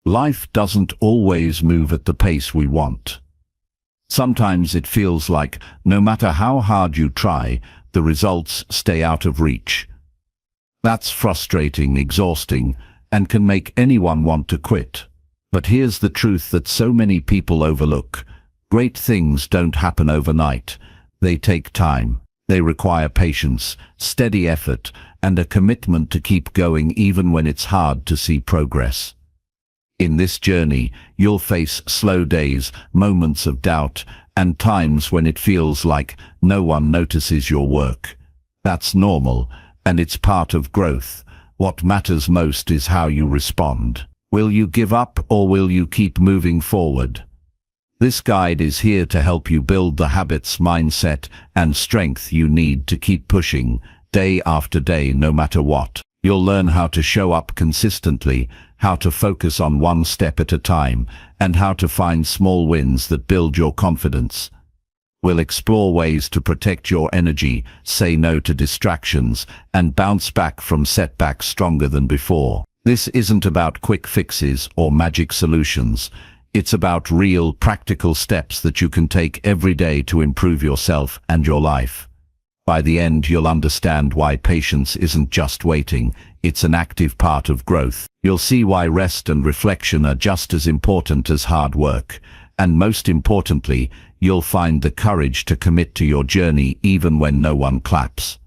Life doesn't always move at the pace we want. Sometimes it feels like, no matter how hard you try, the results stay out of reach. That's frustrating, exhausting, and can make anyone want to quit. But here's the truth that so many people overlook. Great things don't happen overnight. They take time. They require patience, steady effort, and a commitment to keep going even when it's hard to see progress. In this journey, you'll face slow days, moments of doubt, and times when it feels like no one notices your work. That's normal, and it's part of growth. What matters most is how you respond. Will you give up or will you keep moving forward? This guide is here to help you build the habits, mindset, and strength you need to keep pushing, day after day, no matter what. You'll learn how to show up consistently, how to focus on one step at a time, and how to find small wins that build your confidence. We'll explore ways to protect your energy, say no to distractions, and bounce back from setbacks stronger than before. This isn't about quick fixes or magic solutions. It's about real, practical steps that you can take every day to improve yourself and your life. By the end, you'll understand why patience isn't just waiting, it's an active part of growth. You'll see why rest and reflection are just as important as hard work. And most importantly, you'll find the courage to commit to your journey even when no one claps.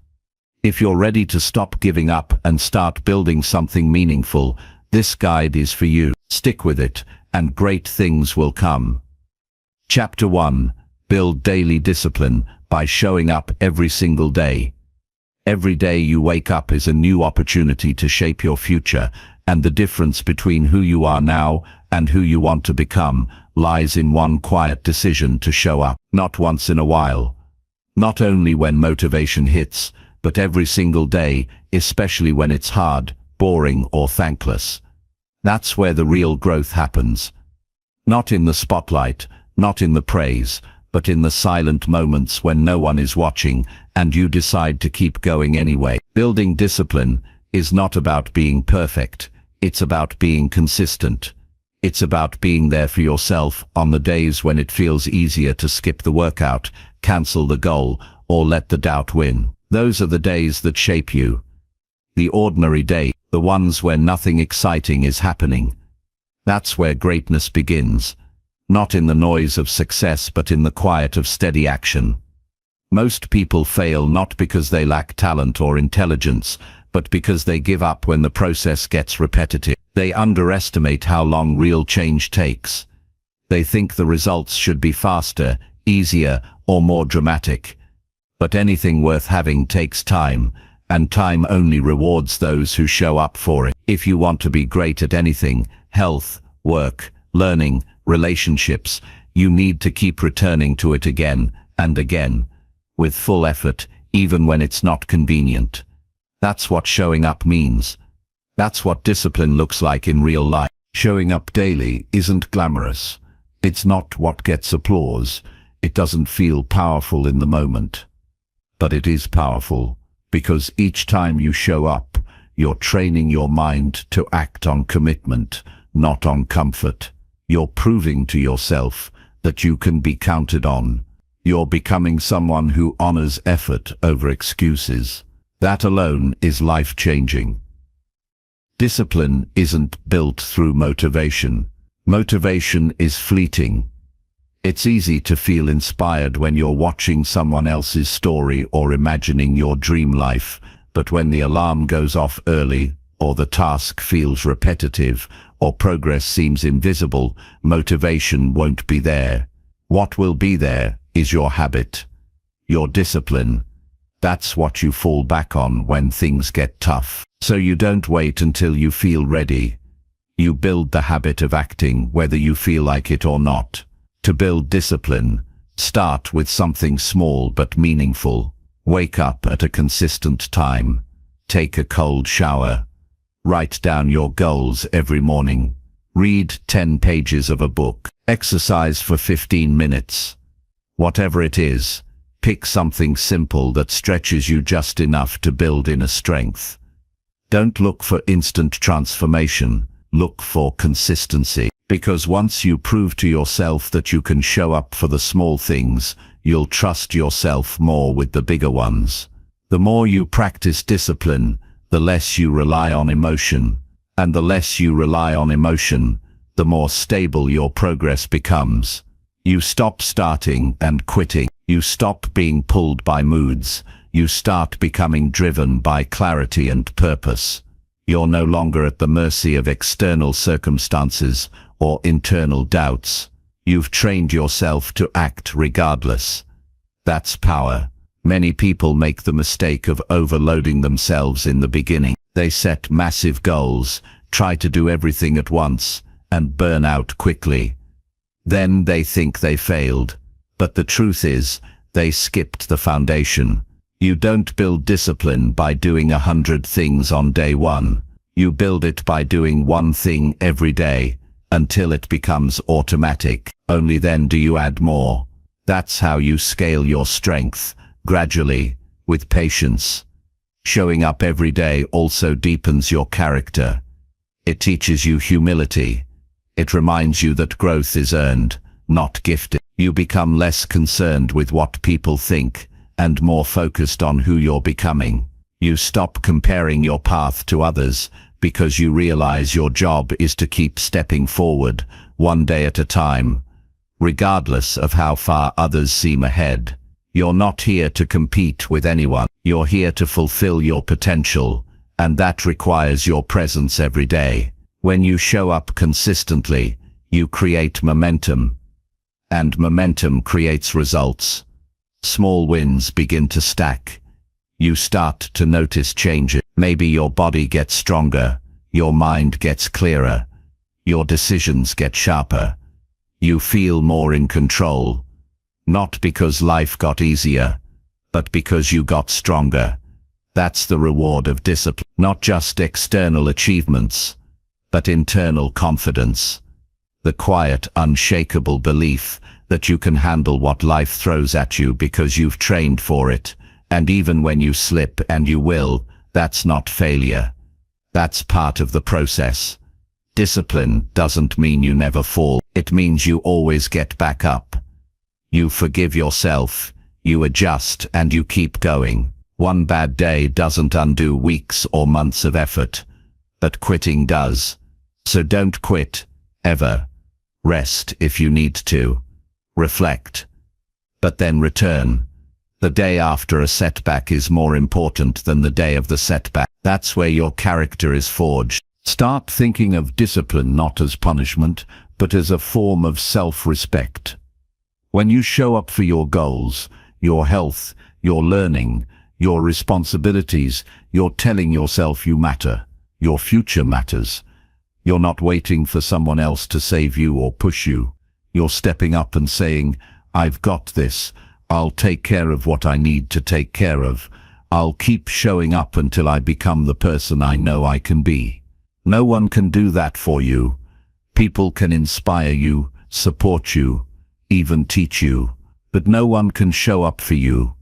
If you're ready to stop giving up and start building something meaningful, this guide is for you. Stick with it, and great things will come. Chapter 1. Build daily discipline by showing up every single day. Every day you wake up is a new opportunity to shape your future, and the difference between who you are now and who you want to become lies in one quiet decision to show up. Not once in a while. Not only when motivation hits, but every single day, especially when it's hard, boring, or thankless. That's where the real growth happens. Not in the spotlight, not in the praise, but in the silent moments when no one is watching and you decide to keep going anyway. Building discipline is not about being perfect. It's about being consistent. It's about being there for yourself on the days when it feels easier to skip the workout, cancel the goal, or let the doubt win. Those are the days that shape you. The ordinary day, the ones where nothing exciting is happening. That's where greatness begins. Not in the noise of success, but in the quiet of steady action. Most people fail not because they lack talent or intelligence, but because they give up when the process gets repetitive. They underestimate how long real change takes. They think the results should be faster, easier, or more dramatic. But anything worth having takes time, and time only rewards those who show up for it. If you want to be great at anything, health, work, learning, relationships, you need to keep returning to it again and again, with full effort, even when it's not convenient. That's what showing up means. That's what discipline looks like in real life. Showing up daily isn't glamorous. It's not what gets applause. It doesn't feel powerful in the moment. But it is powerful, because each time you show up, you're training your mind to act on commitment, not on comfort. You're proving to yourself that you can be counted on. You're becoming someone who honors effort over excuses. That alone is life-changing. Discipline isn't built through motivation. Motivation is fleeting. It's easy to feel inspired when you're watching someone else's story or imagining your dream life, but when the alarm goes off early, or the task feels repetitive, or progress seems invisible, motivation won't be there. What will be there is your habit, your discipline. That's what you fall back on when things get tough. So you don't wait until you feel ready. You build the habit of acting whether you feel like it or not. To build discipline, start with something small but meaningful. Wake up at a consistent time. Take a cold shower. Write down your goals every morning. Read 10 pages of a book. Exercise for 15 minutes. Whatever it is, pick something simple that stretches you just enough to build inner strength. Don't look for instant transformation. look for consistency. Because once you prove to yourself that you can show up for the small things, you'll trust yourself more with the bigger ones. The more you practice discipline, the less you rely on emotion. And the less you rely on emotion, the more stable your progress becomes. You stop starting and quitting. You stop being pulled by moods. You start becoming driven by clarity and purpose. You're no longer at the mercy of external circumstances or internal doubts. You've trained yourself to act regardless. That's power. Many people make the mistake of overloading themselves in the beginning. They set massive goals, try to do everything at once, and burn out quickly. Then they think they failed. But the truth is, they skipped the foundation. You don't build discipline by doing 100 things on day one. You build it by doing one thing every day, until it becomes automatic. Only then do you add more. That's how you scale your strength, gradually, with patience. Showing up every day also deepens your character. It teaches you humility. It reminds you that growth is earned, not gifted. You become less concerned with what people think, and more focused on who you're becoming. You stop comparing your path to others, because you realize your job is to keep stepping forward, one day at a time, regardless of how far others seem ahead. You're not here to compete with anyone. You're here to fulfill your potential, and that requires your presence every day. When you show up consistently, you create momentum, and momentum creates results. Small wins begin to stack. You start to notice changes. Maybe your body gets stronger, your mind gets clearer, your decisions get sharper. You feel more in control, not because life got easier, but because you got stronger. That's the reward of discipline. Not just external achievements, but internal confidence. The quiet, unshakable belief that you can handle what life throws at you because you've trained for it. And even when you slip, and you will, that's not failure. That's part of the process. Discipline doesn't mean you never fall. It means you always get back up. You forgive yourself, you adjust, and you keep going. One bad day doesn't undo weeks or months of effort, but quitting does. So don't quit, ever. Rest if you need to. Reflect. But then return. The day after a setback is more important than the day of the setback. That's where your character is forged. Start thinking of discipline not as punishment, but as a form of self-respect. When you show up for your goals, your health, your learning, your responsibilities, you're telling yourself you matter. Your future matters. You're not waiting for someone else to save you or push you. You're stepping up and saying, "I've got this. I'll take care of what I need to take care of. I'll keep showing up until I become the person I know I can be." No one can do that for you. People can inspire you, support you, even teach you, but no one can show up for you.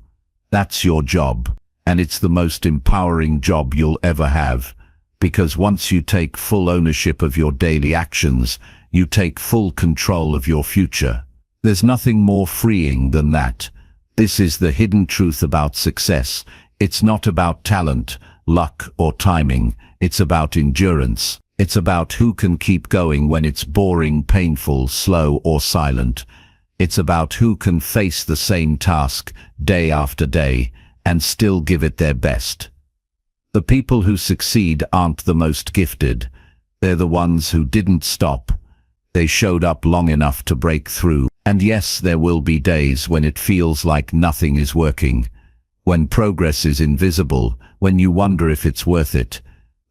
That's your job, and it's the most empowering job you'll ever have, because once you take full ownership of your daily actions, you take full control of your future. There's nothing more freeing than that. This is the hidden truth about success. It's not about talent, luck, or timing. It's about endurance. It's about who can keep going when it's boring, painful, slow, or silent. It's about who can face the same task day after day and still give it their best. The people who succeed aren't the most gifted. They're the ones who didn't stop. They showed up long enough to break through. And yes, there will be days when it feels like nothing is working, when progress is invisible, when you wonder if it's worth it.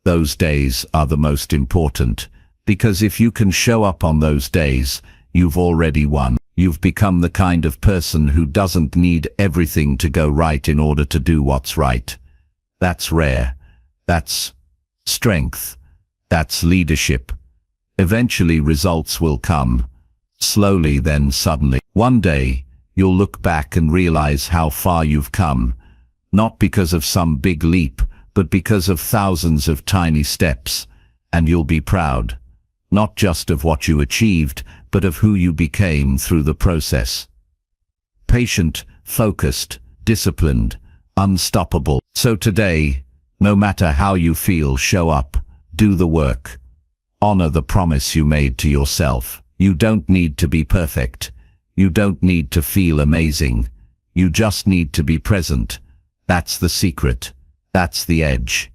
Those days are the most important, because if you can show up on those days, you've already won. You've become the kind of person who doesn't need everything to go right in order to do what's right. That's rare. That's strength. That's leadership. Eventually results will come. Slowly, then suddenly. One day, you'll look back and realize how far you've come, not because of some big leap, but because of thousands of tiny steps, and you'll be proud. not just of what you achieved, but of who you became through the process. Patient, focused, disciplined, unstoppable. So today, no matter how you feel, show up, do the work. Honor the promise you made to yourself. You don't need to be perfect. You don't need to feel amazing. You just need to be present. That's the secret. That's the edge.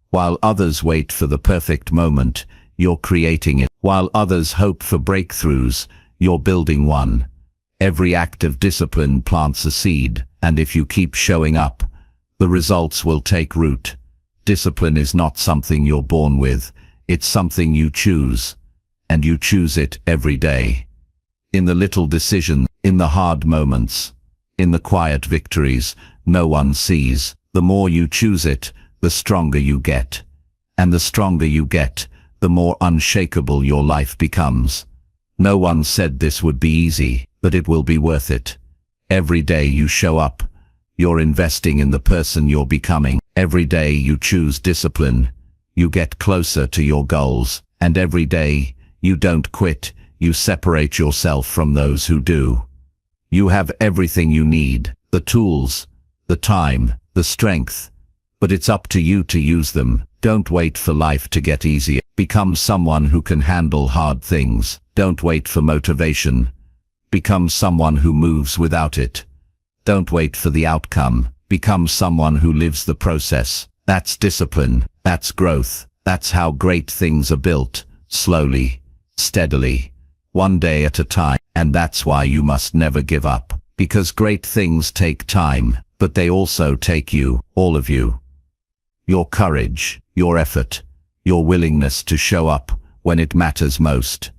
While others wait for the perfect moment, you're creating it. While others hope for breakthroughs, you're building one. Every act of discipline plants a seed, and if you keep showing up, the results will take root. Discipline is not something you're born with, it's something you choose, and you choose it every day. In the little decisions, in the hard moments, in the quiet victories no one sees. The more you choose it, the stronger you get. And the stronger you get, the more unshakable your life becomes. No one said this would be easy, but it will be worth it. Every day you show up, you're investing in the person you're becoming. Every day you choose discipline, you get closer to your goals. And every day you don't quit, you separate yourself from those who do. You have everything you need, the tools, the time, the strength, but it's up to you to use them. Don't wait for life to get easier. Become someone who can handle hard things. Don't wait for motivation. Become someone who moves without it. Don't wait for the outcome. Become someone who lives the process. That's discipline. That's growth. That's how great things are built. Slowly, steadily, one day at a time. And that's why you must never give up. Because great things take time, but they also take you, all of you. Your courage, your effort, your willingness to show up when it matters most.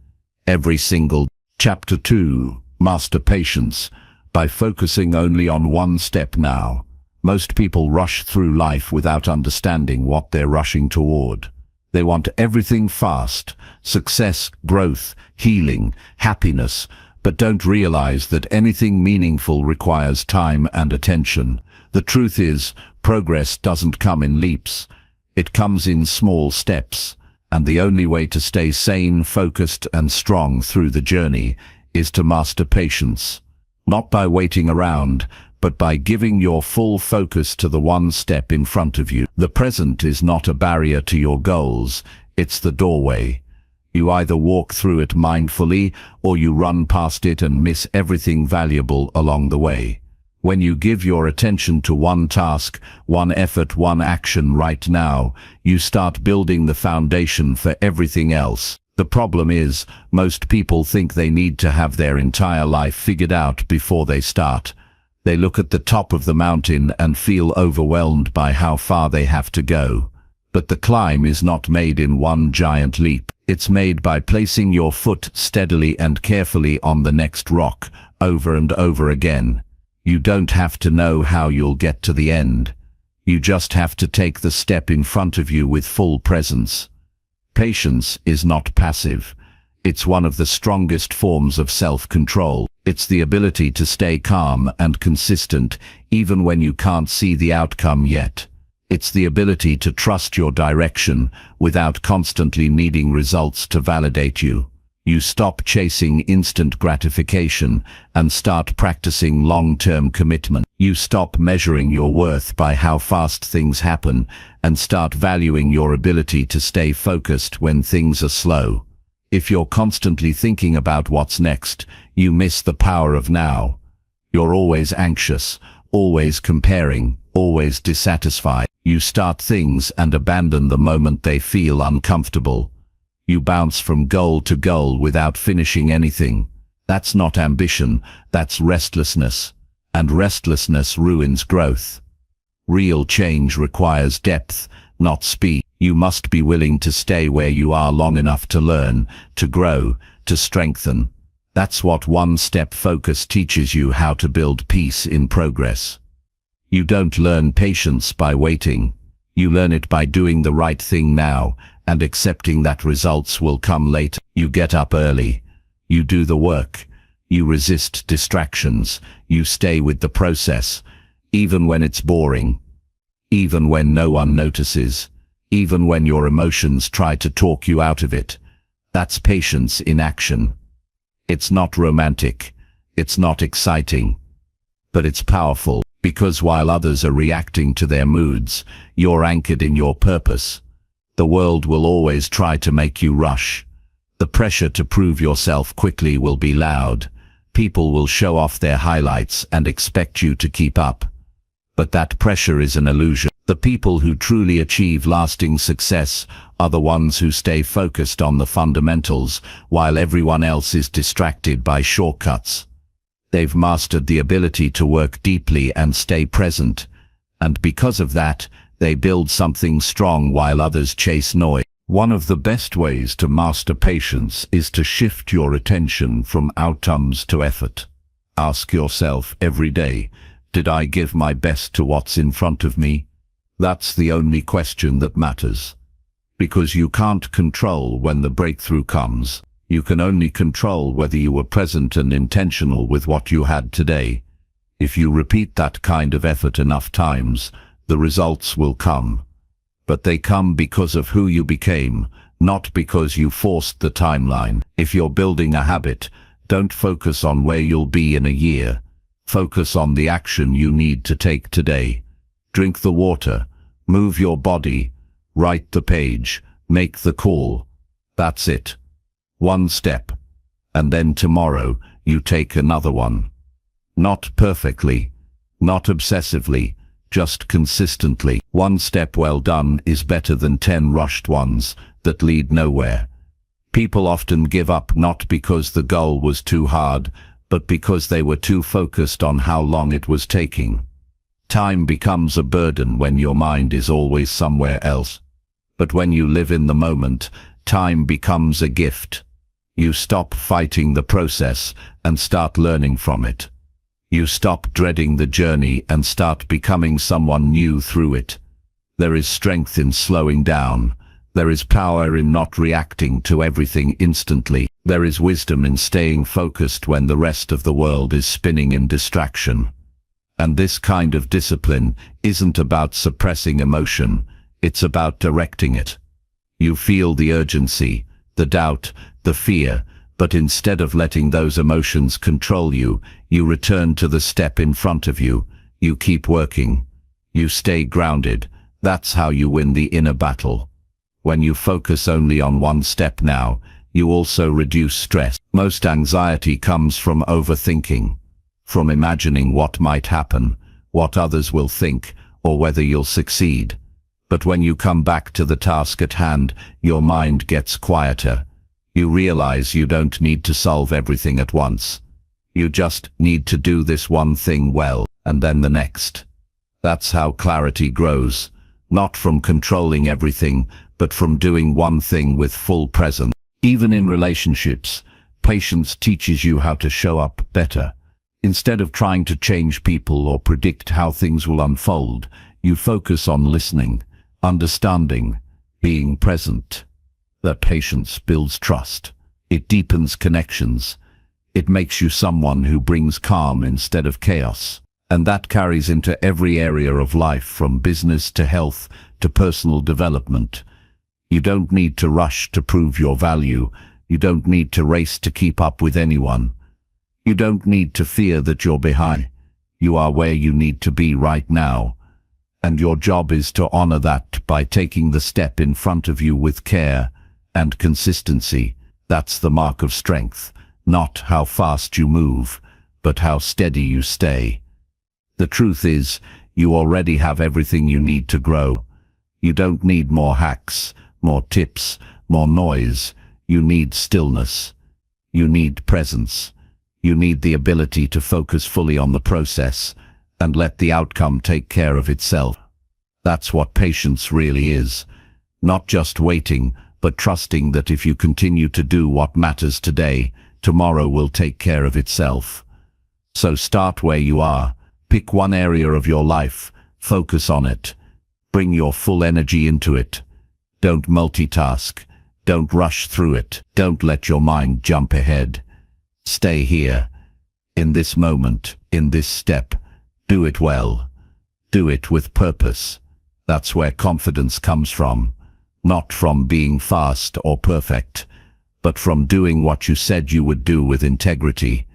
Every single. Chapter 2. Master patience by focusing only on one step now. Most people rush through life without understanding what they're rushing toward. They want everything fast, success, growth, healing, happiness, but don't realize that anything meaningful requires time and attention. The truth is, progress doesn't come in leaps. It comes in small steps, and the only way to stay sane, focused, and strong through the journey is to master patience. Not by waiting around, but by giving your full focus to the one step in front of you. The present is not a barrier to your goals, it's the doorway. You either walk through it mindfully, or you run past it and miss everything valuable along the way. When you give your attention to one task, one effort, one action right now, you start building the foundation for everything else. The problem is, most people think they need to have their entire life figured out before they start. They look at the top of the mountain and feel overwhelmed by how far they have to go. But the climb is not made in one giant leap. It's made by placing your foot steadily and carefully on the next rock, over and over again. You don't have to know how you'll get to the end. You just have to take the step in front of you with full presence. Patience is not passive. It's one of the strongest forms of self-control. It's the ability to stay calm and consistent even when you can't see the outcome yet. It's the ability to trust your direction without constantly needing results to validate you. You stop chasing instant gratification and start practicing long-term commitment. You stop measuring your worth by how fast things happen and start valuing your ability to stay focused when things are slow. If you're constantly thinking about what's next, you miss the power of now. You're always anxious, always comparing, always dissatisfied. You start things and abandon the moment they feel uncomfortable. You bounce from goal to goal without finishing anything. That's not ambition, that's restlessness. And restlessness ruins growth. Real change requires depth, not speed. You must be willing to stay where you are long enough to learn, to grow, to strengthen. That's what one-step focus teaches you how to build peace in progress. You don't learn patience by waiting. You learn it by doing the right thing now and accepting that results will come later. You get up early. You do the work. You resist distractions. You stay with the process, even when it's boring, even when no one notices, even when your emotions try to talk you out of it. That's patience in action. It's not romantic, it's not exciting, but it's powerful, because while others are reacting to their moods, you're anchored in your purpose. The world will always try to make you rush. The pressure to prove yourself quickly will be loud. People will show off their highlights and expect you to keep up. But that pressure is an illusion. The people who truly achieve lasting success are the ones who stay focused on the fundamentals while everyone else is distracted by shortcuts. They've mastered the ability to work deeply and stay present, and because of that, they build something strong while others chase noise. One of the best ways to master patience is to shift your attention from outcomes to effort. Ask yourself every day, did I give my best to what's in front of me? That's the only question that matters. Because you can't control when the breakthrough comes. You can only control whether you were present and intentional with what you had today. If you repeat that kind of effort enough times, the results will come. But they come because of who you became, not because you forced the timeline. If you're building a habit, don't focus on where you'll be in a year. Focus on the action you need to take today. Drink the water, move your body, write the page, make the call. That's it. One step. And then tomorrow, you take another one. Not perfectly, not obsessively, just consistently. One step well done is better than 10 rushed ones that lead nowhere. People often give up not because the goal was too hard, but because they were too focused on how long it was taking. Time becomes a burden when your mind is always somewhere else. But when you live in the moment, time becomes a gift. You stop fighting the process and start learning from it. You stop dreading the journey and start becoming someone new through it. There is strength in slowing down. There is power in not reacting to everything instantly. There is wisdom in staying focused when the rest of the world is spinning in distraction. And this kind of discipline isn't about suppressing emotion, it's about directing it. You feel the urgency, the doubt, the fear, but instead of letting those emotions control you, you return to the step in front of you. You keep working. You stay grounded. That's how you win the inner battle. When you focus only on one step now, you also reduce stress. Most anxiety comes from overthinking, from imagining what might happen, what others will think, or whether you'll succeed. But when you come back to the task at hand, your mind gets quieter. You realize you don't need to solve everything at once. You just need to do this one thing well, and then the next. That's how clarity grows, not from controlling everything, but from doing one thing with full presence. Even in relationships, patience teaches you how to show up better. Instead of trying to change people or predict how things will unfold, you focus on listening, understanding, being present. That patience builds trust. It deepens connections. It makes you someone who brings calm instead of chaos. And that carries into every area of life, from business to health to personal development. You don't need to rush to prove your value. You don't need to race to keep up with anyone. You don't need to fear that you're behind. You are where you need to be right now. And your job is to honor that by taking the step in front of you with care and consistency. That's the mark of strength. Not how fast you move, but how steady you stay. The truth is, you already have everything you need to grow. You don't need more hacks, more tips, more noise. You need stillness. You need presence. You need the ability to focus fully on the process and let the outcome take care of itself. That's what patience really is. Not just waiting, but trusting that if you continue to do what matters today, tomorrow will take care of itself. So start where you are. Pick one area of your life. Focus on it. Bring your full energy into it. Don't multitask. Don't rush through it. Don't let your mind jump ahead. Stay here. In this moment, in this step. Do it well. Do it with purpose. That's where confidence comes from. Not from being fast or perfect, but from doing what you said you would do with integrity.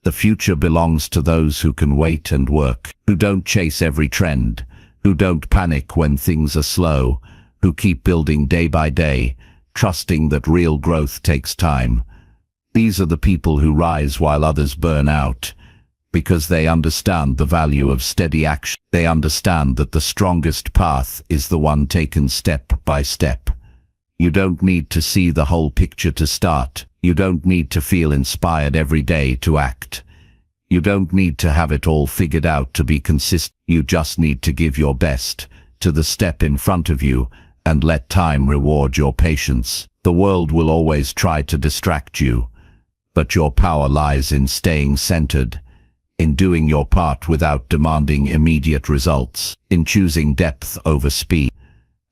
The future belongs to those who can wait and work, who don't chase every trend, who don't panic when things are slow, who keep building day by day, trusting that real growth takes time. These are the people who rise while others burn out, because they understand the value of steady action. They understand that the strongest path is the one taken step by step. You don't need to see the whole picture to start. You don't need to feel inspired every day to act. You don't need to have it all figured out to be consistent. You just need to give your best to the step in front of you and let time reward your patience. The world will always try to distract you, but your power lies in staying centered, in doing your part without demanding immediate results, in choosing depth over speed.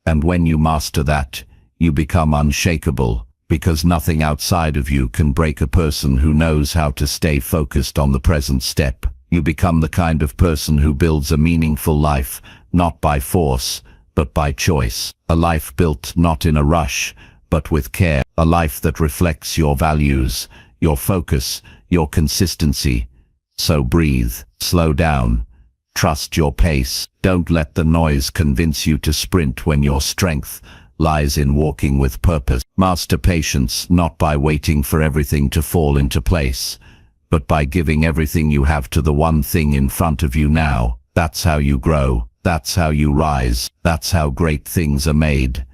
And when you master that, you become unshakable, because nothing outside of you can break a person who knows how to stay focused on the present step. You become the kind of person who builds a meaningful life, not by force, but by choice. A life built not in a rush, but with care. A life that reflects your values, your focus, your consistency. So breathe, slow down, trust your pace. Don't let the noise convince you to sprint when your strength lies in walking with purpose. Master patience not by waiting for everything to fall into place, but by giving everything you have to the one thing in front of you now. That's how you grow. That's how you rise. That's how great things are made.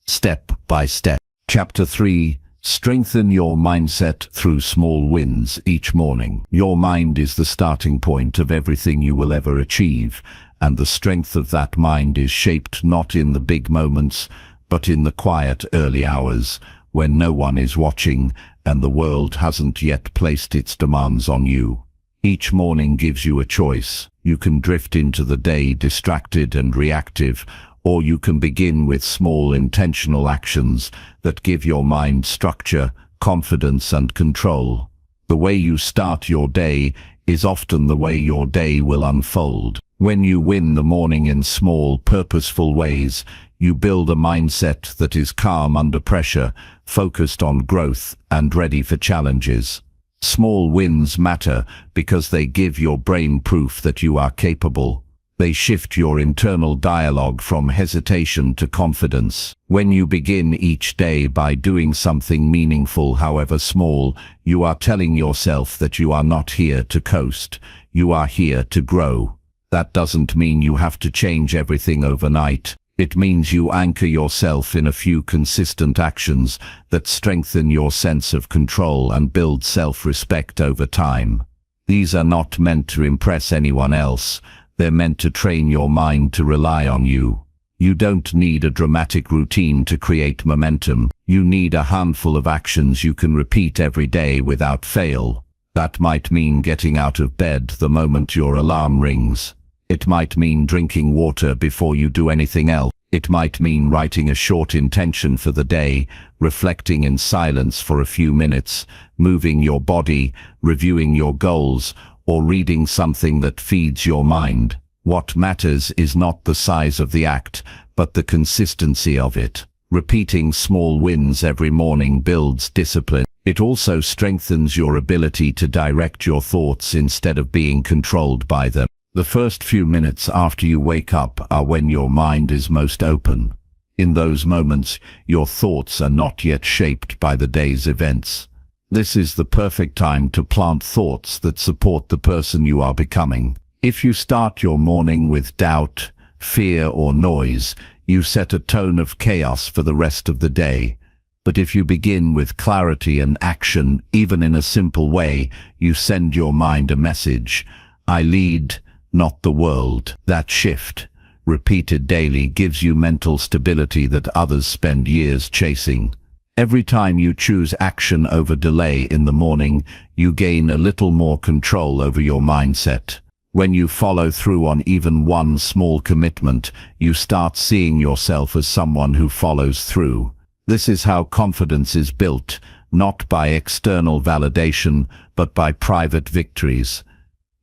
Step by step. Chapter 3. Strengthen your mindset through small wins each morning. Your mind is the starting point of everything you will ever achieve, and the strength of that mind is shaped not in the big moments, but in the quiet early hours, when no one is watching and the world hasn't yet placed its demands on you. Each morning gives you a choice. You can drift into the day distracted and reactive, or you can begin with small intentional actions that give your mind structure, confidence and control. The way you start your day is often the way your day will unfold. When you win the morning in small, purposeful ways, you build a mindset that is calm under pressure, focused on growth, and ready for challenges. Small wins matter because they give your brain proof that you are capable. They shift your internal dialogue from hesitation to confidence. When you begin each day by doing something meaningful, however small, you are telling yourself that you are not here to coast. You are here to grow. That doesn't mean you have to change everything overnight. It means you anchor yourself in a few consistent actions that strengthen your sense of control and build self-respect over time. These are not meant to impress anyone else. They're meant to train your mind to rely on you. You don't need a dramatic routine to create momentum. You need a handful of actions you can repeat every day without fail. That might mean getting out of bed the moment your alarm rings. It might mean drinking water before you do anything else. It might mean writing a short intention for the day, reflecting in silence for a few minutes, moving your body, reviewing your goals, or reading something that feeds your mind. What matters is not the size of the act, but the consistency of it. Repeating small wins every morning builds discipline. It also strengthens your ability to direct your thoughts instead of being controlled by them. The first few minutes after you wake up are when your mind is most open. In those moments, your thoughts are not yet shaped by the day's events. This is the perfect time to plant thoughts that support the person you are becoming. If you start your morning with doubt, fear, or noise, you set a tone of chaos for the rest of the day. But if you begin with clarity and action, even in a simple way, you send your mind a message. I lead, not the world. That shift, repeated daily, gives you mental stability that others spend years chasing. Every time you choose action over delay in the morning, you gain a little more control over your mindset. When you follow through on even one small commitment, you start seeing yourself as someone who follows through. This is how confidence is built, not by external validation, but by private victories.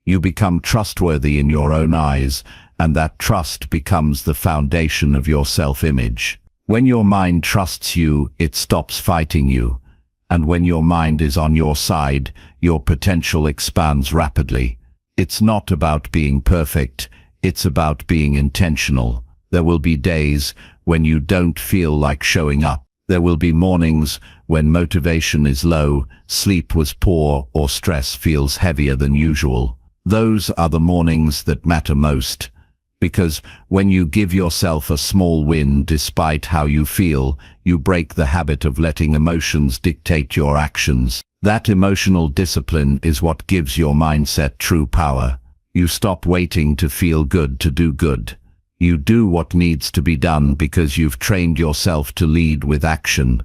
You become trustworthy in your own eyes, and that trust becomes the foundation of your self-image. When your mind trusts you, it stops fighting you, And when your mind is on your side, your potential expands rapidly. It's not about being perfect, it's about being intentional. There will be days when you don't feel like showing up. There will be mornings when motivation is low, sleep was poor, or stress feels heavier than usual. Those are the mornings that matter most. Because when you give yourself a small win despite how you feel, you break the habit of letting emotions dictate your actions. That emotional discipline is what gives your mindset true power. You stop waiting to feel good to do good. You do what needs to be done because you've trained yourself to lead with action.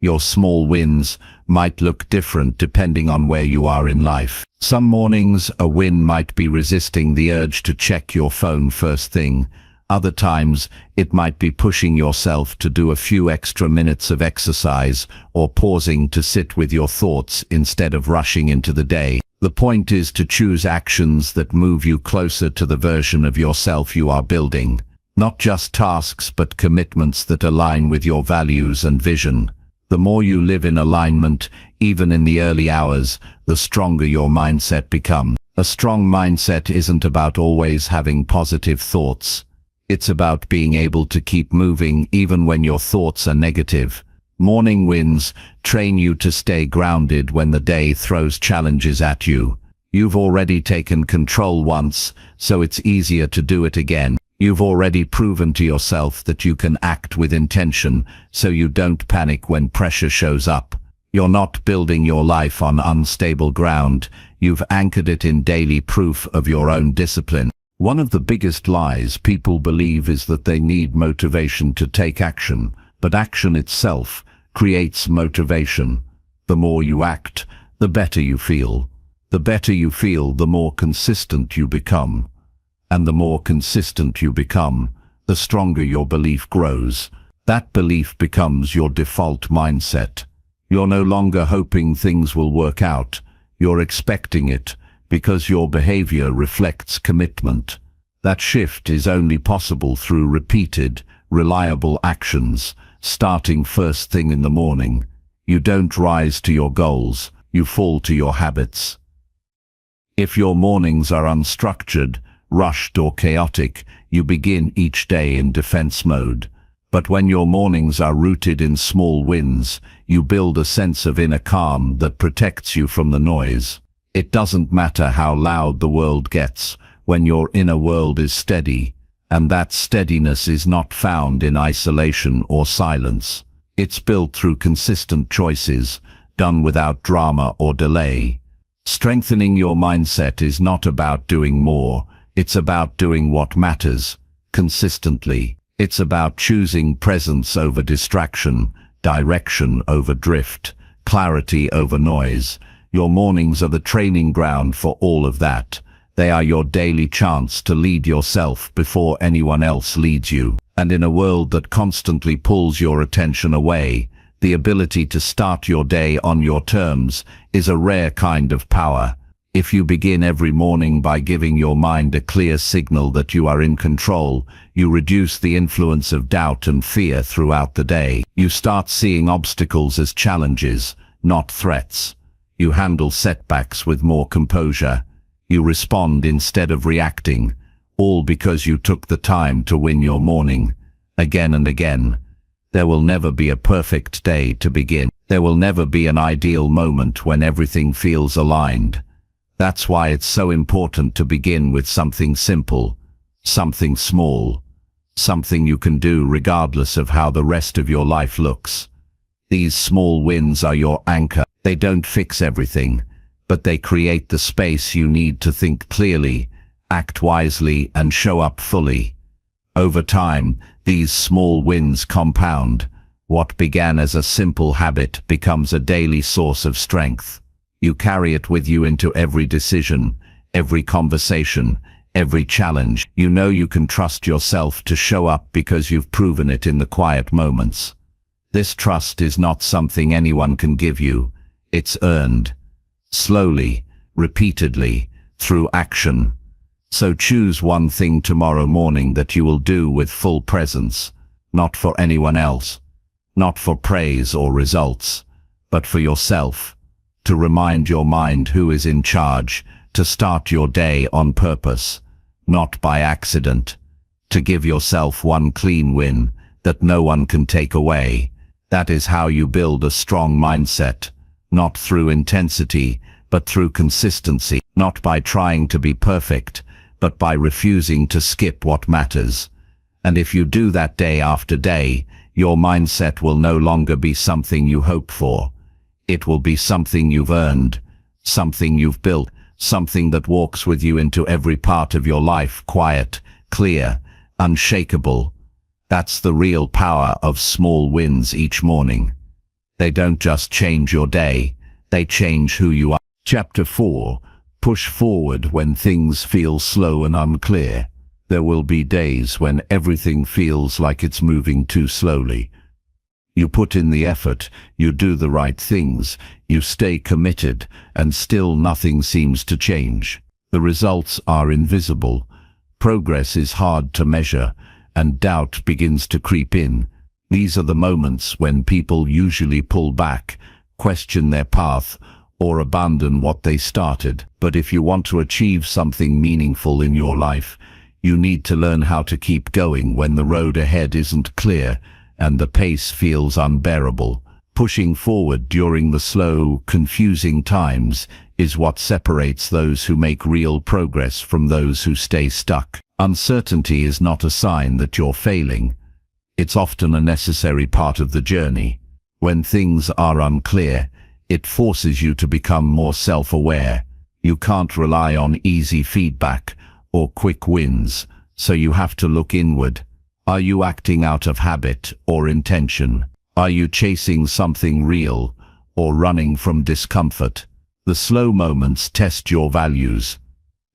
Your small wins might look different depending on where you are in life. Some mornings, a win might be resisting the urge to check your phone first thing. Other times, it might be pushing yourself to do a few extra minutes of exercise or pausing to sit with your thoughts instead of rushing into the day. The point is to choose actions that move you closer to the version of yourself you are building. Not just tasks, but commitments that align with your values and vision. The more you live in alignment, even in the early hours, the stronger your mindset becomes. A strong mindset isn't about always having positive thoughts. It's about being able to keep moving even when your thoughts are negative. Morning wins train you to stay grounded when the day throws challenges at you. You've already taken control once, so it's easier to do it again. You've already proven to yourself that you can act with intention, so you don't panic when pressure shows up. You're not building your life on unstable ground. You've anchored it in daily proof of your own discipline. One of the biggest lies people believe is that they need motivation to take action, but action itself creates motivation. The more you act, the better you feel. The better you feel, the more consistent you become. And the more consistent you become, the stronger your belief grows. That belief becomes your default mindset. You're no longer hoping things will work out. You're expecting it, because your behavior reflects commitment. That shift is only possible through repeated, reliable actions, starting first thing in the morning. You don't rise to your goals, you fall to your habits. If your mornings are unstructured, rushed or chaotic, you begin each day in defense mode. But when your mornings are rooted in small wins, you build a sense of inner calm that protects you from the noise. It doesn't matter how loud the world gets when your inner world is steady, and that steadiness is not found in isolation or silence. It's built through consistent choices, done without drama or delay. Strengthening your mindset is not about doing more. It's about doing what matters, consistently. It's about choosing presence over distraction, direction over drift, clarity over noise. Your mornings are the training ground for all of that. They are your daily chance to lead yourself before anyone else leads you. And in a world that constantly pulls your attention away, the ability to start your day on your terms is a rare kind of power. If you begin every morning by giving your mind a clear signal that you are in control, you reduce the influence of doubt and fear throughout the day. You start seeing obstacles as challenges, not threats. You handle setbacks with more composure. You respond instead of reacting, all because you took the time to win your morning, again and again. There will never be a perfect day to begin. There will never be an ideal moment when everything feels aligned. That's why it's so important to begin with something simple, something small, something you can do regardless of how the rest of your life looks. These small wins are your anchor. They don't fix everything, but they create the space you need to think clearly, act wisely, and show up fully. Over time, these small wins compound. What began as a simple habit becomes a daily source of strength. You carry it with you into every decision, every conversation, every challenge. You know you can trust yourself to show up because you've proven it in the quiet moments. This trust is not something anyone can give you. It's earned. Slowly, repeatedly, through action. So choose one thing tomorrow morning that you will do with full presence, not for anyone else, not for praise or results, but for yourself, to remind your mind who is in charge, to start your day on purpose, not by accident, to give yourself one clean win that no one can take away. That is how you build a strong mindset, not through intensity, but through consistency, not by trying to be perfect, but by refusing to skip what matters. And if you do that day after day, your mindset will no longer be something you hope for. It will be something you've earned, something you've built, something that walks with you into every part of your life, quiet, clear, unshakable. That's the real power of small wins each morning. They don't just change your day, they change who you are. Chapter 4. Push forward when things feel slow and unclear. There will be days when everything feels like it's moving too slowly. You put in the effort, you do the right things, you stay committed, and still nothing seems to change. The results are invisible. Progress is hard to measure, and doubt begins to creep in. These are the moments when people usually pull back, question their path, or abandon what they started. But if you want to achieve something meaningful in your life, you need to learn how to keep going when the road ahead isn't clear and the pace feels unbearable. Pushing forward during the slow, confusing times is what separates those who make real progress from those who stay stuck. Uncertainty is not a sign that you're failing. It's often a necessary part of the journey. When things are unclear, it forces you to become more self-aware. You can't rely on easy feedback or quick wins, so you have to look inward. Are you acting out of habit or intention? Are you chasing something real or running from discomfort? The slow moments test your values.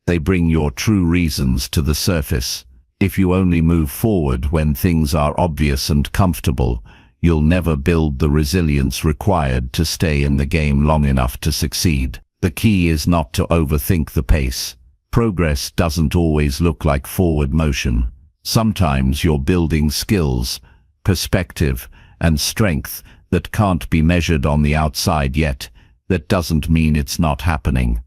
They bring your true reasons to the surface. If you only move forward when things are obvious and comfortable, you'll never build the resilience required to stay in the game long enough to succeed. The key is not to overthink the pace. Progress doesn't always look like forward motion. Sometimes you're building skills, perspective, and strength that can't be measured on the outside yet. That doesn't mean it's not happening.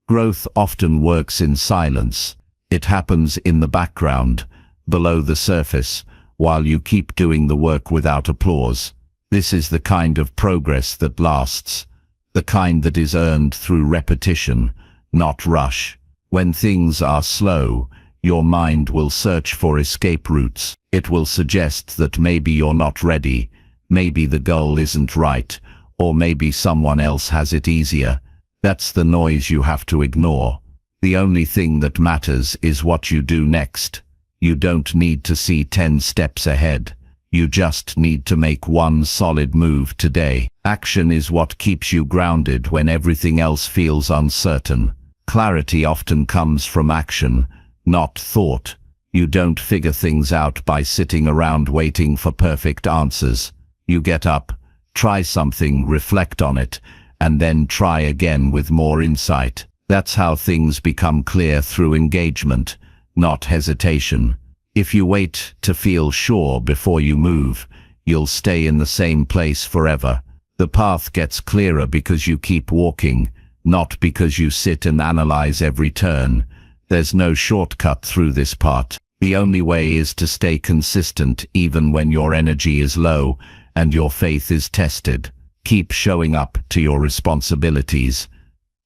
Growth often works in silence. It happens in the background, below the surface, while you keep doing the work without applause. This is the kind of progress that lasts, the kind that is earned through repetition, not rush. When things are slow, your mind will search for escape routes. It will suggest that maybe you're not ready, maybe the goal isn't right, or maybe someone else has it easier. That's the noise you have to ignore. The only thing that matters is what you do next. You don't need to see 10 steps ahead. You just need to make one solid move today. Action is what keeps you grounded when everything else feels uncertain. Clarity often comes from action, not thought. You don't figure things out by sitting around waiting for perfect answers. You get up, try something, reflect on it, and then try again with more insight. That's how things become clear, through engagement, not hesitation. If you wait to feel sure before you move, you'll stay in the same place forever. The path gets clearer because you keep walking, not because you sit and analyze every turn. There's no shortcut through this part. The only way is to stay consistent even when your energy is low and your faith is tested. Keep showing up to your responsibilities.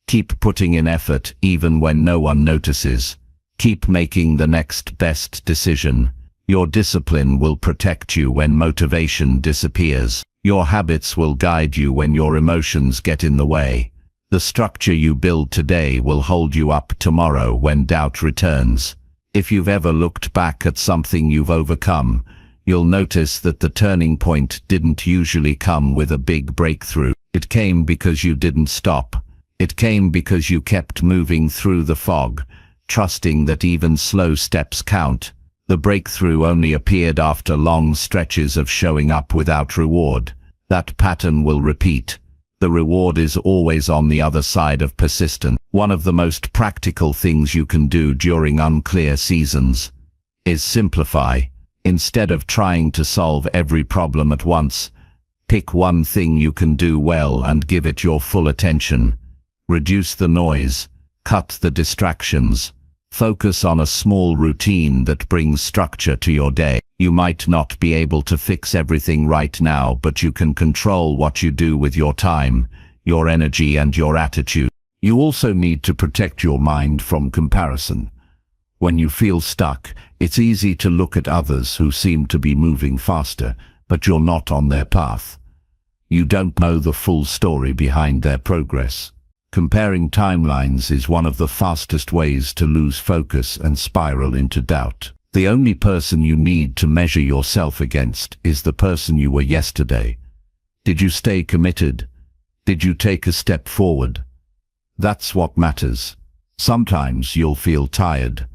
Keep putting in effort even when no one notices. Keep making the next best decision. Your discipline will protect you when motivation disappears. Your habits will guide you when your emotions get in the way. The structure you build today will hold you up tomorrow when doubt returns. If you've ever looked back at something you've overcome, you'll notice that the turning point didn't usually come with a big breakthrough. It came because you didn't stop. It came because you kept moving through the fog, trusting that even slow steps count. The breakthrough only appeared after long stretches of showing up without reward. That pattern will repeat. The reward is always on the other side of persistence. One of the most practical things you can do during unclear seasons is simplify. Instead of trying to solve every problem at once, Pick one thing you can do well and give it your full attention. Reduce the noise, cut the distractions. Focus on a small routine that brings structure to your day. You might not be able to fix everything right now, but you can control what you do with your time, your energy, and your attitude. You also need to protect your mind from comparison. When you feel stuck, it's easy to look at others who seem to be moving faster, but you're not on their path. You don't know the full story behind their progress. Comparing timelines is one of the fastest ways to lose focus and spiral into doubt. The only person you need to measure yourself against is the person you were yesterday. Did you stay committed? Did you take a step forward? That's what matters. Sometimes you'll feel tired,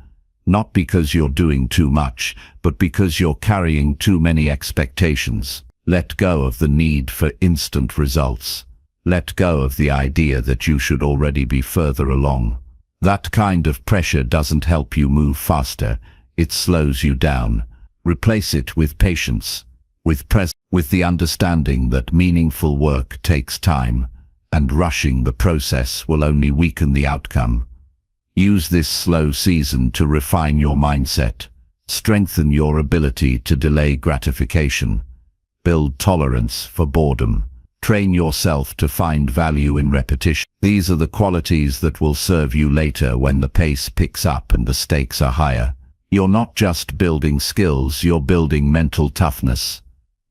not because you're doing too much, but because you're carrying too many expectations. Let go of the need for instant results. Let go of the idea that you should already be further along. That kind of pressure doesn't help you move faster. It slows you down. Replace it with patience, with the understanding that meaningful work takes time, and rushing the process will only weaken the outcome. Use this slow season to refine your mindset, strengthen your ability to delay gratification, build tolerance for boredom, train yourself to find value in repetition. These are the qualities that will serve you later when the pace picks up and the stakes are higher. You're not just building skills, you're building mental toughness.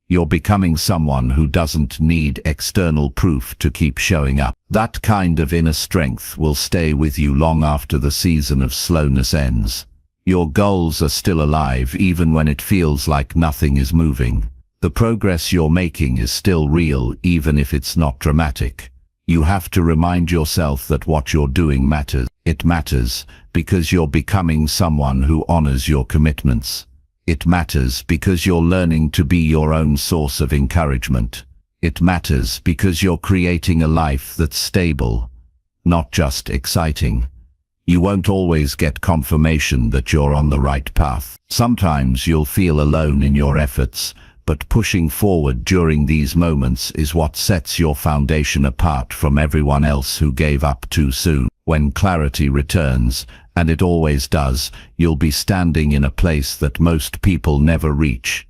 You're becoming someone who doesn't need external proof to keep showing up. That kind of inner strength will stay with you long after the season of slowness ends. Your goals are still alive even when it feels like nothing is moving. The progress you're making is still real even if it's not dramatic. You have to remind yourself that what you're doing matters. It matters because you're becoming someone who honors your commitments. It matters because you're learning to be your own source of encouragement. It matters because you're creating a life that's stable, not just exciting. You won't always get confirmation that you're on the right path. Sometimes you'll feel alone in your efforts, but pushing forward during these moments is what sets your foundation apart from everyone else who gave up too soon. When clarity returns, and it always does, you'll be standing in a place that most people never reach.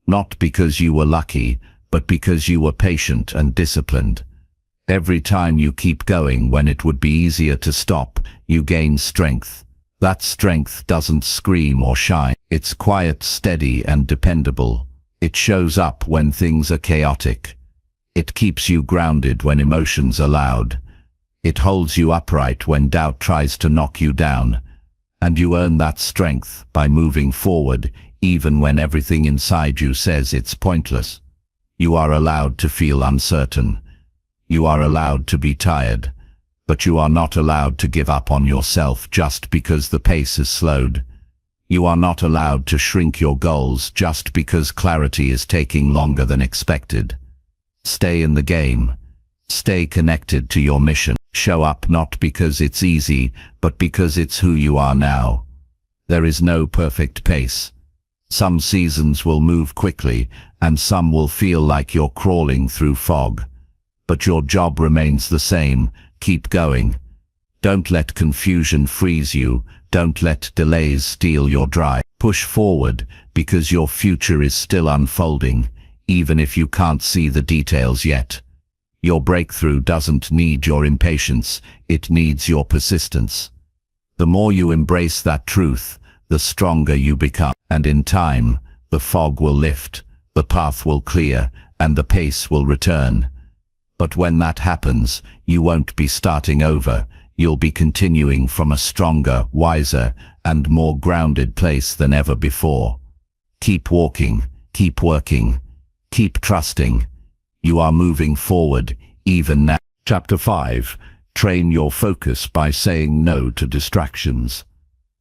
Not because you were lucky, but because you were patient and disciplined. Every time you keep going when it would be easier to stop, you gain strength. That strength doesn't scream or shine. It's quiet, steady, and dependable. It shows up when things are chaotic. It keeps you grounded when emotions are loud. It holds you upright when doubt tries to knock you down. And you earn that strength by moving forward, even when everything inside you says it's pointless. You are allowed to feel uncertain. You are allowed to be tired. But you are not allowed to give up on yourself just because the pace has slowed. You are not allowed to shrink your goals just because clarity is taking longer than expected. Stay in the game. Stay connected to your mission. Show up not because it's easy, but because it's who you are now. There is no perfect pace. Some seasons will move quickly, and some will feel like you're crawling through fog. But your job remains the same. Keep going. Don't let confusion freeze you. Don't let delays steal your drive. Push forward, because your future is still unfolding, even if you can't see the details yet. Your breakthrough doesn't need your impatience, it needs your persistence. The more you embrace that truth, the stronger you become. And in time, the fog will lift, the path will clear, and the pace will return. But when that happens, you won't be starting over. You'll be continuing from a stronger, wiser, and more grounded place than ever before. Keep walking, keep working, keep trusting. You are moving forward, even now. Chapter 5. Train your focus by saying no to distractions.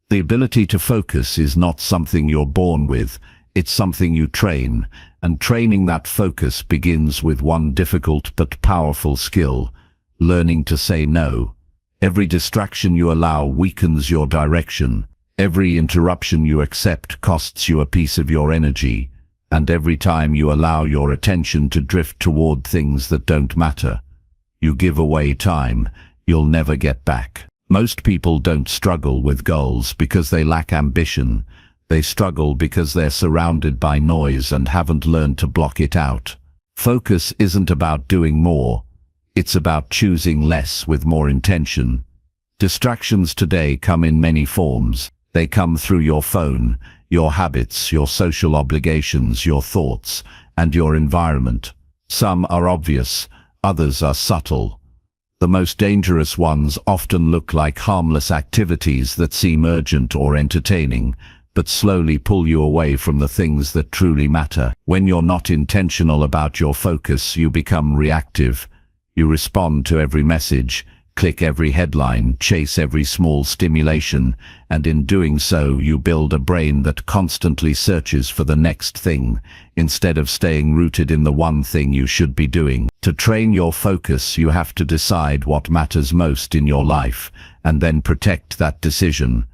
The ability to focus is not something you're born with, it's something you train, and training that focus begins with one difficult but powerful skill: learning to say no. Every distraction you allow weakens your direction. Every interruption you accept costs you a piece of your energy. And every time you allow your attention to drift toward things that don't matter, you give away time you'll never get back. Most people don't struggle with goals because they lack ambition. They struggle because they're surrounded by noise and haven't learned to block it out. Focus isn't about doing more. It's about choosing less with more intention. Distractions today come in many forms. They come through your phone, your habits, your social obligations, your thoughts, and your environment. Some are obvious, others are subtle. The most dangerous ones often look like harmless activities that seem urgent or entertaining, but slowly pull you away from the things that truly matter. When you're not intentional about your focus, you become reactive. You respond to every message, click every headline, chase every small stimulation, and in doing so you build a brain that constantly searches for the next thing, instead of staying rooted in the one thing you should be doing. To train your focus, you have to decide what matters most in your life, and then protect that decision.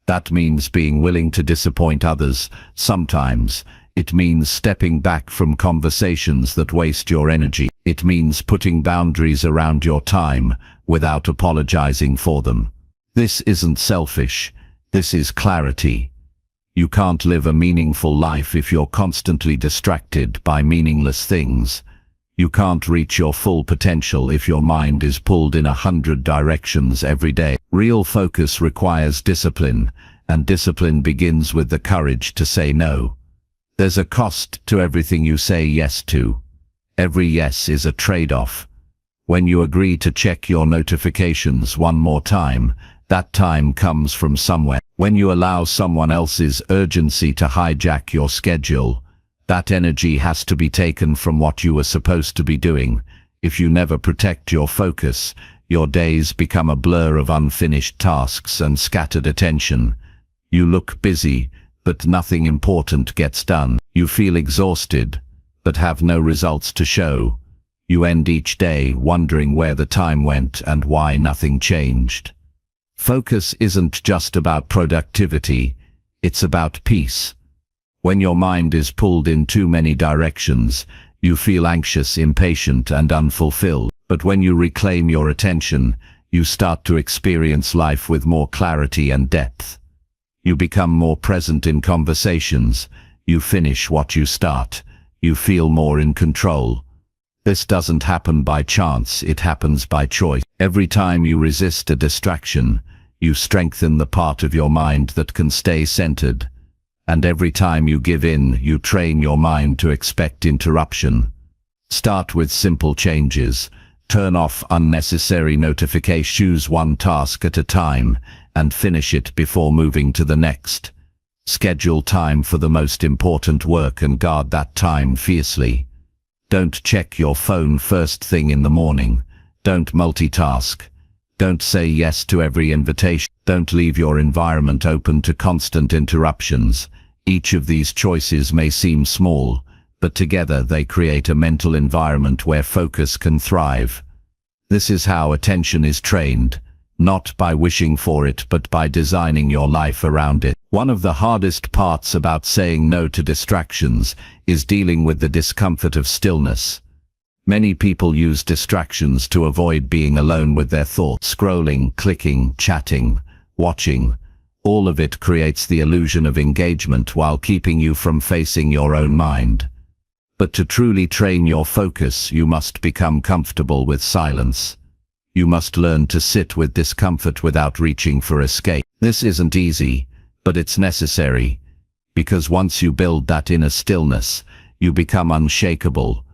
That means being willing to disappoint others. Sometimes it means stepping back from conversations that waste your energy. It means putting boundaries around your time without apologizing for them. This isn't selfish. This is clarity. You can't live a meaningful life if you're constantly distracted by meaningless things. You can't reach your full potential if your mind is pulled in 100 directions every day. Real focus requires discipline, and discipline begins with the courage to say no. There's a cost to everything you say yes to. Every yes is a trade-off. When you agree to check your notifications one more time, that time comes from somewhere. When you allow someone else's urgency to hijack your schedule, that energy has to be taken from what you were supposed to be doing. If you never protect your focus, your days become a blur of unfinished tasks and scattered attention. You look busy, but nothing important gets done. You feel exhausted, but have no results to show. You end each day wondering where the time went and why nothing changed. Focus isn't just about productivity, it's about peace. When your mind is pulled in too many directions, you feel anxious, impatient, and unfulfilled. But when you reclaim your attention, you start to experience life with more clarity and depth. You become more present in conversations. You finish what you start. You feel more in control. This doesn't happen by chance, it happens by choice. Every time you resist a distraction, you strengthen the part of your mind that can stay centered. And every time you give in, you train your mind to expect interruption. Start with simple changes. Turn off unnecessary notifications. Choose one task at a time and finish it before moving to the next. Schedule time for the most important work and guard that time fiercely. Don't check your phone first thing in the morning. Don't multitask. Don't say yes to every invitation. Don't leave your environment open to constant interruptions. Each of these choices may seem small, but together they create a mental environment where focus can thrive. This is how attention is trained, not by wishing for it but by designing your life around it. One of the hardest parts about saying no to distractions is dealing with the discomfort of stillness. Many people use distractions to avoid being alone with their thoughts. Scrolling, clicking, chatting, watching. All of it creates the illusion of engagement while keeping you from facing your own mind. But to truly train your focus, you must become comfortable with silence. You must learn to sit with discomfort without reaching for escape. This isn't easy, but it's necessary, because once you build that inner stillness, you become unshakable.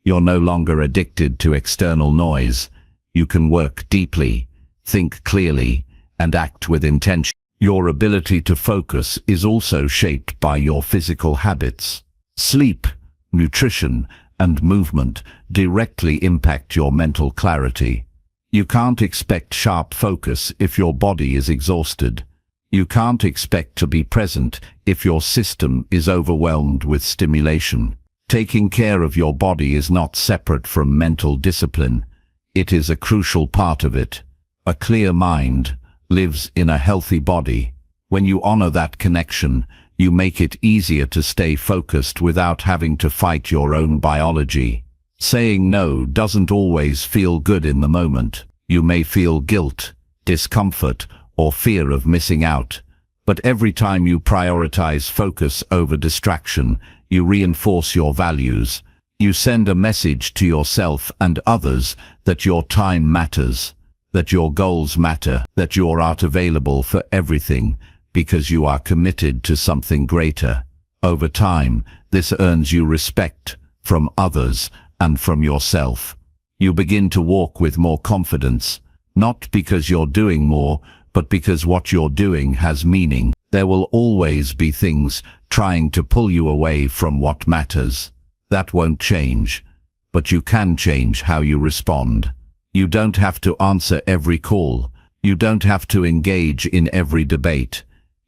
You're no longer addicted to external noise. You can work deeply, think clearly, and act with intention. Your ability to focus is also shaped by your physical habits. Sleep, nutrition, and movement directly impact your mental clarity. You can't expect sharp focus if your body is exhausted. You can't expect to be present if your system is overwhelmed with stimulation. Taking care of your body is not separate from mental discipline. It is a crucial part of it. A clear mind lives in a healthy body. When you honor that connection, You make it easier to stay focused without having to fight your own biology. Saying no doesn't always feel good in the moment. You may feel guilt, discomfort, or fear of missing out. But every time you prioritize focus over distraction, you reinforce your values. You send a message to yourself and others that your time matters, that your goals matter, that you are available for everything, because you are committed to something greater. Over time, this earns you respect from others and from yourself. You begin to walk with more confidence, not because you're doing more, but because what you're doing has meaning. There will always be things trying to pull you away from what matters. That won't change, but you can change how you respond. You don't have to answer every call. You don't have to engage in every debate.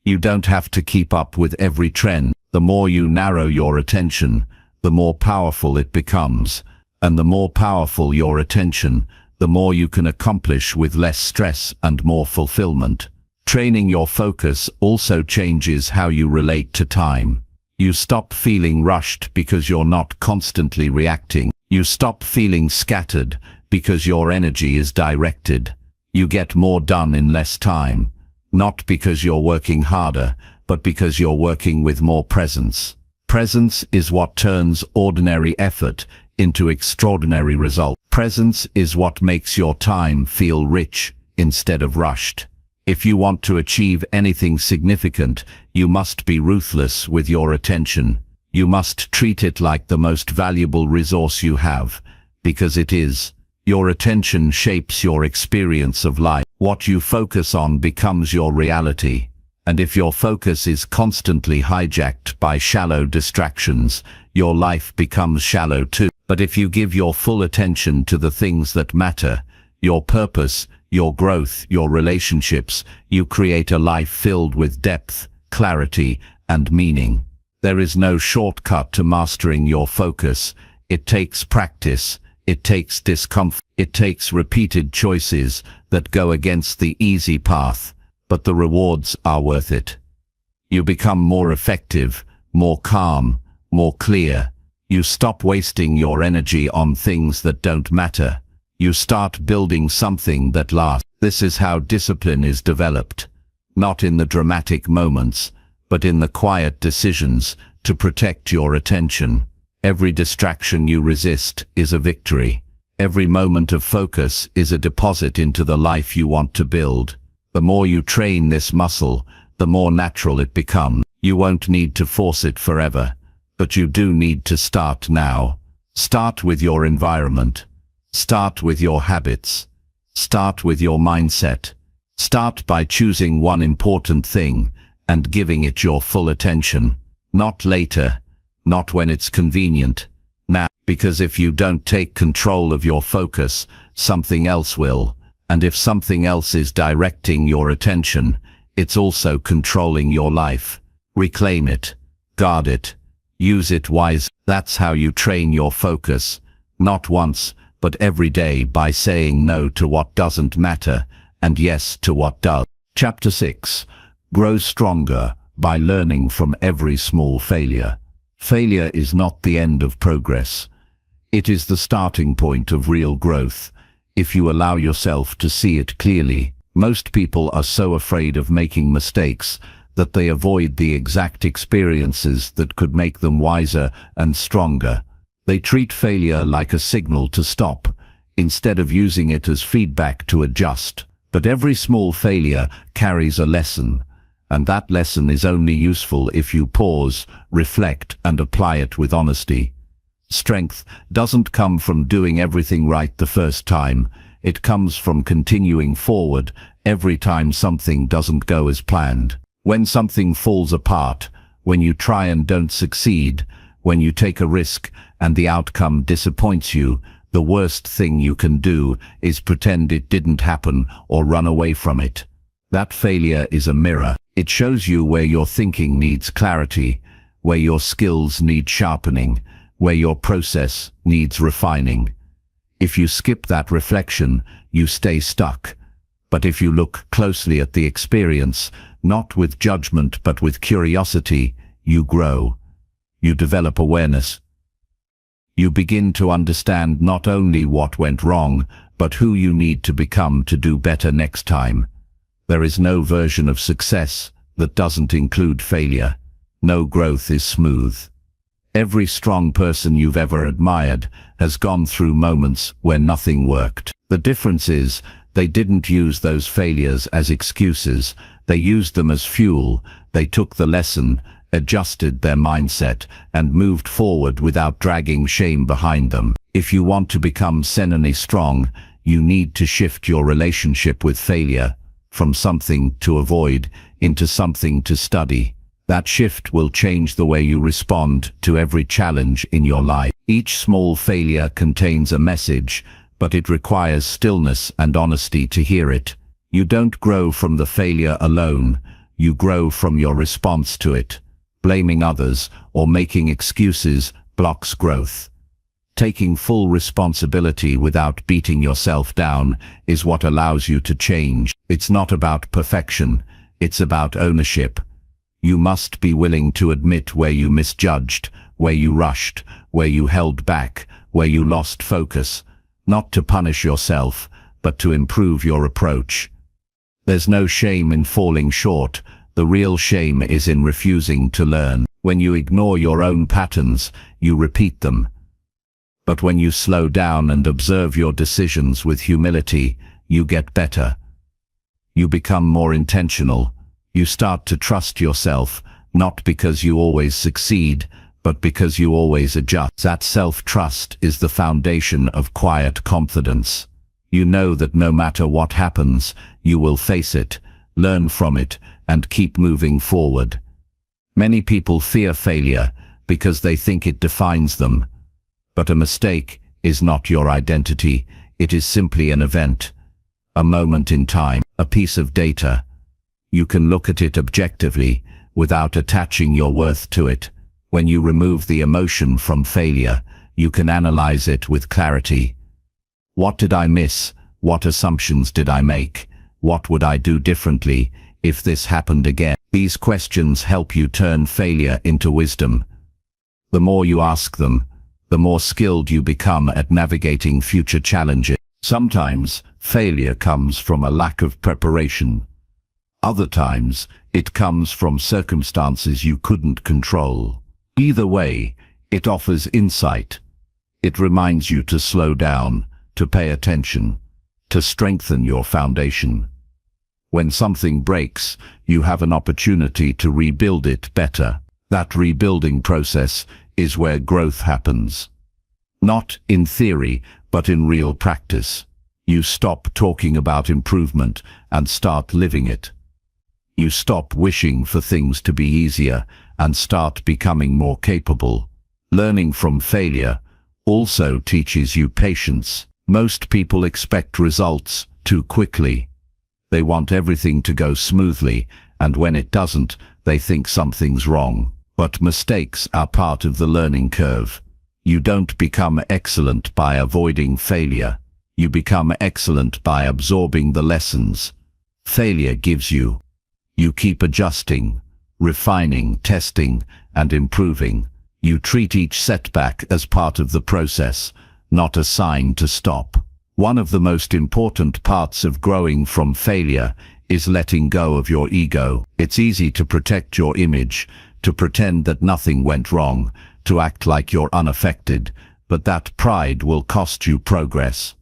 You don't have to keep up with every trend. The more you narrow your attention, the more powerful it becomes. And the more powerful your attention, the more you can accomplish with less stress and more fulfillment. Training your focus also changes how you relate to time. You stop feeling rushed because you're not constantly reacting. You stop feeling scattered because your energy is directed. You get more done in less time. Not because you're working harder, but because you're working with more presence. Presence is what turns ordinary effort into extraordinary results. Presence is what makes your time feel rich instead of rushed. If you want to achieve anything significant, you must be ruthless with your attention. You must treat it like the most valuable resource you have, because it is. Your attention shapes your experience of life. What you focus on becomes your reality. And if your focus is constantly hijacked by shallow distractions, your life becomes shallow too. But if you give your full attention to the things that matter, your purpose, your growth, your relationships, you create a life filled with depth, clarity, and meaning. There is no shortcut to mastering your focus. It takes practice. It takes discomfort. It takes repeated choices that go against the easy path, but the rewards are worth it. You become more effective, more calm, more clear. You stop wasting your energy on things that don't matter. You start building something that lasts. This is how discipline is developed. Not in the dramatic moments, but in the quiet decisions to protect your attention. Every distraction you resist is a victory. Every moment of focus is a deposit into the life you want to build. The more you train this muscle, the more natural it becomes. You won't need to force it forever, but you do need to start now. Start with your environment. Start with your habits. Start with your mindset. Start by choosing one important thing and giving it your full attention. Not later, not when it's convenient. Now, because if you don't take control of your focus, something else will. And if something else is directing your attention, it's also controlling your life. Reclaim it. Guard it. Use it wisely. That's how you train your focus. Not once, but every day, by saying no to what doesn't matter and yes to what does. Chapter 6. Grow stronger by learning from every small failure. Failure is not the end of progress. It is the starting point of real growth, if you allow yourself to see it clearly. Most people are so afraid of making mistakes that they avoid the exact experiences that could make them wiser and stronger. They treat failure like a signal to stop, instead of using it as feedback to adjust. But every small failure carries a lesson, and that lesson is only useful if you pause, reflect, and apply it with honesty. Strength doesn't come from doing everything right the first time. It comes from continuing forward every time something doesn't go as planned. When something falls apart, when you try and don't succeed, when you take a risk and the outcome disappoints you, the worst thing you can do is pretend it didn't happen or run away from it. That failure is a mirror. It shows you where your thinking needs clarity, where your skills need sharpening, where your process needs refining. If you skip that reflection, you stay stuck. But if you look closely at the experience, not with judgment but with curiosity, you grow. You develop awareness. You begin to understand not only what went wrong, but who you need to become to do better next time. There is no version of success that doesn't include failure. No growth is smooth. Every strong person you've ever admired has gone through moments where nothing worked. The difference is, they didn't use those failures as excuses. They used them as fuel. They took the lesson, adjusted their mindset, and moved forward without dragging shame behind them. If you want to become senily strong, you need to shift your relationship with failure from something to avoid into something to study. That shift will change the way you respond to every challenge in your life. Each small failure contains a message, but it requires stillness and honesty to hear it. You don't grow from the failure alone. You grow from your response to it. Blaming others or making excuses blocks growth. Taking full responsibility without beating yourself down is what allows you to change. It's not about perfection, it's about ownership. You must be willing to admit where you misjudged, where you rushed, where you held back, where you lost focus. Not to punish yourself, but to improve your approach. There's no shame in falling short. The real shame is in refusing to learn. When you ignore your own patterns, you repeat them. But when you slow down and observe your decisions with humility, you get better. You become more intentional. You start to trust yourself, not because you always succeed, but because you always adjust. That self-trust is the foundation of quiet confidence. You know that no matter what happens, you will face it, learn from it, and keep moving forward. Many people fear failure because they think it defines them. But a mistake is not your identity. It is simply an event, a moment in time, a piece of data. You can look at it objectively without attaching your worth to it. When you remove the emotion from failure, you can analyze it with clarity. What did I miss? What assumptions did I make? What would I do differently if this happened again? These questions help you turn failure into wisdom. The more you ask them, the more skilled you become at navigating future challenges. Sometimes, failure comes from a lack of preparation. Other times, it comes from circumstances you couldn't control. Either way, it offers insight. It reminds you to slow down, to pay attention, to strengthen your foundation. When something breaks, you have an opportunity to rebuild it better. That rebuilding process is where growth happens. Not in theory, but in real practice. You stop talking about improvement and start living it. You stop wishing for things to be easier and start becoming more capable. Learning from failure also teaches you patience. Most people expect results too quickly. They want everything to go smoothly, and when it doesn't, they think something's wrong. But mistakes are part of the learning curve. You don't become excellent by avoiding failure. You become excellent by absorbing the lessons failure gives you. You keep adjusting, refining, testing, and improving. You treat each setback as part of the process, not a sign to stop. One of the most important parts of growing from failure is letting go of your ego. It's easy to protect your image, to pretend that nothing went wrong, to act like you're unaffected, but that pride will cost you progress.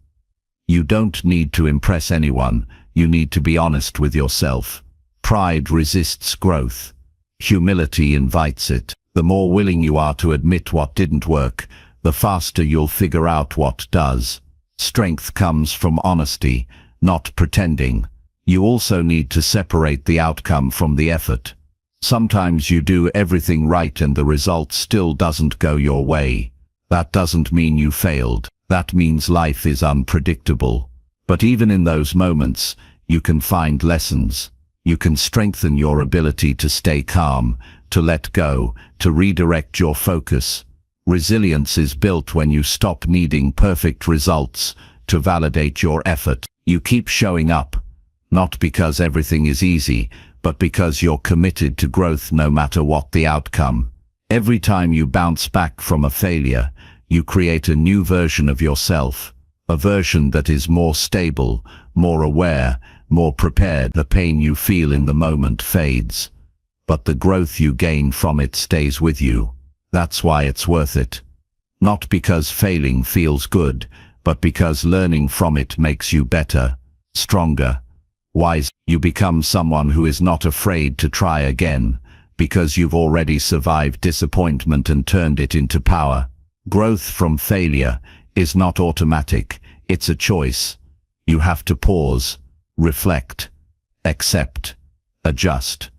You don't need to impress anyone, you need to be honest with yourself. Pride resists growth. Humility invites it. The more willing you are to admit what didn't work, the faster you'll figure out what does. Strength comes from honesty, not pretending. You also need to separate the outcome from the effort. Sometimes you do everything right and the result still doesn't go your way. That doesn't mean you failed. That means life is unpredictable. But even in those moments, you can find lessons. You can strengthen your ability to stay calm, to let go, to redirect your focus. Resilience is built when you stop needing perfect results to validate your effort. You keep showing up, not because everything is easy, but because you're committed to growth no matter what the outcome. Every time you bounce back from a failure, you create a new version of yourself, a version that is more stable, more aware, more prepared. The pain you feel in the moment fades, but the growth you gain from it stays with you. That's why it's worth it. Not because failing feels good, but because learning from it makes you better, stronger, wiser. You become someone who is not afraid to try again, because you've already survived disappointment and turned it into power. Growth from failure is not automatic, it's a choice. You have to pause, reflect, accept, adjust,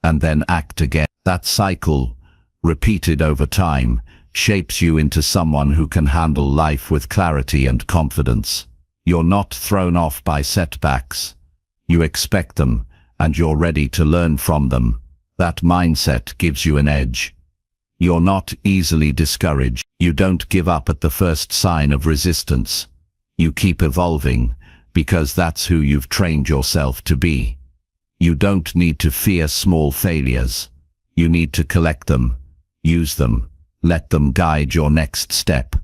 and then act again. That cycle, repeated over time, shapes you into someone who can handle life with clarity and confidence. You're not thrown off by setbacks. You expect them, and you're ready to learn from them. That mindset gives you an edge. You're not easily discouraged. You don't give up at the first sign of resistance. You keep evolving, because that's who you've trained yourself to be. You don't need to fear small failures. You need to collect them, use them, let them guide your next step.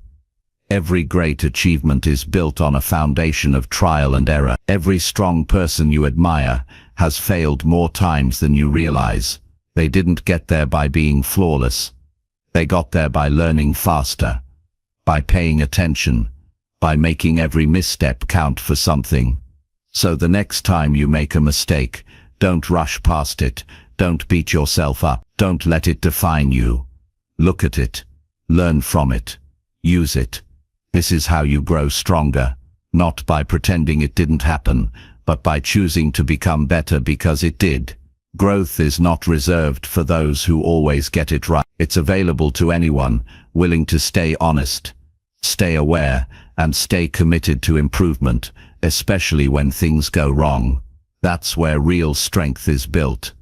Every great achievement is built on a foundation of trial and error. Every strong person you admire has failed more times than you realize. They didn't get there by being flawless. They got there by learning faster, by paying attention, by making every misstep count for something. So the next time you make a mistake, don't rush past it. Don't beat yourself up. Don't let it define you. Look at it, learn from it, use it. This is how you grow stronger, not by pretending it didn't happen, but by choosing to become better because it did. Growth is not reserved for those who always get it right. It's available to anyone willing to stay honest, stay aware, and stay committed to improvement, especially when things go wrong. That's where real strength is built.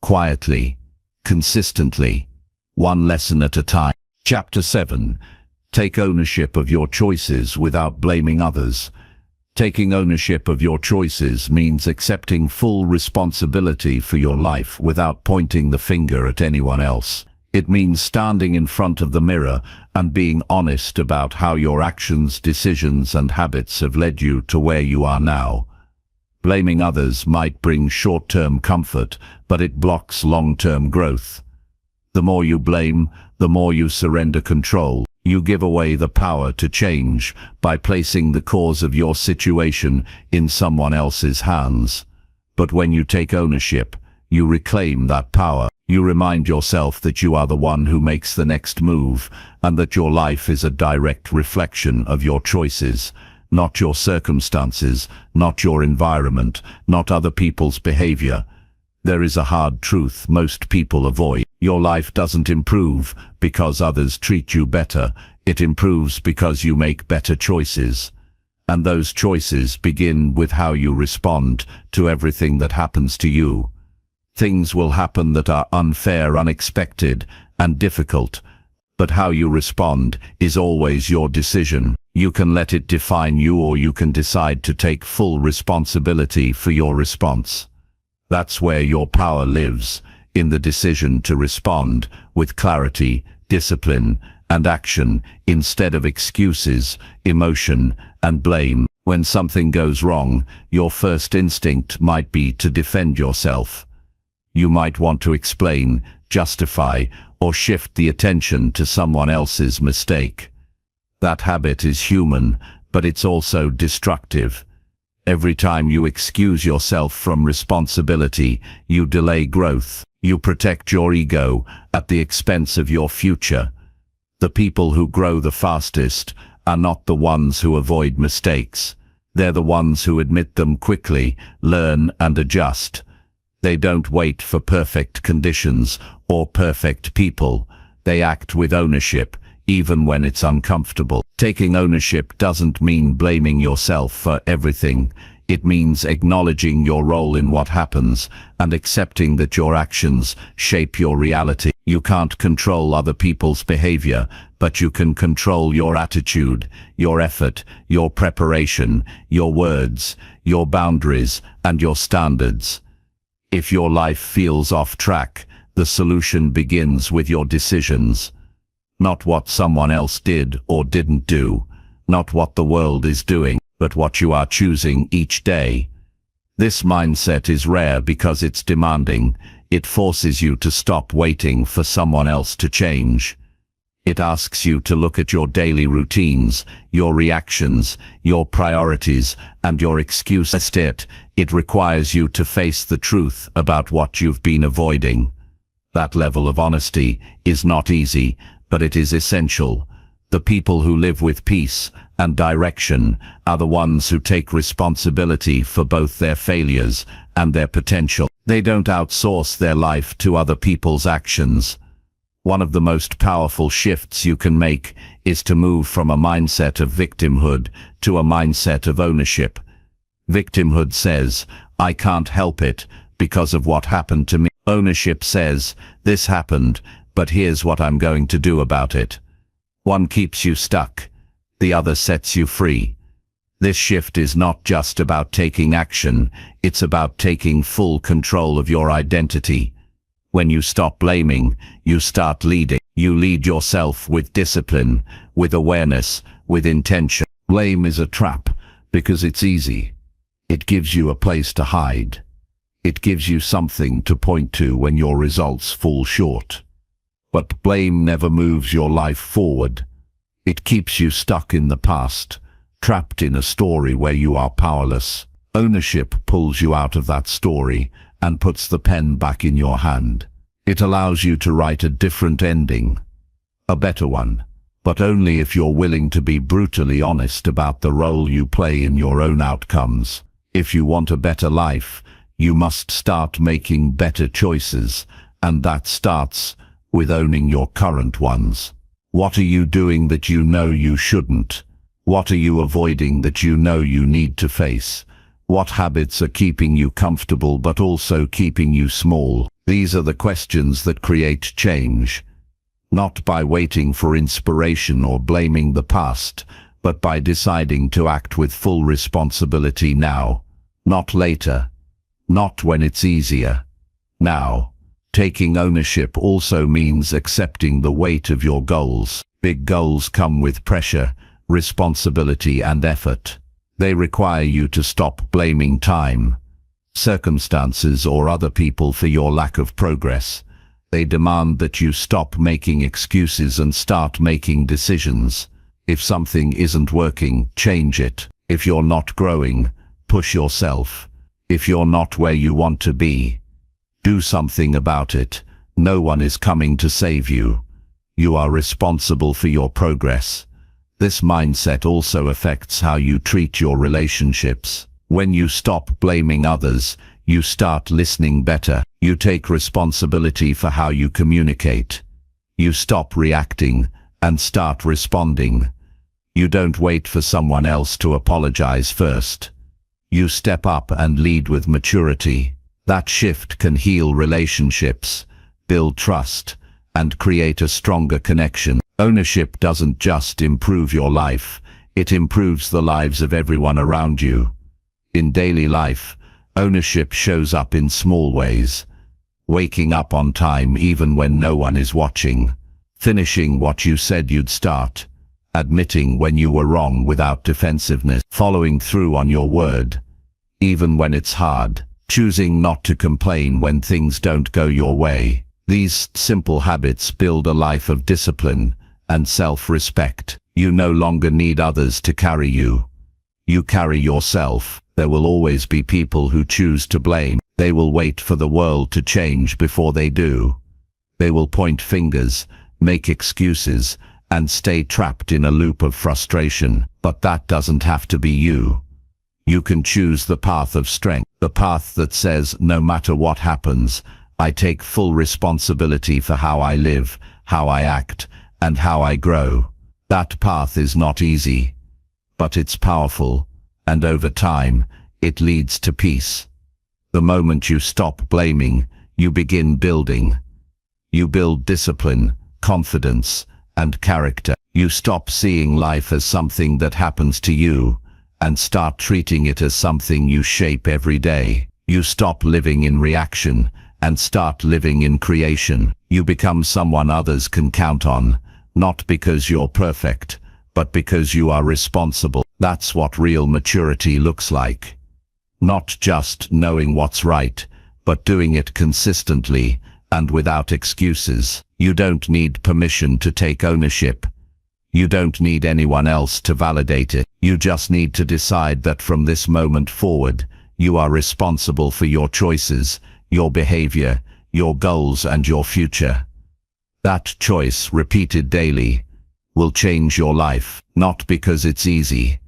Quietly, consistently, one lesson at a time. Chapter 7. Take ownership of your choices without blaming others. Taking ownership of your choices means accepting full responsibility for your life without pointing the finger at anyone else. It means standing in front of the mirror and being honest about how your actions, decisions, and habits have led you to where you are now. Blaming others might bring short-term comfort, but it blocks long-term growth. The more you blame, the more you surrender control. You give away the power to change by placing the cause of your situation in someone else's hands. But when you take ownership, you reclaim that power. You remind yourself that you are the one who makes the next move, and that your life is a direct reflection of your choices, not your circumstances, not your environment, not other people's behavior. There is a hard truth most people avoid. Your life doesn't improve because others treat you better. It improves because you make better choices. And those choices begin with how you respond to everything that happens to you. Things will happen that are unfair, unexpected, and difficult, but how you respond is always your decision. You can let it define you, or you can decide to take full responsibility for your response. That's where your power lives, in the decision to respond with clarity, discipline, and action, instead of excuses, emotion, and blame. When something goes wrong, your first instinct might be to defend yourself. You might want to explain, justify, or shift the attention to someone else's mistake. That habit is human, but it's also destructive. Every time you excuse yourself from responsibility, you delay growth. You protect your ego at the expense of your future. The people who grow the fastest are not the ones who avoid mistakes. They're the ones who admit them quickly, learn, and adjust. They don't wait for perfect conditions or perfect people. They act with ownership, even when it's uncomfortable. Taking ownership doesn't mean blaming yourself for everything. It means acknowledging your role in what happens and accepting that your actions shape your reality. You can't control other people's behavior, but you can control your attitude, your effort, your preparation, your words, your boundaries, and your standards. If your life feels off track, the solution begins with your decisions. Not what someone else did or didn't do, not what the world is doing, but what you are choosing each day. This mindset is rare because it's demanding. It forces you to stop waiting for someone else to change. It asks you to look at your daily routines, your reactions, your priorities, and your excuses. It requires you to face the truth about what you've been avoiding. That level of honesty is not easy, but it is essential. The people who live with peace and direction are the ones who take responsibility for both their failures and their potential. They don't outsource their life to other people's actions. One of the most powerful shifts you can make is to move from a mindset of victimhood to a mindset of ownership. Victimhood says, "I can't help it because of what happened to me." Ownership says, "This happened, but here's what I'm going to do about it." One keeps you stuck, the other sets you free. This shift is not just about taking action, it's about taking full control of your identity. When you stop blaming, you start leading. You lead yourself with discipline, with awareness, with intention. Blame is a trap because it's easy. It gives you a place to hide. It gives you something to point to when your results fall short. But blame never moves your life forward. It keeps you stuck in the past, trapped in a story where you are powerless. Ownership pulls you out of that story and puts the pen back in your hand. It allows you to write a different ending, a better one, but only if you're willing to be brutally honest about the role you play in your own outcomes. If you want a better life, you must start making better choices, and that starts with owning your current ones. What are you doing that you know you shouldn't? What are you avoiding that you know you need to face? What habits are keeping you comfortable but also keeping you small? These are the questions that create change. Not by waiting for inspiration or blaming the past, but by deciding to act with full responsibility now. Not later. Not when it's easier. Now. Taking ownership also means accepting the weight of your goals. Big goals come with pressure, responsibility, and effort. They require you to stop blaming time, circumstances, or other people for your lack of progress. They demand that you stop making excuses and start making decisions. If something isn't working, change it. If you're not growing, push yourself. If you're not where you want to be, do something about it. No one is coming to save you. You are responsible for your progress. This mindset also affects how you treat your relationships. When you stop blaming others, you start listening better. You take responsibility for how you communicate. You stop reacting and start responding. You don't wait for someone else to apologize first. You step up and lead with maturity. That shift can heal relationships, build trust, and create a stronger connection. Ownership doesn't just improve your life, it improves the lives of everyone around you. In daily life, ownership shows up in small ways. Waking up on time even when no one is watching. Finishing what you said you'd start. Admitting when you were wrong without defensiveness. Following through on your word, even when it's hard. Choosing not to complain when things don't go your way. These simple habits build a life of discipline and self-respect. You no longer need others to carry you. You carry yourself. There will always be people who choose to blame. They will wait for the world to change before they do. They will point fingers, make excuses, and stay trapped in a loop of frustration. But that doesn't have to be you. You can choose the path of strength, the path that says, no matter what happens, I take full responsibility for how I live, how I act, and how I grow. That path is not easy, but it's powerful, and over time, it leads to peace. The moment you stop blaming, you begin building. You build discipline, confidence, and character. You stop seeing life as something that happens to you, and start treating it as something you shape every day. You stop living in reaction and start living in creation. You become someone others can count on, not because you're perfect, but because you are responsible. That's what real maturity looks like. Not just knowing what's right, but doing it consistently and without excuses. You don't need permission to take ownership. You don't need anyone else to validate it. You just need to decide that from this moment forward, you are responsible for your choices, your behavior, your goals, and your future. That choice, repeated daily, will change your life, not because it's easy,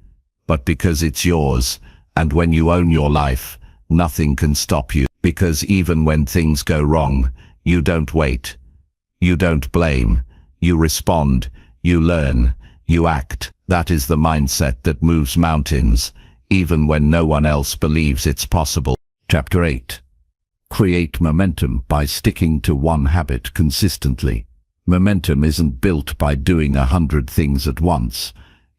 but because it's yours. And when you own your life, nothing can stop you. Because even when things go wrong, you don't wait. You don't blame. You respond. You learn. You act. That is the mindset that moves mountains, even when no one else believes it's possible. Chapter 8. Create momentum by sticking to one habit consistently. Momentum isn't built by doing 100 things at once.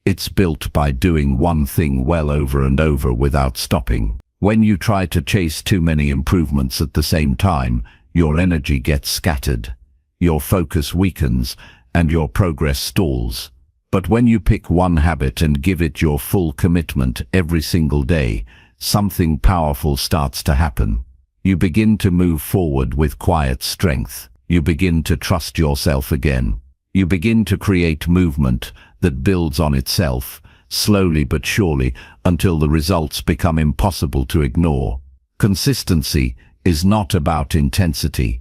It's built by doing one thing well over and over without stopping. When you try to chase too many improvements at the same time, your energy gets scattered, your focus weakens, and your progress stalls. But when you pick one habit and give it your full commitment every single day, something powerful starts to happen. You begin to move forward with quiet strength. You begin to trust yourself again. You begin to create movement that builds on itself, slowly but surely, until the results become impossible to ignore. Consistency is not about intensity.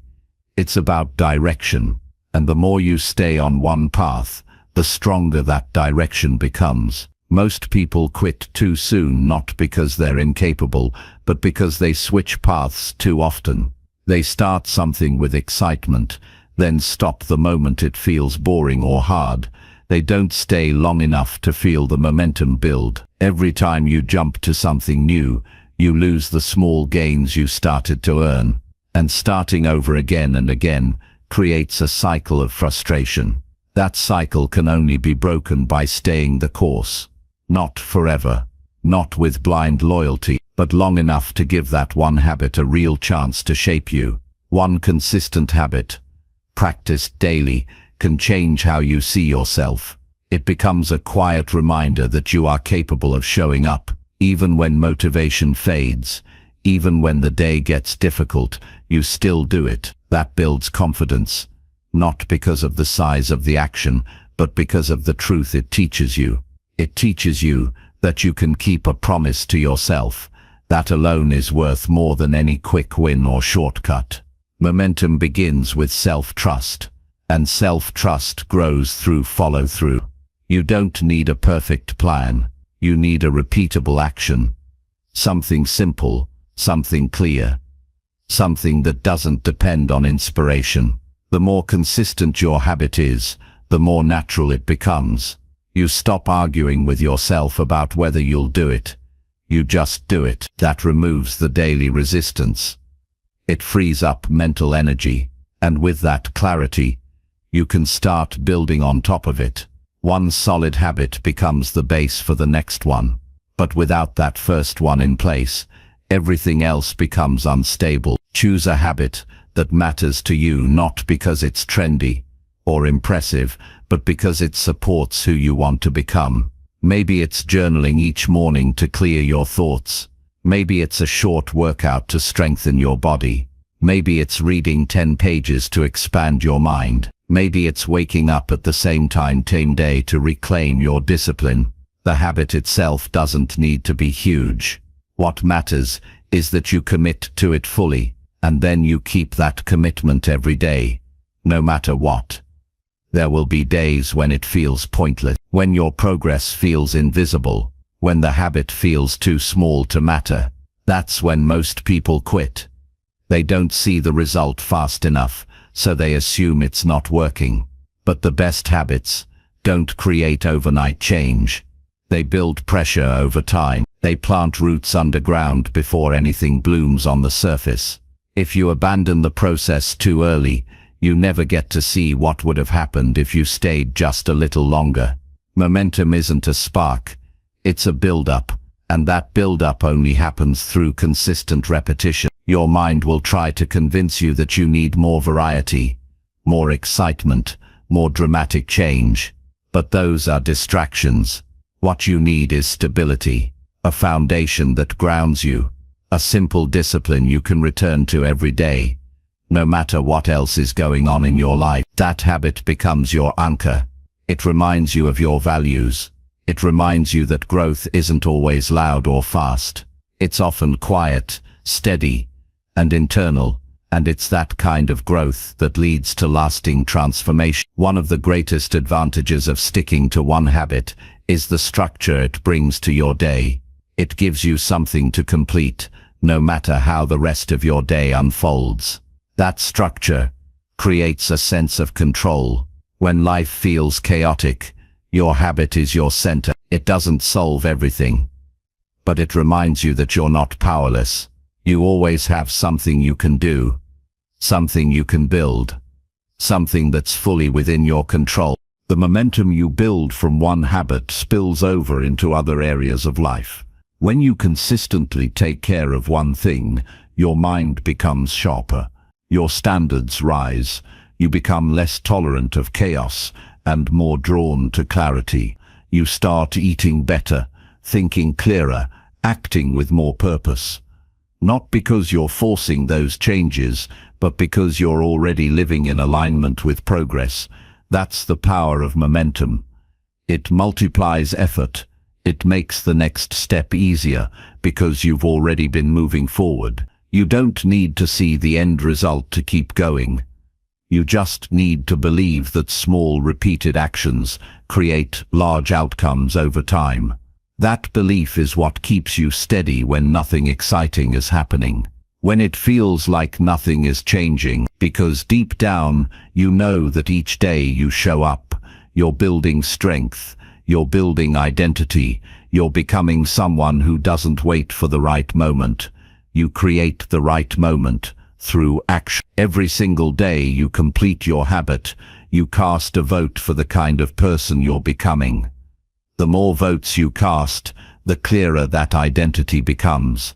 It's about direction. And the more you stay on one path, the stronger that direction becomes. Most people quit too soon, not because they're incapable, but because they switch paths too often. They start something with excitement, then stop the moment it feels boring or hard. They don't stay long enough to feel the momentum build. Every time you jump to something new, you lose the small gains you started to earn. And starting over again and again creates a cycle of frustration. That cycle can only be broken by staying the course. Not forever, not with blind loyalty, but long enough to give that one habit a real chance to shape you. One consistent habit, practiced daily, can change how you see yourself. It becomes a quiet reminder that you are capable of showing up, even when motivation fades, even when the day gets difficult, you still do it. That builds confidence, not because of the size of the action, but because of the truth it teaches you. It teaches you that you can keep a promise to yourself. That alone is worth more than any quick win or shortcut. Momentum begins with self-trust, and self-trust grows through follow-through. You don't need a perfect plan. You need a repeatable action. Something simple, something clear, something that doesn't depend on inspiration. The more consistent your habit is, the more natural it becomes. You stop arguing with yourself about whether you'll do it. You just do it. That removes the daily resistance. It frees up mental energy, and with that clarity, you can start building on top of it. One solid habit becomes the base for the next one. But without that first one in place, everything else becomes unstable. Choose a habit that matters to you, not because it's trendy or impressive, but because it supports who you want to become. Maybe it's journaling each morning to clear your thoughts. Maybe it's a short workout to strengthen your body. Maybe it's reading 10 pages to expand your mind. Maybe it's waking up at the same time day to reclaim your discipline. The habit itself doesn't need to be huge. What matters is that you commit to it fully, and then you keep that commitment every day, no matter what. There will be days when it feels pointless, when your progress feels invisible, when the habit feels too small to matter. That's when most people quit. They don't see the result fast enough, so they assume it's not working. But the best habits don't create overnight change. They build pressure over time. They plant roots underground before anything blooms on the surface. If you abandon the process too early, you never get to see what would have happened if you stayed just a little longer. Momentum isn't a spark, it's a build-up, And that build-up only happens through consistent repetition. Your mind will try to convince you that you need more variety, more excitement, more dramatic change. But those are distractions. What you need is stability, a foundation that grounds you, a simple discipline you can return to every day, no matter what else is going on in your life. That habit becomes your anchor. It reminds you of your values. It reminds you that growth isn't always loud or fast. It's often quiet, steady, and internal. And it's that kind of growth that leads to lasting transformation. One of the greatest advantages of sticking to one habit is the structure it brings to your day. It gives you something to complete, no matter how the rest of your day unfolds. That structure creates a sense of control. When life feels chaotic, your habit is your center. It doesn't solve everything, but it reminds you that you're not powerless. You always have something you can do, something you can build, something that's fully within your control. The momentum you build from one habit spills over into other areas of life. When you consistently take care of one thing, your mind becomes sharper. Your standards rise. You become less tolerant of chaos and more drawn to clarity. You start eating better, thinking clearer, acting with more purpose. Not because you're forcing those changes, but because you're already living in alignment with progress. That's the power of momentum. It multiplies effort. It makes the next step easier because you've already been moving forward. You don't need to see the end result to keep going. You just need to believe that small, repeated actions create large outcomes over time. That belief is what keeps you steady when nothing exciting is happening, when it feels like nothing is changing, because deep down you know that each day you show up, you're building strength, you're building identity, you're becoming someone who doesn't wait for the right moment. You create the right moment through action. Every single day you complete your habit, you cast a vote for the kind of person you're becoming. The more votes you cast, the clearer that identity becomes.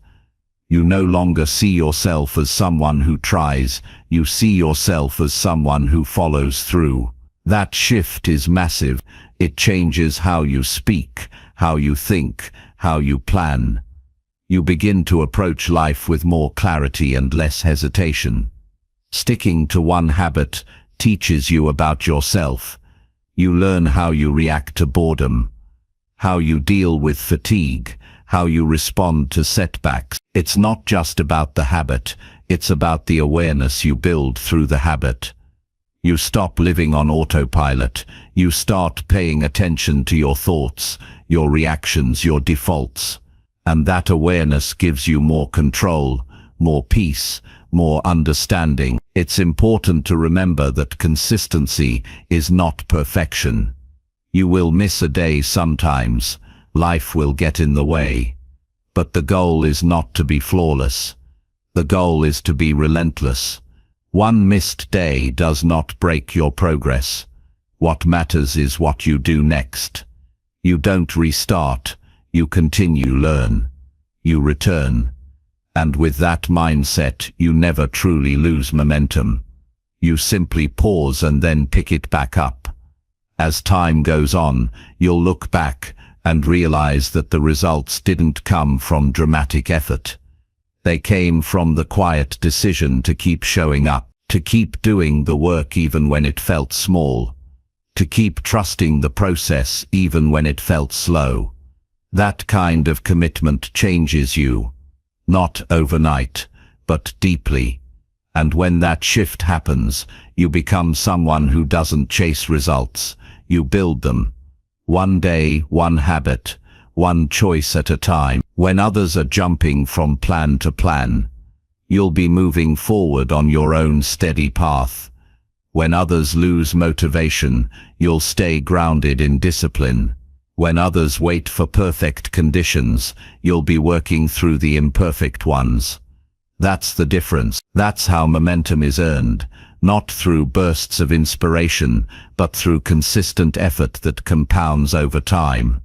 You no longer see yourself as someone who tries, you see yourself as someone who follows through. That shift is massive. It changes how you speak, how you think, how you plan. You begin to approach life with more clarity and less hesitation. Sticking to one habit teaches you about yourself. You learn how you react to boredom, how you deal with fatigue, how you respond to setbacks. It's not just about the habit, it's about the awareness you build through the habit. You stop living on autopilot. You start paying attention to your thoughts, your reactions, your defaults. And that awareness gives you more control, more peace, more understanding. It's important to remember that consistency is not perfection. You will miss a day sometimes. Life will get in the way. But the goal is not to be flawless. The goal is to be relentless. One missed day does not break your progress. What matters is what you do next. You don't restart. You continue, learn. You return. And with that mindset, you never truly lose momentum. You simply pause and then pick it back up. As time goes on, you'll look back and realize that the results didn't come from dramatic effort. They came from the quiet decision to keep showing up, to keep doing the work even when it felt small, to keep trusting the process even when it felt slow. That kind of commitment changes you, not overnight, but deeply. And when that shift happens, you become someone who doesn't chase results. You build them. One day, one habit, one choice at a time. When others are jumping from plan to plan, you'll be moving forward on your own steady path. When others lose motivation, you'll stay grounded in discipline. When others wait for perfect conditions, you'll be working through the imperfect ones. That's the difference. That's how momentum is earned. Not through bursts of inspiration, but through consistent effort that compounds over time.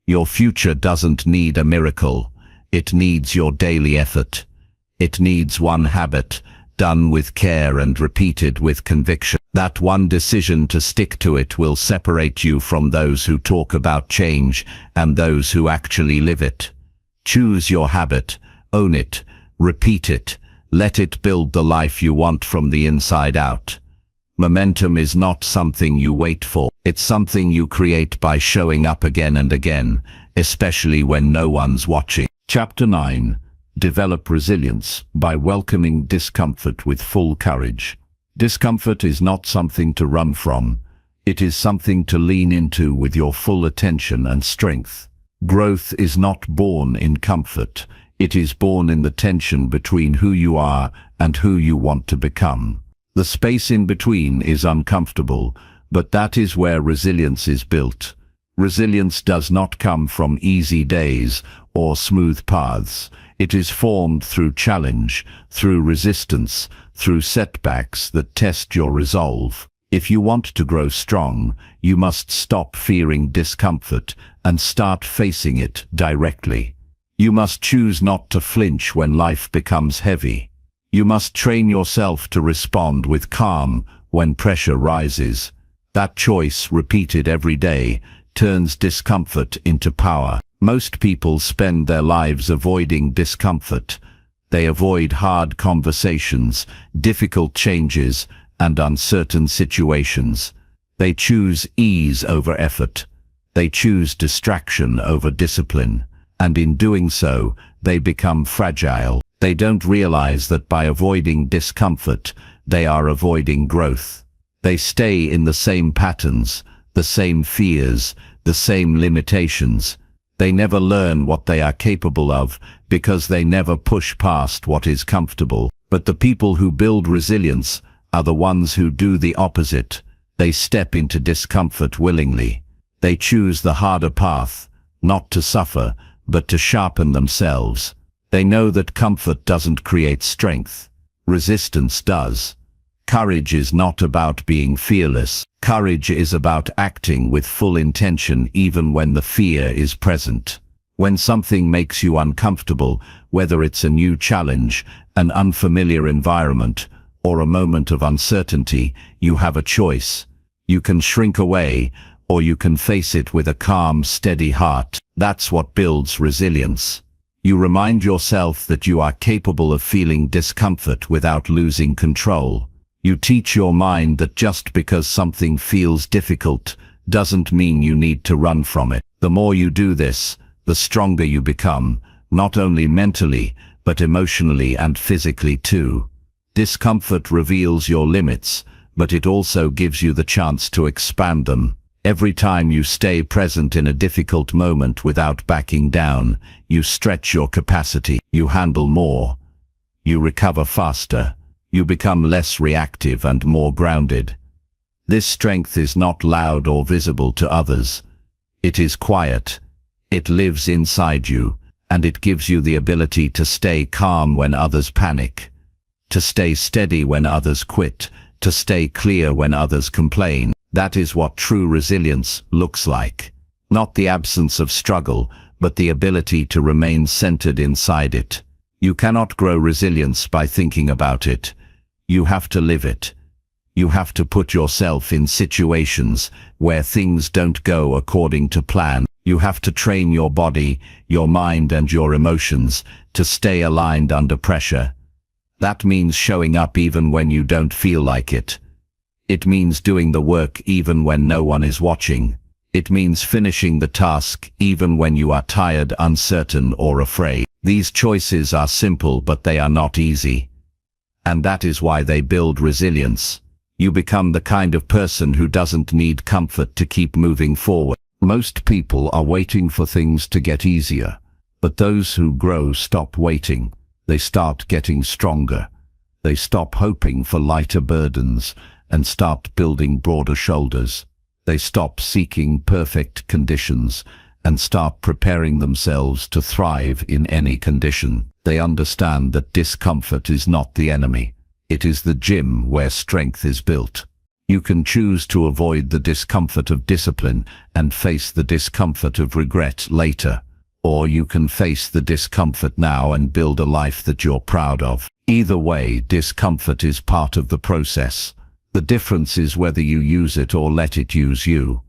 Your future doesn't need a miracle. It needs your daily effort. It needs one habit, done with care and repeated with conviction. That one decision to stick to it will separate you from those who talk about change and those who actually live it. Choose your habit, own it, repeat it, let it build the life you want from the inside out. Momentum is not something you wait for. It's something you create by showing up again and again, especially when no one's watching. Chapter 9. Develop resilience by welcoming discomfort with full courage. Discomfort is not something to run from. It is something to lean into with your full attention and strength. Growth is not born in comfort. It is born in the tension between who you are and who you want to become. The space in between is uncomfortable, but that is where resilience is built. Resilience does not come from easy days or smooth paths. It is formed through challenge, through resistance, through setbacks that test your resolve. If you want to grow strong, you must stop fearing discomfort and start facing it directly. You must choose not to flinch when life becomes heavy. You must train yourself to respond with calm when pressure rises. That choice, repeated every day, turns discomfort into power. Most people spend their lives avoiding discomfort. They avoid hard conversations, difficult changes, and uncertain situations. They choose ease over effort. They choose distraction over discipline. And in doing so, they become fragile. They don't realize that by avoiding discomfort, they are avoiding growth. They stay in the same patterns, the same fears, the same limitations. They never learn what they are capable of because they never push past what is comfortable. But the people who build resilience are the ones who do the opposite. They step into discomfort willingly. They choose the harder path, not to suffer, but to sharpen themselves. They know that comfort doesn't create strength. Resistance does. Courage is not about being fearless. Courage is about acting with full intention even when the fear is present. When something makes you uncomfortable, whether it's a new challenge, an unfamiliar environment, or a moment of uncertainty, you have a choice. You can shrink away, or you can face it with a calm, steady heart. That's what builds resilience. You remind yourself that you are capable of feeling discomfort without losing control. You teach your mind that just because something feels difficult doesn't mean you need to run from it. The more you do this, the stronger you become, not only mentally, but emotionally and physically too. Discomfort reveals your limits, but it also gives you the chance to expand them. Every time you stay present in a difficult moment without backing down, you stretch your capacity, you handle more, you recover faster, you become less reactive and more grounded. This strength is not loud or visible to others. It is quiet. It lives inside you, and it gives you the ability to stay calm when others panic, to stay steady when others quit, to stay clear when others complain. That is what true resilience looks like. Not the absence of struggle, but the ability to remain centered inside it. You cannot grow resilience by thinking about it. You have to live it. You have to put yourself in situations where things don't go according to plan. You have to train your body, your mind, and your emotions to stay aligned under pressure. That means showing up even when you don't feel like it. It means doing the work even when no one is watching. It means finishing the task even when you are tired, uncertain, or afraid. These choices are simple, but they are not easy. And that is why they build resilience. You become the kind of person who doesn't need comfort to keep moving forward. Most people are waiting for things to get easier, but those who grow stop waiting. They start getting stronger. They stop hoping for lighter burdens and start building broader shoulders. They stop seeking perfect conditions and start preparing themselves to thrive in any condition. They understand that discomfort is not the enemy. It is the gym where strength is built. You can choose to avoid the discomfort of discipline and face the discomfort of regret later. Or you can face the discomfort now and build a life that you're proud of. Either way, discomfort is part of the process. The difference is whether you use it or let it use you.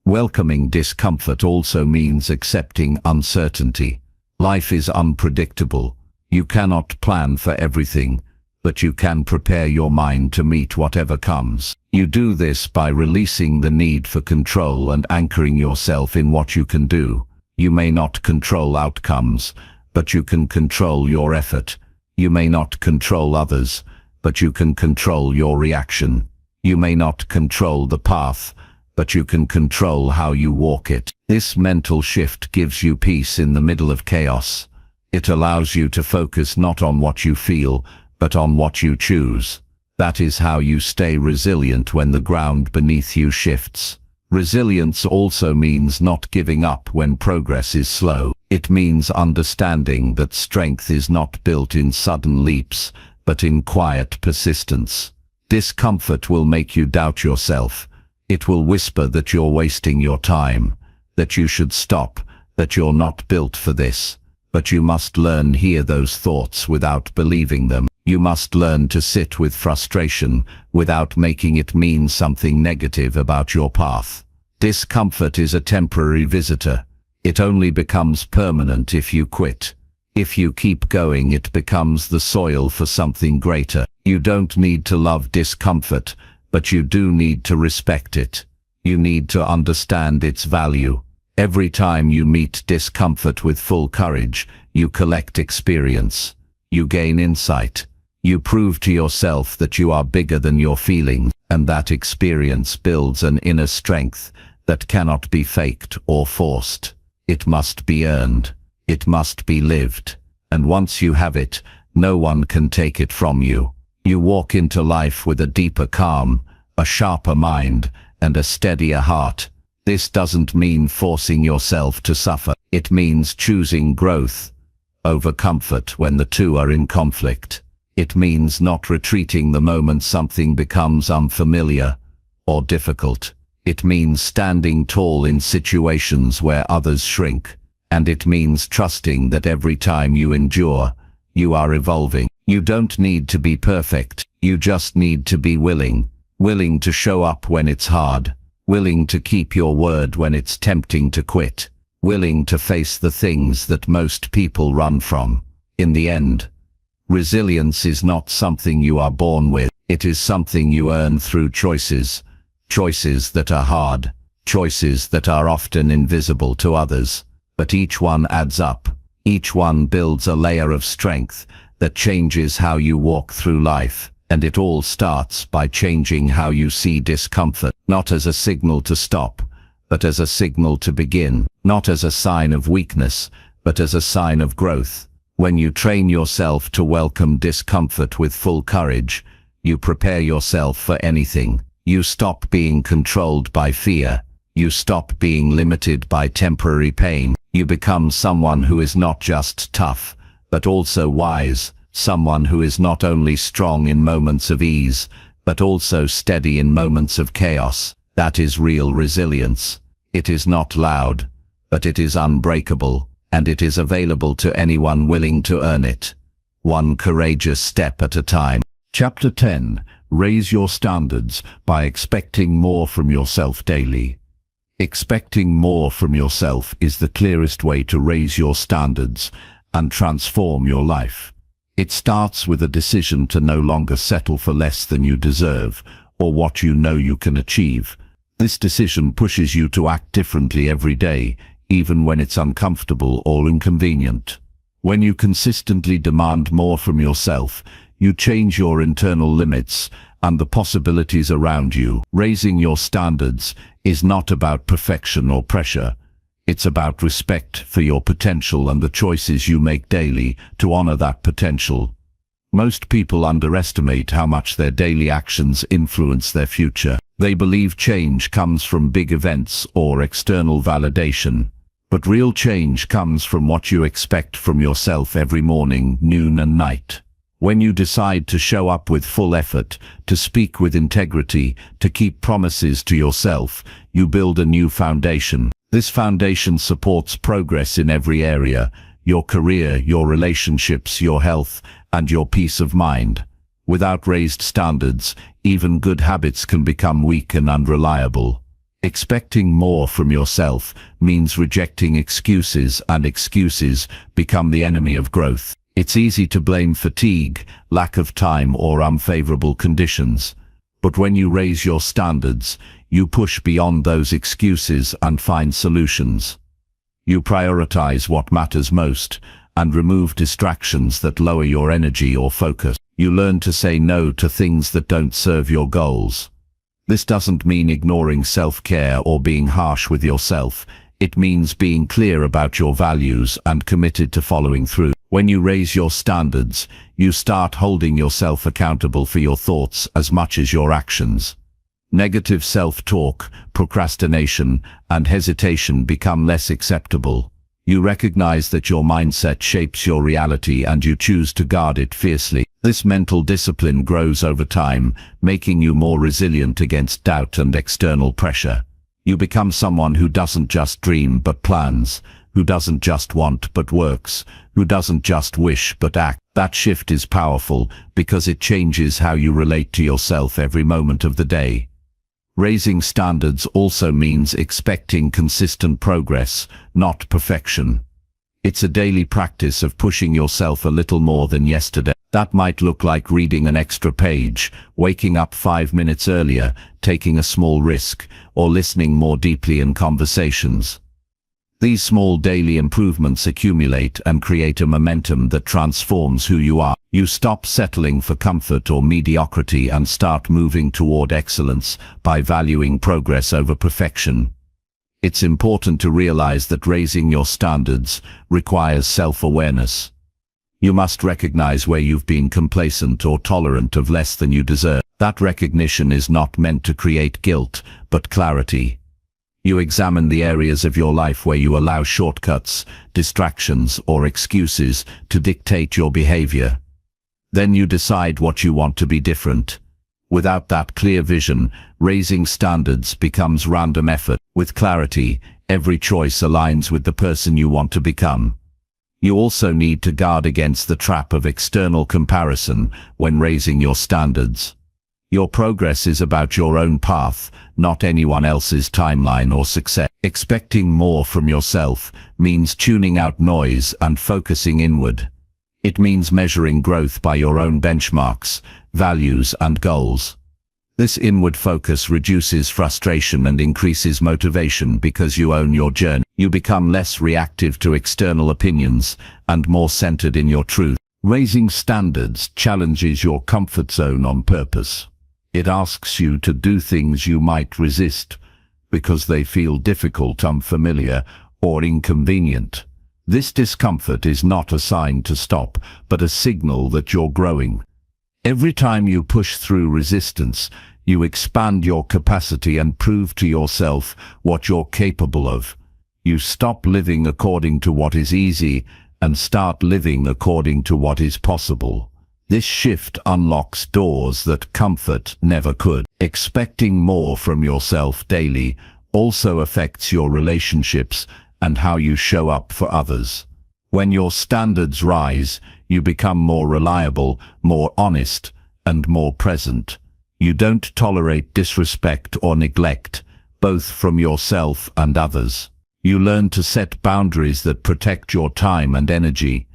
Welcoming discomfort also means accepting uncertainty. Life is unpredictable. You cannot plan for everything, but you can prepare your mind to meet whatever comes. You do this by releasing the need for control and anchoring yourself in what you can do. You may not control outcomes, but you can control your effort. You may not control others, but you can control your reaction. You may not control the path, but you can control how you walk it. This mental shift gives you peace in the middle of chaos. It allows you to focus not on what you feel, but on what you choose. That is how you stay resilient when the ground beneath you shifts. Resilience also means not giving up when progress is slow. It means understanding that strength is not built in sudden leaps, but in quiet persistence. Discomfort will make you doubt yourself. It will whisper that you're wasting your time, that you should stop, that you're not built for this. But you must learn to hear those thoughts without believing them. You must learn to sit with frustration without making it mean something negative about your path. Discomfort is a temporary visitor. It only becomes permanent if you quit. If you keep going, it becomes the soil for something greater. You don't need to love discomfort, but you do need to respect it. You need to understand its value. Every time you meet discomfort with full courage, you collect experience. You gain insight. You prove to yourself that you are bigger than your feelings, and that experience builds an inner strength that cannot be faked or forced. It must be earned. It must be lived. And once you have it, no one can take it from you. You walk into life with a deeper calm, a sharper mind, and a steadier heart. This doesn't mean forcing yourself to suffer. It means choosing growth over comfort when the two are in conflict. It means not retreating the moment something becomes unfamiliar or difficult. It means standing tall in situations where others shrink. And it means trusting that every time you endure, you are evolving. You don't need to be perfect. You just need to be willing. Willing to show up when it's hard. Willing to keep your word when it's tempting to quit. Willing to face the things that most people run from. In the end, resilience is not something you are born with. It is something you earn through choices. Choices that are hard. Choices that are often invisible to others. But each one adds up. Each one builds a layer of strength that changes how you walk through life. And it all starts by changing how you see discomfort, not as a signal to stop, but as a signal to begin, not as a sign of weakness, but as a sign of growth. When you train yourself to welcome discomfort with full courage, you prepare yourself for anything. You stop being controlled by fear. You stop being limited by temporary pain. You become someone who is not just tough, but also wise. Someone who is not only strong in moments of ease, but also steady in moments of chaos. That is real resilience. It is not loud, but it is unbreakable, and it is available to anyone willing to earn it. One courageous step at a time. Chapter 10. Raise your standards by expecting more from yourself daily. Expecting more from yourself is the clearest way to raise your standards and transform your life. It starts with a decision to no longer settle for less than you deserve or what you know you can achieve. This decision pushes you to act differently every day, even when it's uncomfortable or inconvenient. When you consistently demand more from yourself, you change your internal limits and the possibilities around you. Raising your standards is not about perfection or pressure. It's about respect for your potential and the choices you make daily to honor that potential. Most people underestimate how much their daily actions influence their future. They believe change comes from big events or external validation. But real change comes from what you expect from yourself every morning, noon and night. When you decide to show up with full effort, to speak with integrity, to keep promises to yourself, you build a new foundation. This foundation supports progress in every area: your career, your relationships, your health, and your peace of mind. Without raised standards, even good habits can become weak and unreliable. Expecting more from yourself means rejecting excuses, and excuses become the enemy of growth. It's easy to blame fatigue, lack of time, or unfavorable conditions. But when you raise your standards, you push beyond those excuses and find solutions. You prioritize what matters most and remove distractions that lower your energy or focus. You learn to say no to things that don't serve your goals. This doesn't mean ignoring self-care or being harsh with yourself. It means being clear about your values and committed to following through. When you raise your standards, you start holding yourself accountable for your thoughts as much as your actions. Negative self-talk, procrastination, and hesitation become less acceptable. You recognize that your mindset shapes your reality and you choose to guard it fiercely. This mental discipline grows over time, making you more resilient against doubt and external pressure. You become someone who doesn't just dream but plans, who doesn't just want but works, who doesn't just wish but act. That shift is powerful because it changes how you relate to yourself every moment of the day. Raising standards also means expecting consistent progress, not perfection. It's a daily practice of pushing yourself a little more than yesterday. That might look like reading an extra page, waking up 5 minutes earlier, taking a small risk, or listening more deeply in conversations. These small daily improvements accumulate and create a momentum that transforms who you are. You stop settling for comfort or mediocrity and start moving toward excellence by valuing progress over perfection. It's important to realize that raising your standards requires self-awareness. You must recognize where you've been complacent or tolerant of less than you deserve. That recognition is not meant to create guilt, but clarity. You examine the areas of your life where you allow shortcuts, distractions, or excuses to dictate your behavior. Then you decide what you want to be different. Without that clear vision, raising standards becomes random effort. With clarity, every choice aligns with the person you want to become. You also need to guard against the trap of external comparison when raising your standards. Your progress is about your own path, not anyone else's timeline or success. Expecting more from yourself means tuning out noise and focusing inward. It means measuring growth by your own benchmarks, values, and goals. This inward focus reduces frustration and increases motivation because you own your journey. You become less reactive to external opinions and more centered in your truth. Raising standards challenges your comfort zone on purpose. It asks you to do things you might resist because they feel difficult, unfamiliar, or inconvenient. This discomfort is not a sign to stop, but a signal that you're growing. Every time you push through resistance, you expand your capacity and prove to yourself what you're capable of. You stop living according to what is easy and start living according to what is possible. This shift unlocks doors that comfort never could. Expecting more from yourself daily also affects your relationships and how you show up for others. When your standards rise, you become more reliable, more honest, and more present. You don't tolerate disrespect or neglect, both from yourself and others. You learn to set boundaries that protect your time and energy.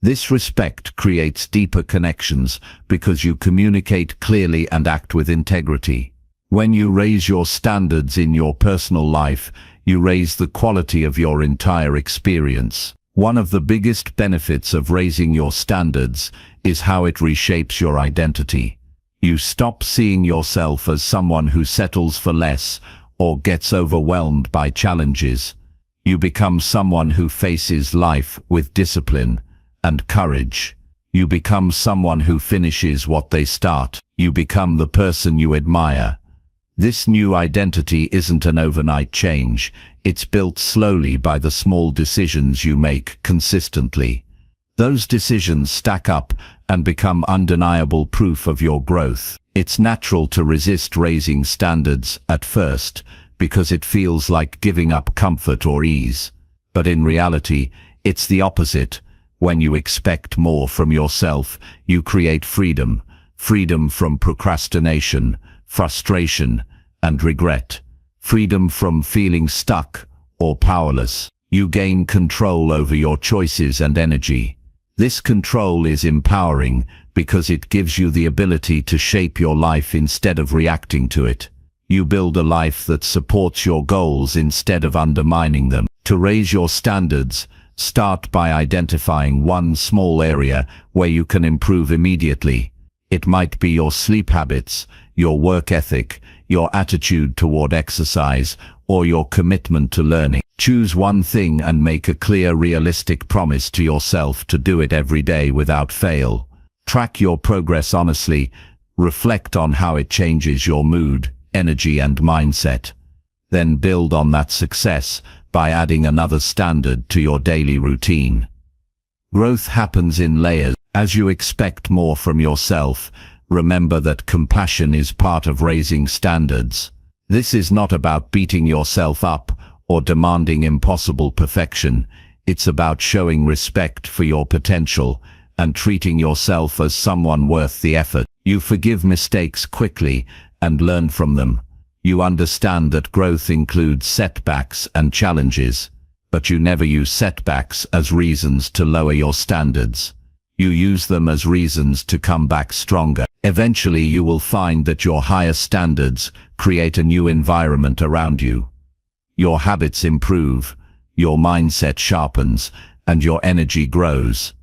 This respect creates deeper connections because you communicate clearly and act with integrity. When you raise your standards in your personal life, you raise the quality of your entire experience. One of the biggest benefits of raising your standards is how it reshapes your identity. You stop seeing yourself as someone who settles for less or gets overwhelmed by challenges. You become someone who faces life with discipline and courage. You become someone who finishes what they start. You become the person you admire. This new identity isn't an overnight change. It's built slowly by the small decisions you make consistently. Those decisions stack up and become undeniable proof of your growth. It's natural to resist raising standards at first because it feels like giving up comfort or ease. But in reality, it's the opposite. When you expect more from yourself, you create freedom. Freedom from procrastination, frustration, and regret. Freedom from feeling stuck or powerless. You gain control over your choices and energy. This control is empowering because it gives you the ability to shape your life instead of reacting to it. You build a life that supports your goals instead of undermining them. To raise your standards, start by identifying one small area where you can improve immediately. It might be your sleep habits, your work ethic, your attitude toward exercise, or your commitment to learning. Choose one thing and make a clear, realistic promise to yourself to do it every day without fail. Track your progress honestly. Reflect on how it changes your mood, energy, and mindset. Then build on that success by adding another standard to your daily routine. Growth happens in layers. As you expect more from yourself, remember that compassion is part of raising standards. This is not about beating yourself up or demanding impossible perfection. It's about showing respect for your potential and treating yourself as someone worth the effort. You forgive mistakes quickly and learn from them. You understand that growth includes setbacks and challenges, but you never use setbacks as reasons to lower your standards. You use them as reasons to come back stronger. Eventually you will find that your higher standards create a new environment around you. Your habits improve, your mindset sharpens, and your energy grows.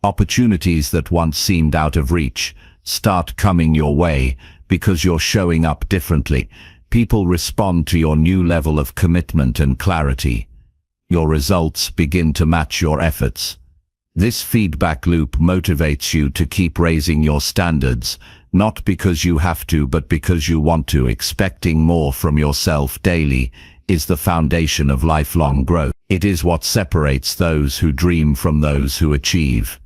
Opportunities that once seemed out of reach start coming your way because you're showing up differently. People respond to your new level of commitment and clarity. Your results begin to match your efforts. This feedback loop motivates you to keep raising your standards, not because you have to, but because you want to. Expecting more from yourself daily is the foundation of lifelong growth. It is what separates those who dream from those who achieve.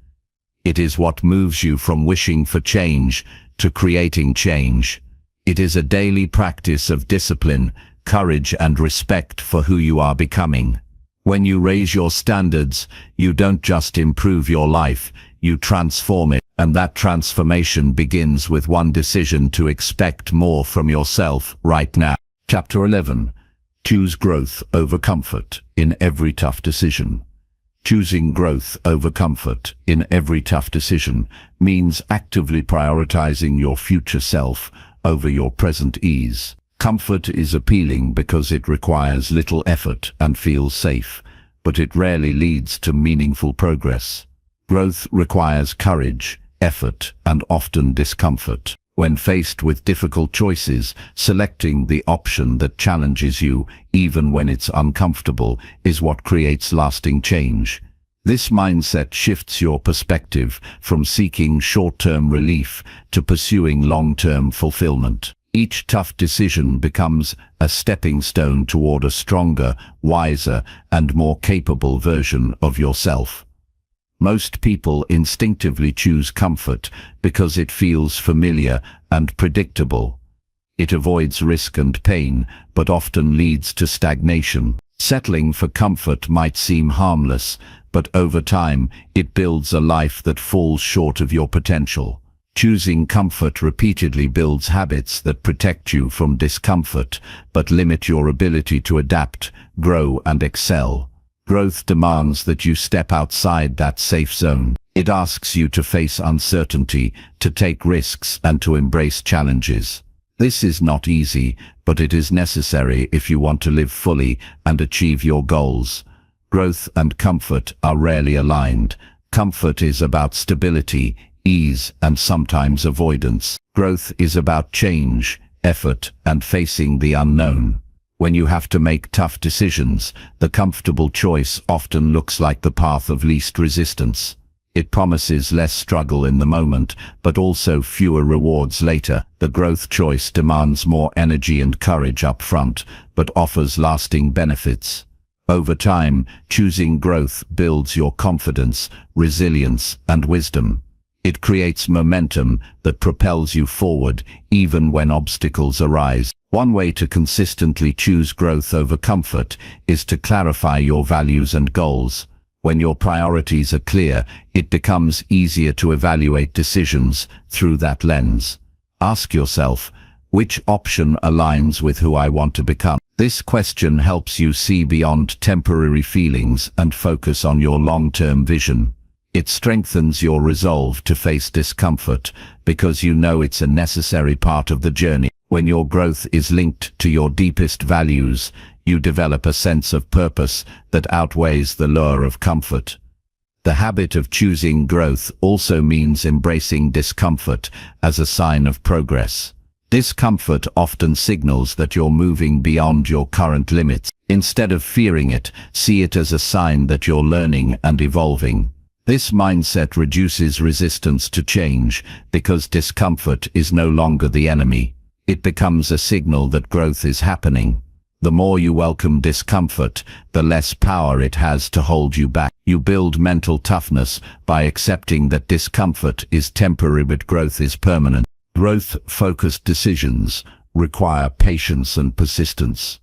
It is what moves you from wishing for change to creating change. It is a daily practice of discipline, courage, and respect for who you are becoming. When you raise your standards, you don't just improve your life, you transform it. And that transformation begins with one decision: to expect more from yourself right now. Chapter 11. Choose growth over comfort in every tough decision. Choosing growth over comfort in every tough decision means actively prioritizing your future self over your present ease. Comfort is appealing because it requires little effort and feels safe, but it rarely leads to meaningful progress. Growth requires courage, effort, and often discomfort. When faced with difficult choices, selecting the option that challenges you, even when it's uncomfortable, is what creates lasting change. This mindset shifts your perspective from seeking short-term relief to pursuing long-term fulfillment. Each tough decision becomes a stepping stone toward a stronger, wiser, and more capable version of yourself. Most people instinctively choose comfort because it feels familiar and predictable. It avoids risk and pain, but often leads to stagnation. Settling for comfort might seem harmless, but over time, it builds a life that falls short of your potential. Choosing comfort repeatedly builds habits that protect you from discomfort, but limit your ability to adapt, grow, and excel. Growth demands that you step outside that safe zone. It asks you to face uncertainty, to take risks, and to embrace challenges. This is not easy, but it is necessary if you want to live fully and achieve your goals. Growth and comfort are rarely aligned. Comfort is about stability, ease, and sometimes avoidance. Growth is about change, effort, and facing the unknown. When you have to make tough decisions, the comfortable choice often looks like the path of least resistance. It promises less struggle in the moment, but also fewer rewards later. The growth choice demands more energy and courage up front, but offers lasting benefits. Over time, choosing growth builds your confidence, resilience, and wisdom. It creates momentum that propels you forward even when obstacles arise. One way to consistently choose growth over comfort is to clarify your values and goals. When your priorities are clear, it becomes easier to evaluate decisions through that lens. Ask yourself, which option aligns with who I want to become? This question helps you see beyond temporary feelings and focus on your long-term vision. It strengthens your resolve to face discomfort because you know it's a necessary part of the journey. When your growth is linked to your deepest values, you develop a sense of purpose that outweighs the lure of comfort. The habit of choosing growth also means embracing discomfort as a sign of progress. Discomfort often signals that you're moving beyond your current limits. Instead of fearing it, see it as a sign that you're learning and evolving. This mindset reduces resistance to change because discomfort is no longer the enemy. It becomes a signal that growth is happening. The more you welcome discomfort, the less power it has to hold you back. You build mental toughness by accepting that discomfort is temporary but growth is permanent. Growth-focused decisions require patience and persistence.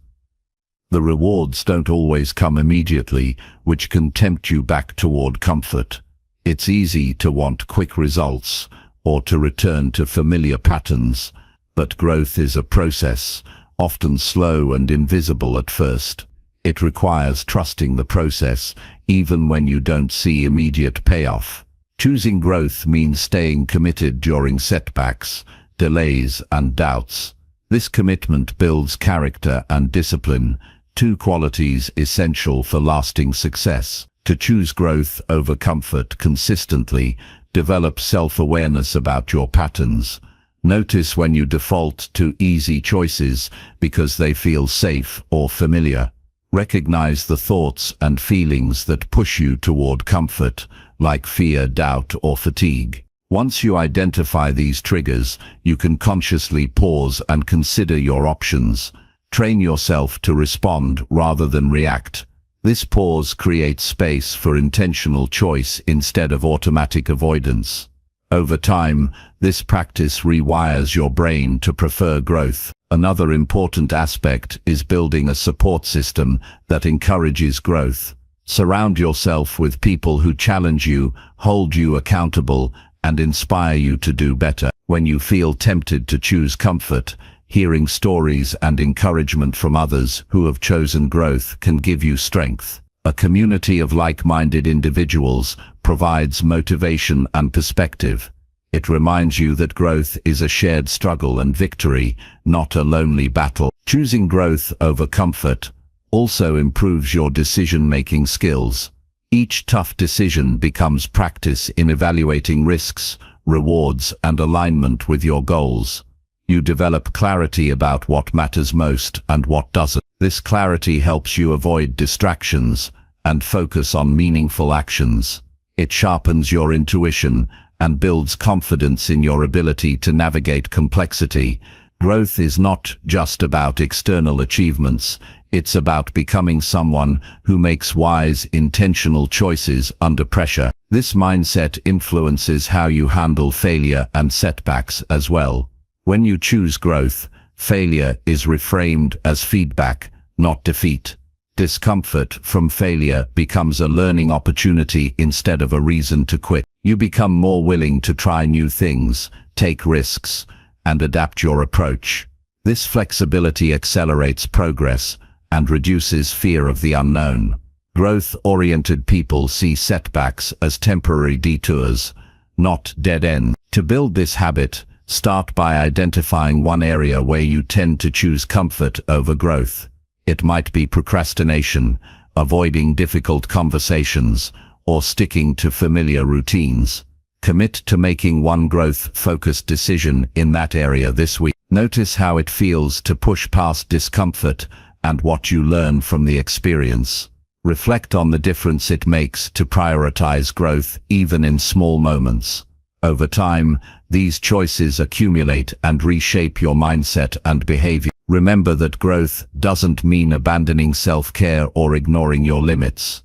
The rewards don't always come immediately, which can tempt you back toward comfort. It's easy to want quick results or to return to familiar patterns, but growth is a process, often slow and invisible at first. It requires trusting the process, even when you don't see immediate payoff. Choosing growth means staying committed during setbacks, delays, and doubts. This commitment builds character and discipline, two qualities essential for lasting success. To choose growth over comfort consistently, develop self-awareness about your patterns. Notice when you default to easy choices because they feel safe or familiar. Recognize the thoughts and feelings that push you toward comfort, like fear, doubt, or fatigue. Once you identify these triggers, you can consciously pause and consider your options. Train yourself to respond rather than react. This pause creates space for intentional choice instead of automatic avoidance. Over time, this practice rewires your brain to prefer growth. Another important aspect is building a support system that encourages growth. Surround yourself with people who challenge you, hold you accountable, and inspire you to do better. When you feel tempted to choose comfort, hearing stories and encouragement from others who have chosen growth can give you strength. A community of like-minded individuals provides motivation and perspective. It reminds you that growth is a shared struggle and victory, not a lonely battle. Choosing growth over comfort also improves your decision-making skills. Each tough decision becomes practice in evaluating risks, rewards, and alignment with your goals. You develop clarity about what matters most and what doesn't. This clarity helps you avoid distractions and focus on meaningful actions. It sharpens your intuition and builds confidence in your ability to navigate complexity. Growth is not just about external achievements. It's about becoming someone who makes wise, intentional choices under pressure. This mindset influences how you handle failure and setbacks as well. When you choose growth, failure is reframed as feedback, not defeat. Discomfort from failure becomes a learning opportunity instead of a reason to quit. You become more willing to try new things, take risks, and adapt your approach. This flexibility accelerates progress and reduces fear of the unknown. Growth-oriented people see setbacks as temporary detours, not dead ends. To build this habit, start by identifying one area where you tend to choose comfort over growth. It might be procrastination, avoiding difficult conversations, or sticking to familiar routines. Commit to making one growth-focused decision in that area this week. Notice how it feels to push past discomfort and what you learn from the experience. Reflect on the difference it makes to prioritize growth even in small moments. Over time, these choices accumulate and reshape your mindset and behavior. Remember that growth doesn't mean abandoning self-care or ignoring your limits.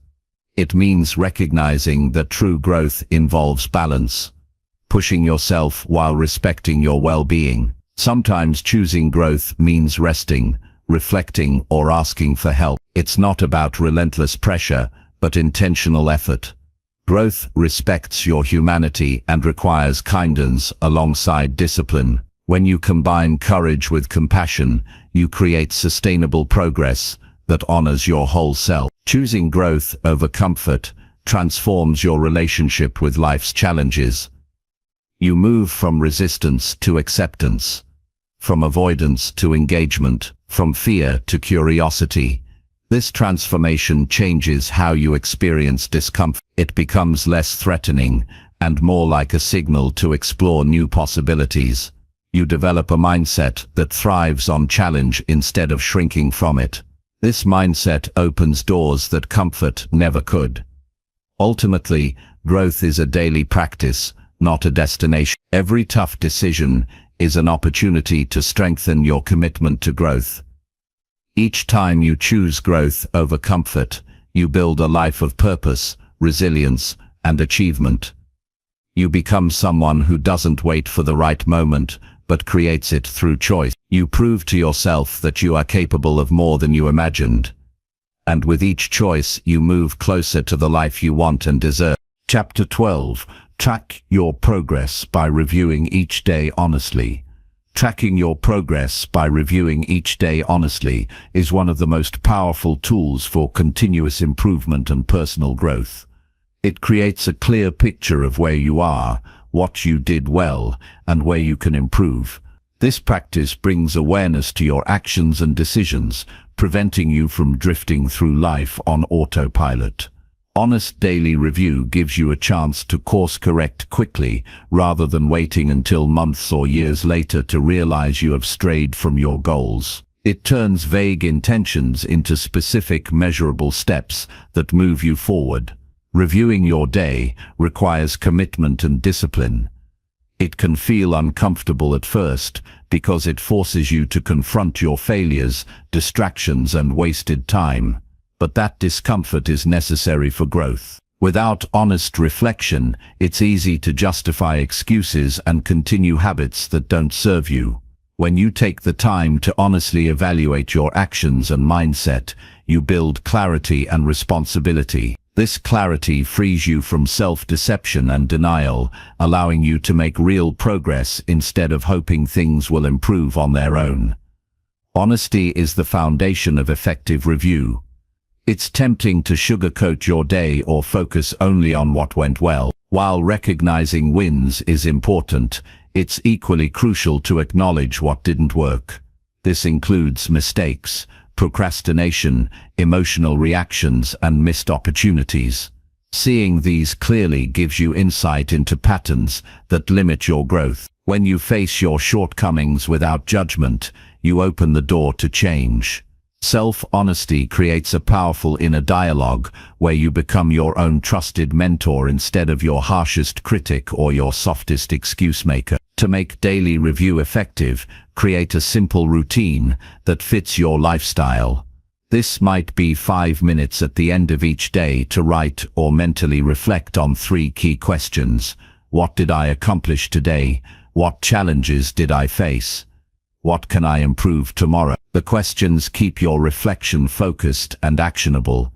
It means recognizing that true growth involves balance, pushing yourself while respecting your well-being. Sometimes choosing growth means resting, reflecting, or asking for help. It's not about relentless pressure, but intentional effort. Growth respects your humanity and requires kindness alongside discipline. When you combine courage with compassion, you create sustainable progress that honors your whole self. Choosing growth over comfort transforms your relationship with life's challenges. You move from resistance to acceptance, from avoidance to engagement, from fear to curiosity. This transformation changes how you experience discomfort. It becomes less threatening and more like a signal to explore new possibilities. You develop a mindset that thrives on challenge instead of shrinking from it. This mindset opens doors that comfort never could. Ultimately, growth is a daily practice, not a destination. Every tough decision is an opportunity to strengthen your commitment to growth. Each time you choose growth over comfort, you build a life of purpose, resilience, and achievement. You become someone who doesn't wait for the right moment, but creates it through choice. You prove to yourself that you are capable of more than you imagined. And with each choice, you move closer to the life you want and deserve. Chapter 12. Track your progress by reviewing each day honestly. Tracking your progress by reviewing each day honestly is one of the most powerful tools for continuous improvement and personal growth. It creates a clear picture of where you are, what you did well, and where you can improve. This practice brings awareness to your actions and decisions, preventing you from drifting through life on autopilot. Honest daily review gives you a chance to course correct quickly, rather than waiting until months or years later to realize you have strayed from your goals. It turns vague intentions into specific, measurable steps that move you forward. Reviewing your day requires commitment and discipline. It can feel uncomfortable at first because it forces you to confront your failures, distractions, and wasted time. But that discomfort is necessary for growth. Without honest reflection, it's easy to justify excuses and continue habits that don't serve you. When you take the time to honestly evaluate your actions and mindset, you build clarity and responsibility. This clarity frees you from self-deception and denial, allowing you to make real progress instead of hoping things will improve on their own. Honesty is the foundation of effective review. It's tempting to sugarcoat your day or focus only on what went well. While recognizing wins is important, it's equally crucial to acknowledge what didn't work. This includes mistakes, procrastination, emotional reactions, and missed opportunities. Seeing these clearly gives you insight into patterns that limit your growth. When you face your shortcomings without judgment, you open the door to change. Self-honesty creates a powerful inner dialogue where you become your own trusted mentor instead of your harshest critic or your softest excuse maker. To make daily review effective, create a simple routine that fits your lifestyle. This might be 5 minutes at the end of each day to write or mentally reflect on 3 key questions. What did I accomplish today? What challenges did I face? What can I improve tomorrow? The questions keep your reflection focused and actionable.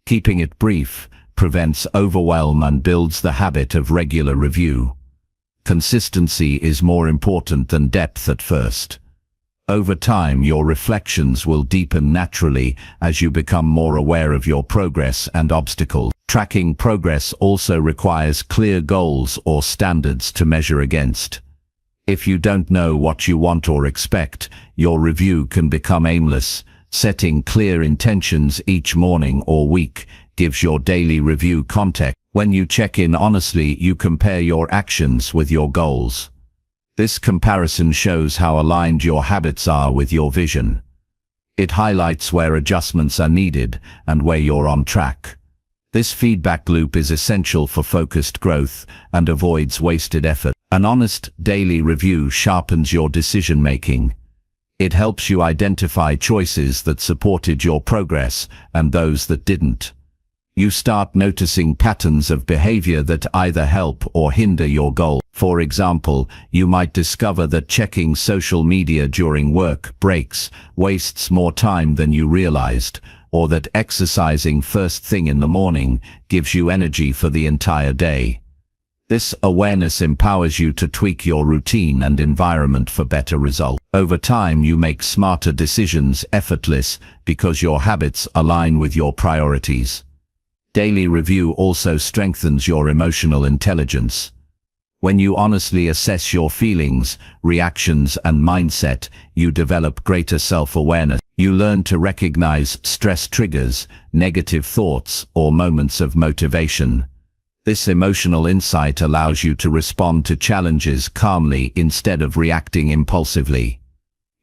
Keeping it brief prevents overwhelm and builds the habit of regular review. Consistency is more important than depth at first. Over time, your reflections will deepen naturally as you become more aware of your progress and obstacles. Tracking progress also requires clear goals or standards to measure against. If you don't know what you want or expect, your review can become aimless. Setting clear intentions each morning or week gives your daily review context. When you check in honestly, you compare your actions with your goals. This comparison shows how aligned your habits are with your vision. It highlights where adjustments are needed and where you're on track. This feedback loop is essential for focused growth and avoids wasted effort. An honest daily review sharpens your decision-making. It helps you identify choices that supported your progress and those that didn't. You start noticing patterns of behavior that either help or hinder your goal. For example, you might discover that checking social media during work breaks wastes more time than you realized, or that exercising first thing in the morning gives you energy for the entire day. This awareness empowers you to tweak your routine and environment for better results. Over time, you make smarter decisions effortless because your habits align with your priorities. Daily review also strengthens your emotional intelligence. When you honestly assess your feelings, reactions, and mindset, you develop greater self-awareness. You learn to recognize stress triggers, negative thoughts, or moments of motivation. This emotional insight allows you to respond to challenges calmly instead of reacting impulsively.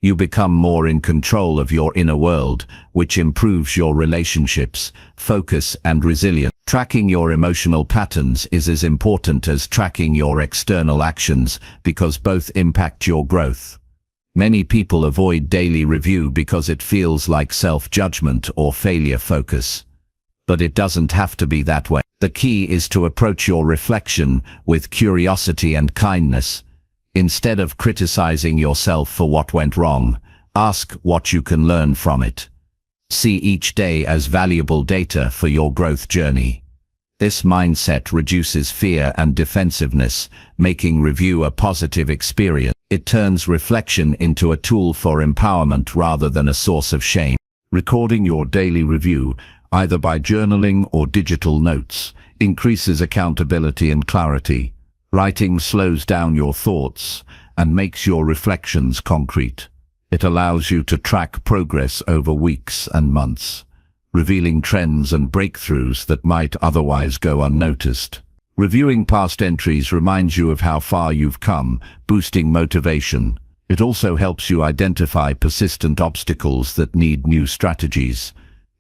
You become more in control of your inner world, which improves your relationships, focus, and resilience. Tracking your emotional patterns is as important as tracking your external actions because both impact your growth. Many people avoid daily review because it feels like self-judgment or failure focus. But it doesn't have to be that way. The key is to approach your reflection with curiosity and kindness. Instead of criticizing yourself for what went wrong, ask what you can learn from it. See each day as valuable data for your growth journey. This mindset reduces fear and defensiveness, making review a positive experience. It turns reflection into a tool for empowerment rather than a source of shame. Recording your daily review, either by journaling or digital notes, increases accountability and clarity. Writing slows down your thoughts and makes your reflections concrete. It allows you to track progress over weeks and months, revealing trends and breakthroughs that might otherwise go unnoticed. Reviewing past entries reminds you of how far you've come, boosting motivation. It also helps you identify persistent obstacles that need new strategies.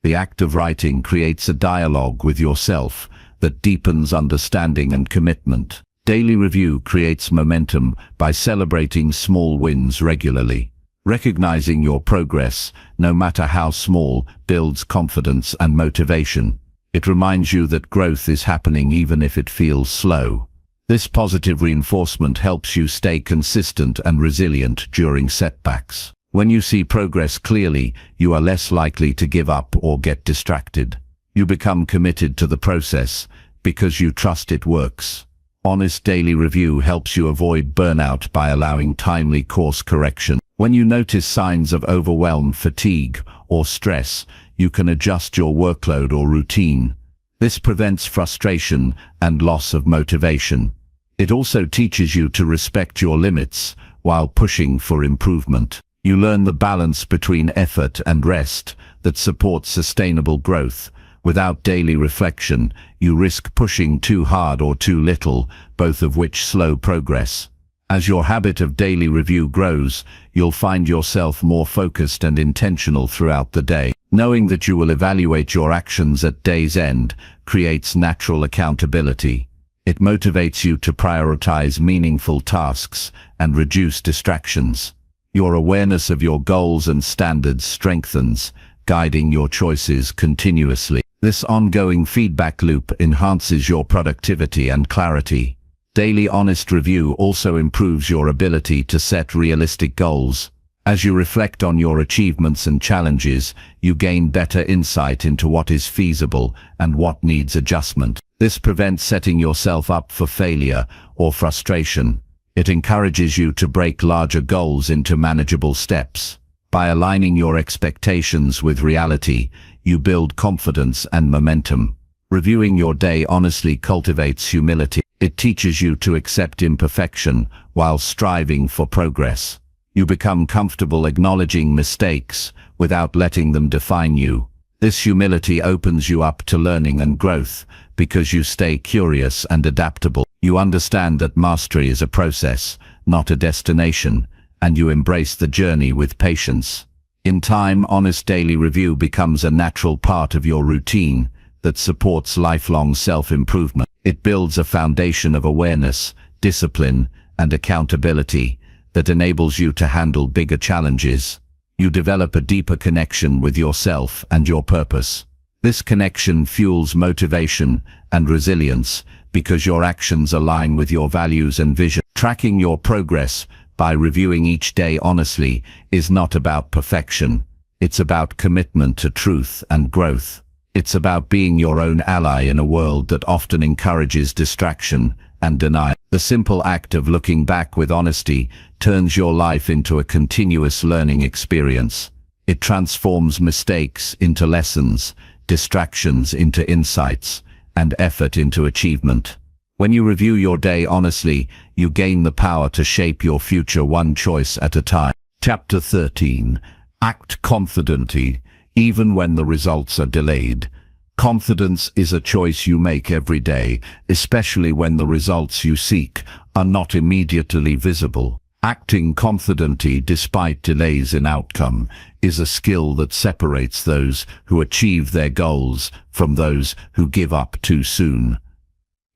The act of writing creates a dialogue with yourself that deepens understanding and commitment. Daily review creates momentum by celebrating small wins regularly. Recognizing your progress, no matter how small, builds confidence and motivation. It reminds you that growth is happening even if it feels slow. This positive reinforcement helps you stay consistent and resilient during setbacks. When you see progress clearly, you are less likely to give up or get distracted. You become committed to the process because you trust it works. Honest daily review helps you avoid burnout by allowing timely course correction. When you notice signs of overwhelm, fatigue, or stress, you can adjust your workload or routine. This prevents frustration and loss of motivation. It also teaches you to respect your limits while pushing for improvement. You learn the balance between effort and rest that supports sustainable growth. Without daily reflection, you risk pushing too hard or too little, both of which slow progress. As your habit of daily review grows, you'll find yourself more focused and intentional throughout the day. Knowing that you will evaluate your actions at day's end creates natural accountability. It motivates you to prioritize meaningful tasks and reduce distractions. Your awareness of your goals and standards strengthens, guiding your choices continuously. This ongoing feedback loop enhances your productivity and clarity. Daily honest review also improves your ability to set realistic goals. As you reflect on your achievements and challenges, you gain better insight into what is feasible and what needs adjustment. This prevents setting yourself up for failure or frustration. It encourages you to break larger goals into manageable steps. By aligning your expectations with reality, you build confidence and momentum. Reviewing your day honestly cultivates humility. It teaches you to accept imperfection while striving for progress. You become comfortable acknowledging mistakes without letting them define you. This humility opens you up to learning and growth because you stay curious and adaptable. You understand that mastery is a process, not a destination, and you embrace the journey with patience. In time, honest daily review becomes a natural part of your routine that supports lifelong self-improvement. It builds a foundation of awareness, discipline, and accountability that enables you to handle bigger challenges. You develop a deeper connection with yourself and your purpose. This connection fuels motivation and resilience because your actions align with your values and vision. Tracking your progress by reviewing each day honestly is not about perfection. It's about commitment to truth and growth. It's about being your own ally in a world that often encourages distraction and denial. The simple act of looking back with honesty turns your life into a continuous learning experience. It transforms mistakes into lessons, distractions into insights, and effort into achievement. When you review your day honestly, you gain the power to shape your future one choice at a time. Chapter 13. Act confidently, even when the results are delayed. Confidence is a choice you make every day, especially when the results you seek are not immediately visible. Acting confidently despite delays in outcome is a skill that separates those who achieve their goals from those who give up too soon.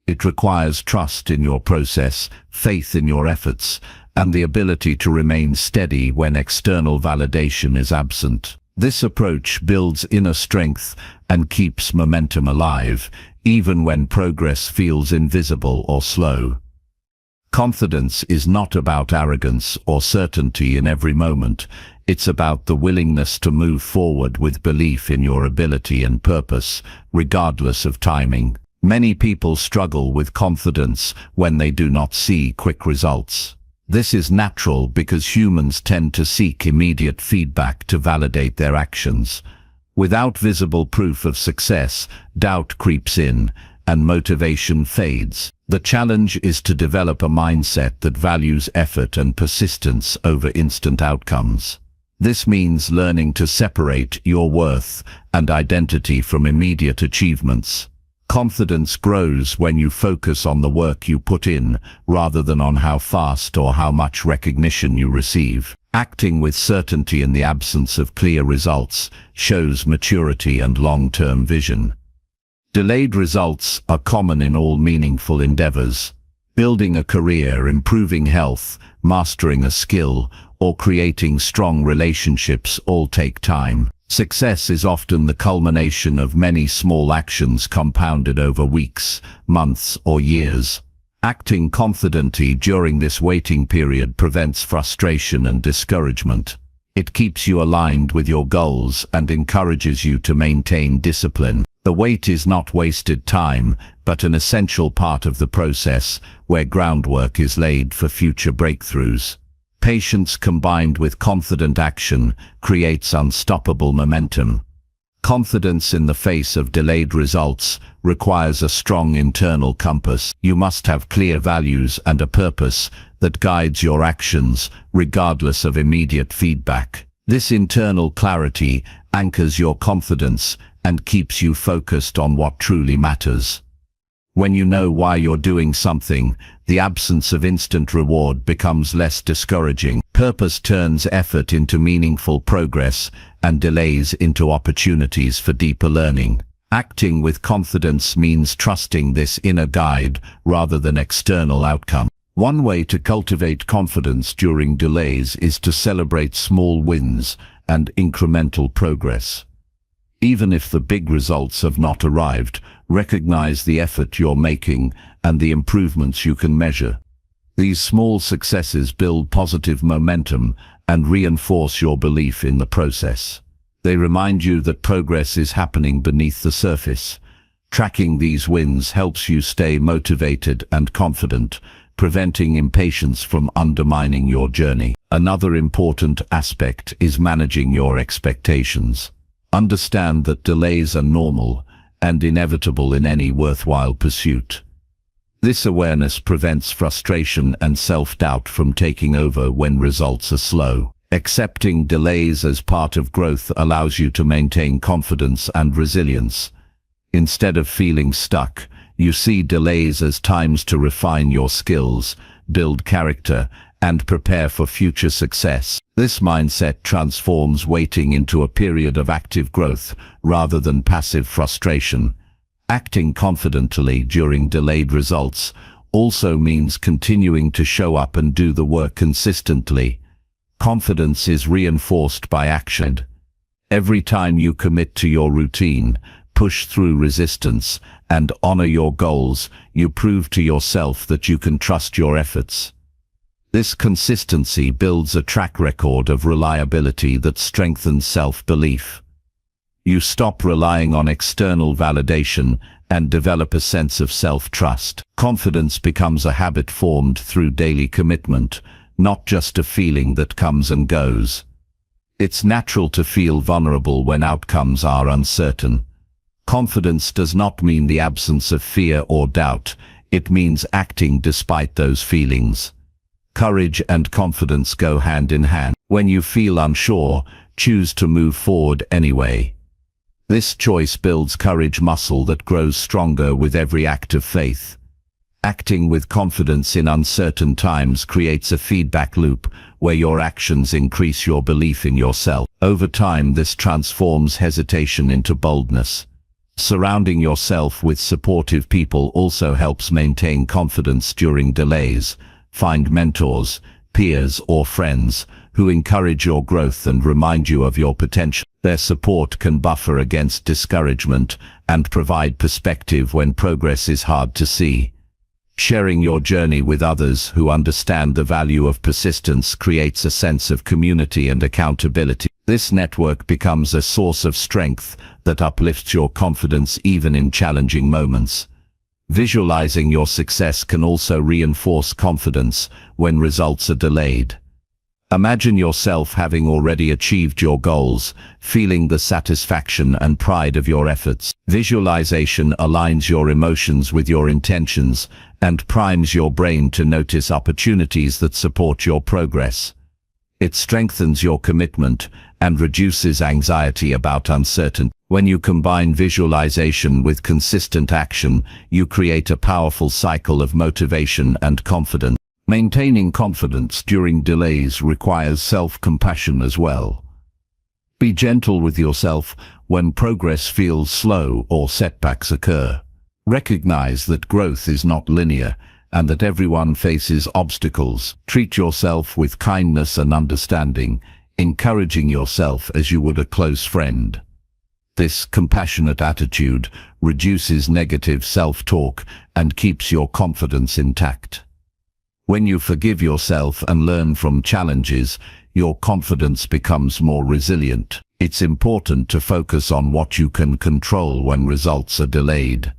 It requires trust in your process, faith in your efforts, and the ability to remain steady when external validation is absent. This approach builds inner strength and keeps momentum alive, even when progress feels invisible or slow. Confidence is not about arrogance or certainty in every moment. It's about the willingness to move forward with belief in your ability and purpose, regardless of timing. Many people struggle with confidence when they do not see quick results. This is natural because humans tend to seek immediate feedback to validate their actions. Without visible proof of success, doubt creeps in and motivation fades. The challenge is to develop a mindset that values effort and persistence over instant outcomes. This means learning to separate your worth and identity from immediate achievements. Confidence grows when you focus on the work you put in, rather than on how fast or how much recognition you receive. Acting with certainty in the absence of clear results shows maturity and long-term vision. Delayed results are common in all meaningful endeavors. Building a career, improving health, mastering a skill, or creating strong relationships all take time. Success is often the culmination of many small actions compounded over weeks, months, or years. Acting confidently during this waiting period prevents frustration and discouragement. It keeps you aligned with your goals and encourages you to maintain discipline. The wait is not wasted time, but an essential part of the process where groundwork is laid for future breakthroughs. Patience combined with confident action creates unstoppable momentum. Confidence in the face of delayed results requires a strong internal compass. You must have clear values and a purpose that guides your actions, regardless of immediate feedback. This internal clarity anchors your confidence and keeps you focused on what truly matters. When you know why you're doing something, the absence of instant reward becomes less discouraging. Purpose turns effort into meaningful progress and delays into opportunities for deeper learning. Acting with confidence means trusting this inner guide rather than external outcome. One way to cultivate confidence during delays is to celebrate small wins and incremental progress. Even if the big results have not arrived, recognize the effort you're making and the improvements you can measure. These small successes build positive momentum and reinforce your belief in the process. They remind you that progress is happening beneath the surface. Tracking these wins helps you stay motivated and confident, preventing impatience from undermining your journey. Another important aspect is managing your expectations. Understand that delays are normal and inevitable in any worthwhile pursuit. This awareness prevents frustration and self-doubt from taking over when results are slow. Accepting delays as part of growth allows you to maintain confidence and resilience. Instead of feeling stuck, you see delays as times to refine your skills, build character, and prepare for future success. This mindset transforms waiting into a period of active growth rather than passive frustration. Acting confidently during delayed results also means continuing to show up and do the work consistently. Confidence is reinforced by action. Every time you commit to your routine, push through resistance, and honor your goals, you prove to yourself that you can trust your efforts. This consistency builds a track record of reliability that strengthens self-belief. You stop relying on external validation and develop a sense of self-trust. Confidence becomes a habit formed through daily commitment, not just a feeling that comes and goes. It's natural to feel vulnerable when outcomes are uncertain. Confidence does not mean the absence of fear or doubt. It means acting despite those feelings. Courage and confidence go hand in hand. When you feel unsure, choose to move forward anyway. This choice builds courage muscle that grows stronger with every act of faith. Acting with confidence in uncertain times creates a feedback loop where your actions increase your belief in yourself. Over time, this transforms hesitation into boldness. Surrounding yourself with supportive people also helps maintain confidence during delays. Find mentors, peers, or friends who encourage your growth and remind you of your potential. Their support can buffer against discouragement and provide perspective when progress is hard to see. Sharing your journey with others who understand the value of persistence creates a sense of community and accountability. This network becomes a source of strength that uplifts your confidence even in challenging moments. Visualizing your success can also reinforce confidence when results are delayed. Imagine yourself having already achieved your goals, feeling the satisfaction and pride of your efforts. Visualization aligns your emotions with your intentions and primes your brain to notice opportunities that support your progress. It strengthens your commitment and reduces anxiety about uncertainty. When you combine visualization with consistent action, you create a powerful cycle of motivation and confidence. Maintaining confidence during delays requires self-compassion as well. Be gentle with yourself when progress feels slow or setbacks occur. Recognize that growth is not linear and that everyone faces obstacles. Treat yourself with kindness and understanding, encouraging yourself as you would a close friend. This compassionate attitude reduces negative self-talk and keeps your confidence intact. When you forgive yourself and learn from challenges, your confidence becomes more resilient. It's important to focus on what you can control when results are delayed.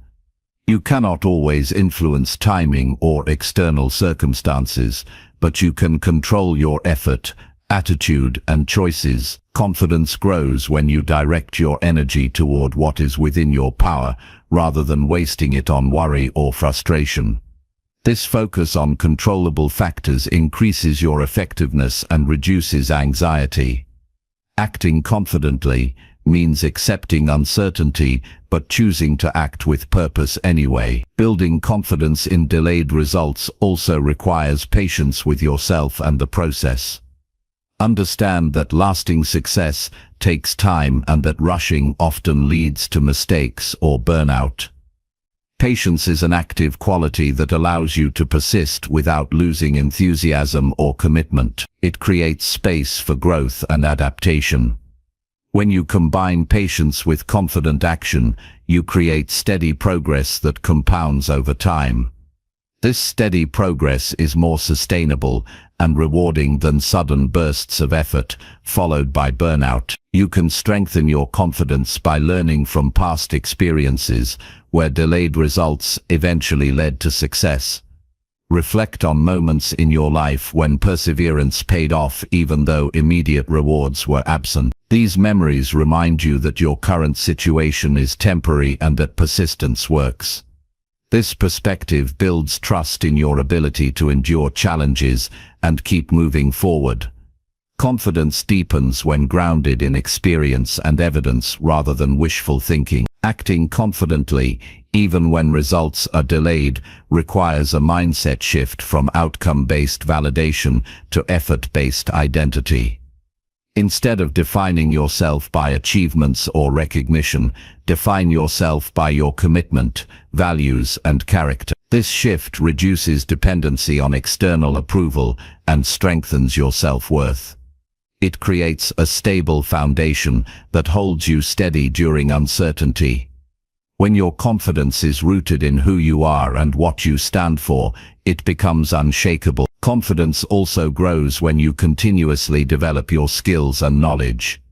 You cannot always influence timing or external circumstances, but you can control your effort, attitude, and choices. Confidence grows when you direct your energy toward what is within your power, rather than wasting it on worry or frustration. This focus on controllable factors increases your effectiveness and reduces anxiety. Acting confidently means accepting uncertainty but choosing to act with purpose anyway. Building confidence in delayed results also requires patience with yourself and the process. Understand that lasting success takes time and that rushing often leads to mistakes or burnout. Patience is an active quality that allows you to persist without losing enthusiasm or commitment. It creates space for growth and adaptation. When you combine patience with confident action, you create steady progress that compounds over time. This steady progress is more sustainable and rewarding than sudden bursts of effort, followed by burnout. You can strengthen your confidence by learning from past experiences where delayed results eventually led to success. Reflect on moments in your life when perseverance paid off even though immediate rewards were absent. These memories remind you that your current situation is temporary and that persistence works. This perspective builds trust in your ability to endure challenges and keep moving forward. Confidence deepens when grounded in experience and evidence rather than wishful thinking. Acting confidently, even when results are delayed, requires a mindset shift from outcome-based validation to effort-based identity. Instead of defining yourself by achievements or recognition, define yourself by your commitment, values, and character. This shift reduces dependency on external approval and strengthens your self-worth. It creates a stable foundation that holds you steady during uncertainty. When your confidence is rooted in who you are and what you stand for, it becomes unshakable. Confidence also grows when you continuously develop your skills and knowledge.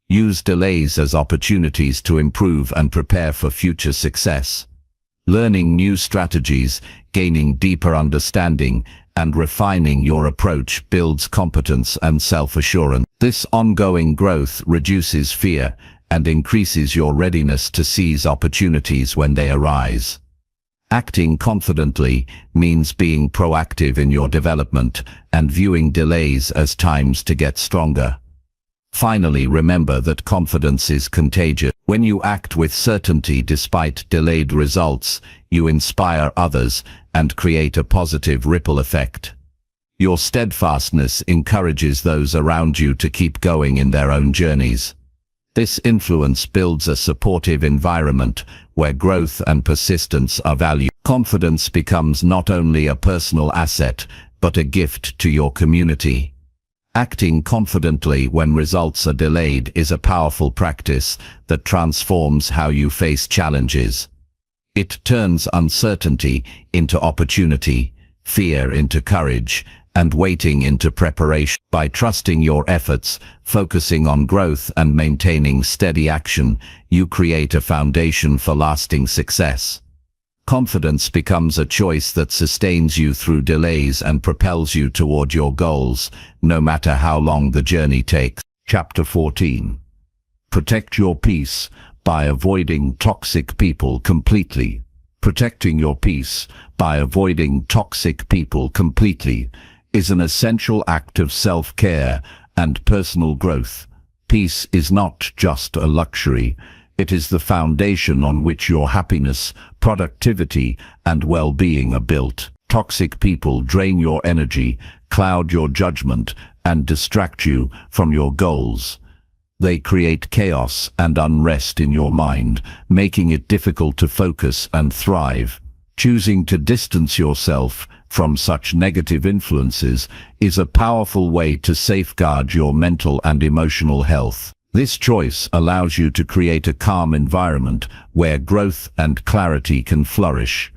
Use delays as opportunities to improve and prepare for future success. Learning new strategies, gaining deeper understanding, and refining your approach builds competence and self-assurance. This ongoing growth reduces fear and increases your readiness to seize opportunities when they arise. Acting confidently means being proactive in your development and viewing delays as times to get stronger. Finally, remember that confidence is contagious. When you act with certainty despite delayed results, you inspire others and create a positive ripple effect. Your steadfastness encourages those around you to keep going in their own journeys. This influence builds a supportive environment where growth and persistence are valued. Confidence becomes not only a personal asset, but a gift to your community. Acting confidently when results are delayed is a powerful practice that transforms how you face challenges. It turns uncertainty into opportunity, fear into courage, and waiting into preparation. By trusting your efforts, focusing on growth and maintaining steady action, you create a foundation for lasting success. Confidence becomes a choice that sustains you through delays and propels you toward your goals, no matter how long the journey takes. Chapter 14. Protect your peace by avoiding toxic people completely. Protecting your peace by avoiding toxic people completely is an essential act of self-care and personal growth. Peace is not just a luxury. It is the foundation on which your happiness, productivity, and well-being are built. Toxic people drain your energy, cloud your judgment, and distract you from your goals. They create chaos and unrest in your mind, making it difficult to focus and thrive. Choosing to distance yourself from such negative influences is a powerful way to safeguard your mental and emotional health. This choice allows you to create a calm environment where growth and clarity can flourish.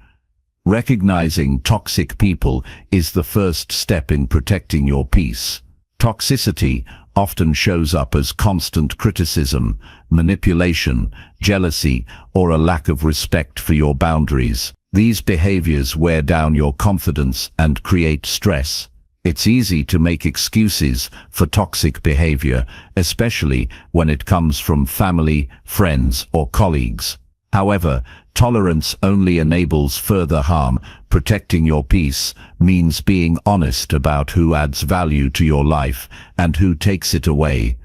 Recognizing toxic people is the first step in protecting your peace. Toxicity often shows up as constant criticism, manipulation, jealousy, or a lack of respect for your boundaries. These behaviors wear down your confidence and create stress. It's easy to make excuses for toxic behavior, especially when it comes from family, friends, or colleagues. However, tolerance only enables further harm. Protecting your peace means being honest about who adds value to your life and who takes it away.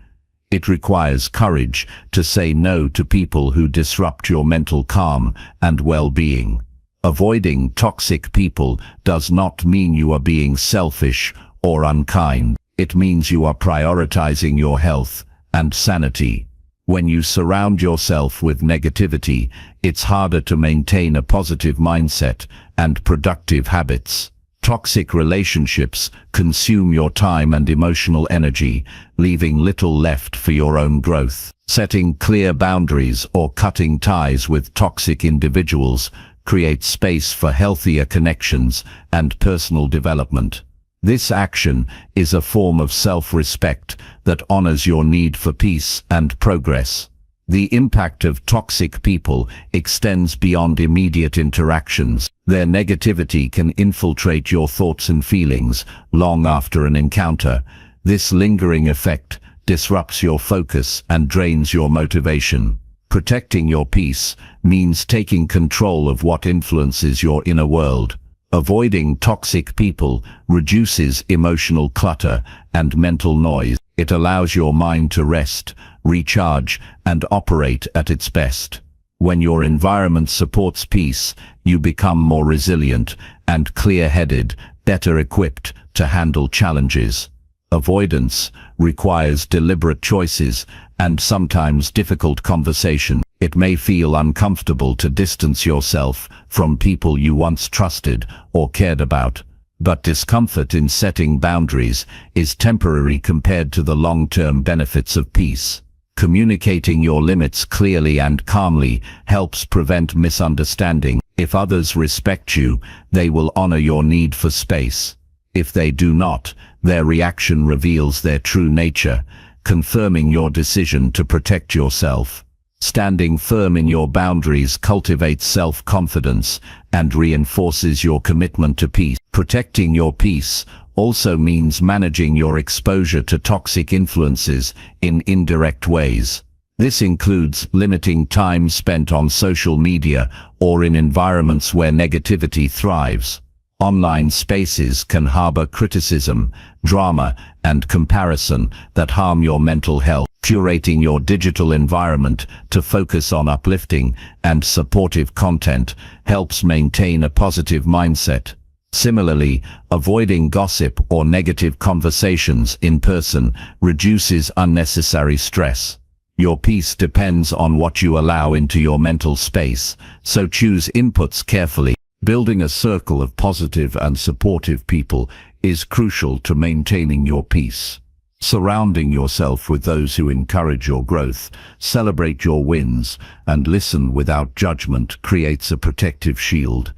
It requires courage to say no to people who disrupt your mental calm and well-being. Avoiding toxic people does not mean you are being selfish or unkind. It means you are prioritizing your health and sanity. When you surround yourself with negativity, it's harder to maintain a positive mindset and productive habits. Toxic relationships consume your time and emotional energy, leaving little left for your own growth. Setting clear boundaries or cutting ties with toxic individuals creates space for healthier connections and personal development. This action is a form of self-respect that honors your need for peace and progress. The impact of toxic people extends beyond immediate interactions. Their negativity can infiltrate your thoughts and feelings long after an encounter. This lingering effect disrupts your focus and drains your motivation. Protecting your peace means taking control of what influences your inner world. Avoiding toxic people reduces emotional clutter and mental noise. It allows your mind to rest, recharge, and operate at its best. When your environment supports peace, you become more resilient and clear-headed, better equipped to handle challenges. Avoidance requires deliberate choices and sometimes difficult conversation. It may feel uncomfortable to distance yourself from people you once trusted or cared about. But discomfort in setting boundaries is temporary compared to the long-term benefits of peace. Communicating your limits clearly and calmly helps prevent misunderstanding. If others respect you, they will honor your need for space. If they do not, their reaction reveals their true nature, confirming your decision to protect yourself. Standing firm in your boundaries cultivates self-confidence and reinforces your commitment to peace. Protecting your peace also means managing your exposure to toxic influences in indirect ways. This includes limiting time spent on social media or in environments where negativity thrives. Online spaces can harbor criticism, drama, and comparison that harm your mental health. Curating your digital environment to focus on uplifting and supportive content helps maintain a positive mindset. Similarly, avoiding gossip or negative conversations in person reduces unnecessary stress. Your peace depends on what you allow into your mental space, so choose inputs carefully. Building a circle of positive and supportive people is crucial to maintaining your peace. Surrounding yourself with those who encourage your growth, celebrate your wins, and listen without judgment creates a protective shield.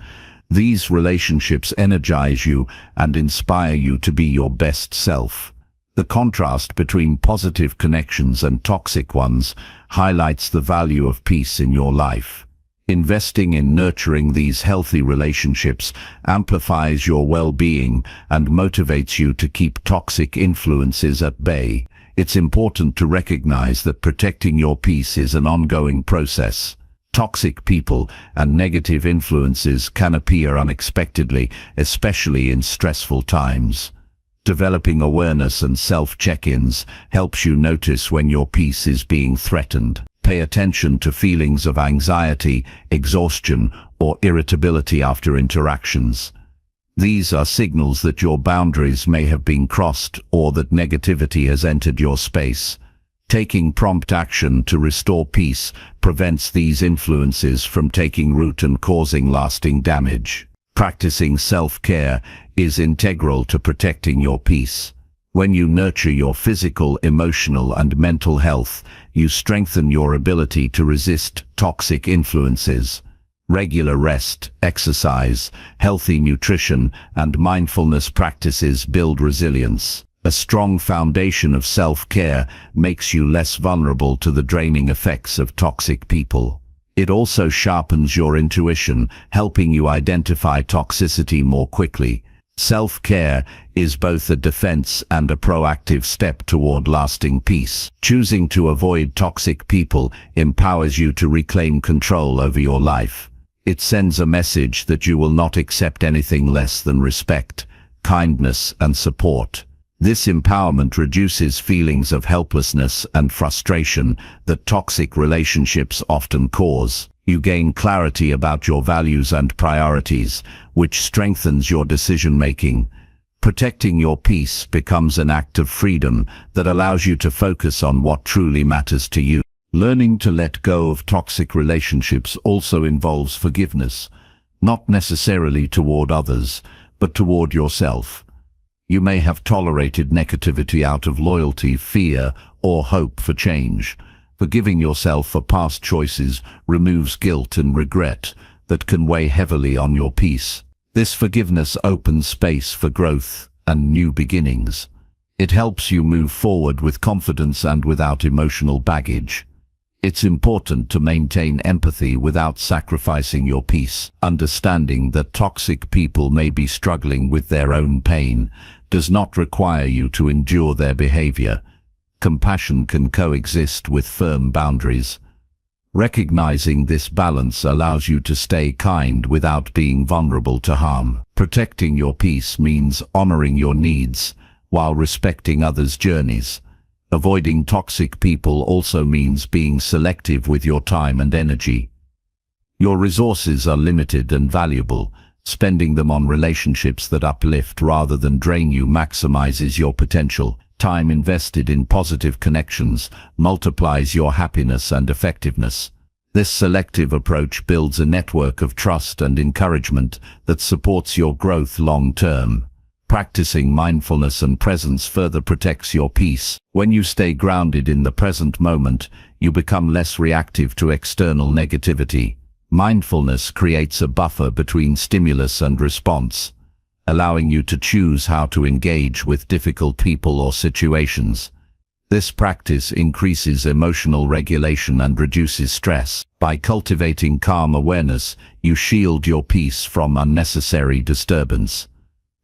These relationships energize you and inspire you to be your best self. The contrast between positive connections and toxic ones highlights the value of peace in your life. Investing in nurturing these healthy relationships amplifies your well-being and motivates you to keep toxic influences at bay. It's important to recognize that protecting your peace is an ongoing process. Toxic people and negative influences can appear unexpectedly, especially in stressful times. Developing awareness and self-check-ins helps you notice when your peace is being threatened. Pay attention to feelings of anxiety, exhaustion, or irritability after interactions. These are signals that your boundaries may have been crossed or that negativity has entered your space. Taking prompt action to restore peace prevents these influences from taking root and causing lasting damage. Practicing self-care is integral to protecting your peace. When you nurture your physical, emotional, and mental health, you strengthen your ability to resist toxic influences. Regular rest, exercise, healthy nutrition, and mindfulness practices build resilience. A strong foundation of self-care makes you less vulnerable to the draining effects of toxic people. It also sharpens your intuition, helping you identify toxicity more quickly. Self-care is both a defense and a proactive step toward lasting peace. Choosing to avoid toxic people empowers you to reclaim control over your life. It sends a message that you will not accept anything less than respect, kindness, and support. This empowerment reduces feelings of helplessness and frustration that toxic relationships often cause. You gain clarity about your values and priorities, which strengthens your decision-making. Protecting your peace becomes an act of freedom that allows you to focus on what truly matters to you. Learning to let go of toxic relationships also involves forgiveness, not necessarily toward others, but toward yourself. You may have tolerated negativity out of loyalty, fear, or hope for change. Forgiving yourself for past choices removes guilt and regret that can weigh heavily on your peace. This forgiveness opens space for growth and new beginnings. It helps you move forward with confidence and without emotional baggage. It's important to maintain empathy without sacrificing your peace. Understanding that toxic people may be struggling with their own pain does not require you to endure their behavior. Compassion can coexist with firm boundaries. Recognizing this balance allows you to stay kind without being vulnerable to harm. Protecting your peace means honoring your needs while respecting others' journeys. Avoiding toxic people also means being selective with your time and energy. Your resources are limited and valuable. Spending them on relationships that uplift rather than drain you maximizes your potential. Time invested in positive connections multiplies your happiness and effectiveness. This selective approach builds a network of trust and encouragement that supports your growth long-term. Practicing mindfulness and presence further protects your peace. When you stay grounded in the present moment, you become less reactive to external negativity. Mindfulness creates a buffer between stimulus and response, allowing you to choose how to engage with difficult people or situations. This practice increases emotional regulation and reduces stress. By cultivating calm awareness, you shield your peace from unnecessary disturbance.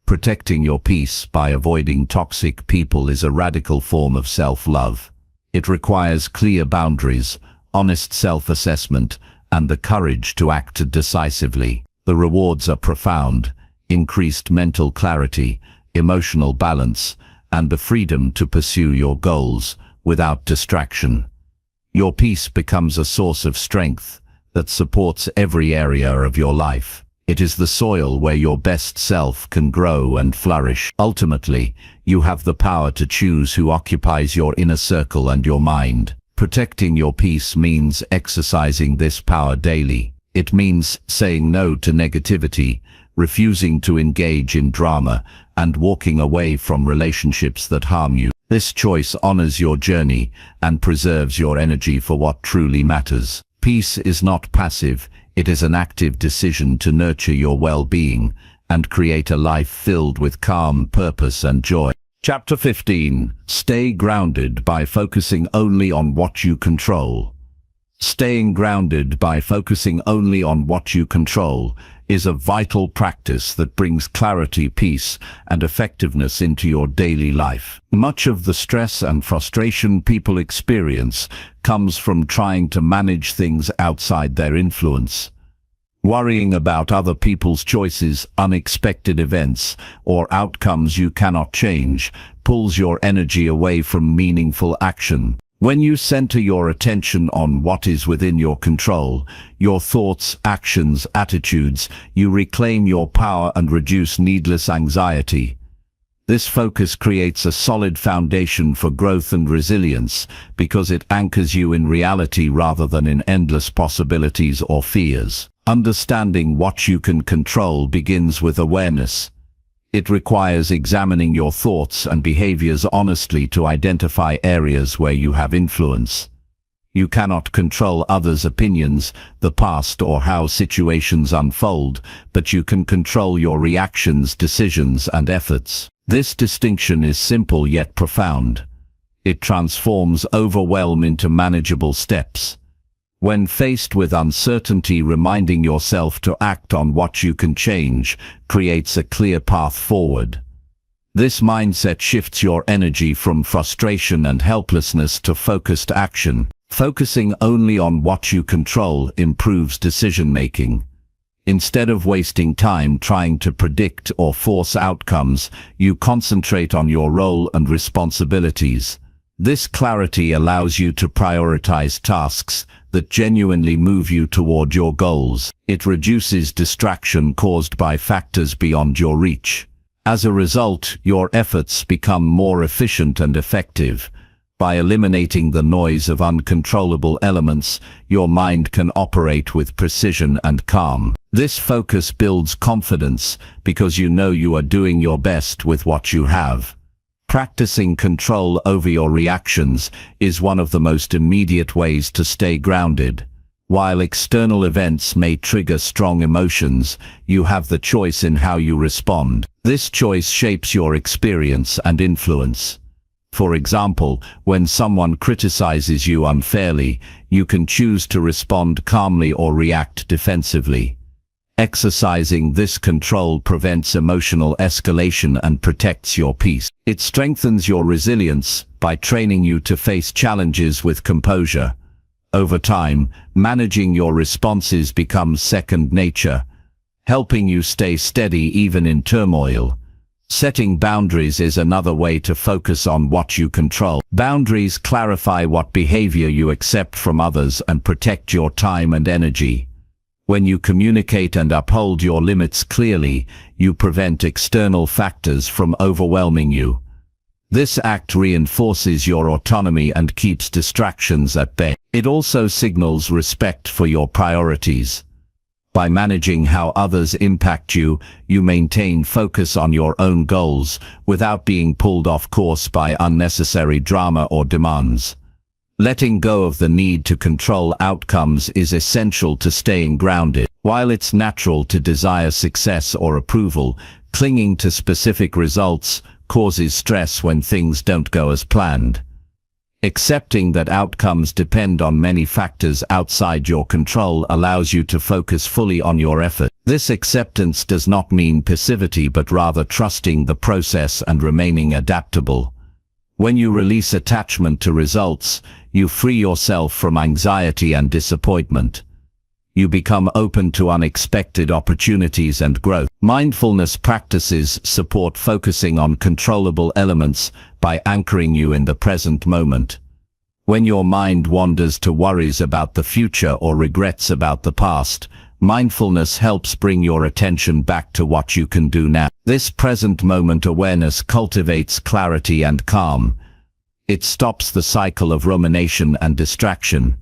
Protecting your peace by avoiding toxic people is a radical form of self-love. It requires clear boundaries, honest self-assessment, and the courage to act decisively. The rewards are profound: increased mental clarity, emotional balance, and the freedom to pursue your goals without distraction. Your peace becomes a source of strength that supports every area of your life. It is the soil where your best self can grow and flourish. Ultimately, you have the power to choose who occupies your inner circle and your mind. Protecting your peace means exercising this power daily. It means saying no to negativity, refusing to engage in drama, and walking away from relationships that harm you. This choice honors your journey and preserves your energy for what truly matters. Peace is not passive. It is an active decision to nurture your well-being and create a life filled with calm, purpose, and joy. Chapter 15. Stay grounded by focusing only on what you control. Staying grounded by focusing only on what you control is a vital practice that brings clarity, peace, and effectiveness into your daily life. Much of the stress and frustration people experience comes from trying to manage things outside their influence. Worrying about other people's choices, unexpected events, or outcomes you cannot change pulls your energy away from meaningful action. When you center your attention on what is within your control, your thoughts, actions, attitudes, you reclaim your power and reduce needless anxiety. This focus creates a solid foundation for growth and resilience because it anchors you in reality rather than in endless possibilities or fears. Understanding what you can control begins with awareness. It requires examining your thoughts and behaviors honestly to identify areas where you have influence. You cannot control others' opinions, the past, or how situations unfold, but you can control your reactions, decisions, and efforts. This distinction is simple yet profound. It transforms overwhelm into manageable steps. When faced with uncertainty, reminding yourself to act on what you can change creates a clear path forward. This mindset shifts your energy from frustration and helplessness to focused action. Focusing only on what you control improves decision-making. Instead of wasting time trying to predict or force outcomes, you concentrate on your role and responsibilities. This clarity allows you to prioritize tasks that genuinely move you toward your goals. It reduces distraction caused by factors beyond your reach. As a result, your efforts become more efficient and effective. By eliminating the noise of uncontrollable elements, your mind can operate with precision and calm. This focus builds confidence because you know you are doing your best with what you have. Practicing control over your reactions is one of the most immediate ways to stay grounded. While external events may trigger strong emotions, you have the choice in how you respond. This choice shapes your experience and influence. For example, when someone criticizes you unfairly, you can choose to respond calmly or react defensively. Exercising this control prevents emotional escalation and protects your peace. It strengthens your resilience by training you to face challenges with composure. Over time, managing your responses becomes second nature, helping you stay steady even in turmoil. Setting boundaries is another way to focus on what you control. Boundaries clarify what behavior you accept from others and protect your time and energy. When you communicate and uphold your limits clearly, you prevent external factors from overwhelming you. This act reinforces your autonomy and keeps distractions at bay. It also signals respect for your priorities. By managing how others impact you, you maintain focus on your own goals without being pulled off course by unnecessary drama or demands. Letting go of the need to control outcomes is essential to staying grounded. While it's natural to desire success or approval, clinging to specific results causes stress when things don't go as planned. Accepting that outcomes depend on many factors outside your control allows you to focus fully on your effort. This acceptance does not mean passivity but rather trusting the process and remaining adaptable. When you release attachment to results, you free yourself from anxiety and disappointment. You become open to unexpected opportunities and growth. Mindfulness practices support focusing on controllable elements by anchoring you in the present moment. When your mind wanders to worries about the future or regrets about the past, mindfulness helps bring your attention back to what you can do now. This present moment awareness cultivates clarity and calm. It stops the cycle of rumination and distraction.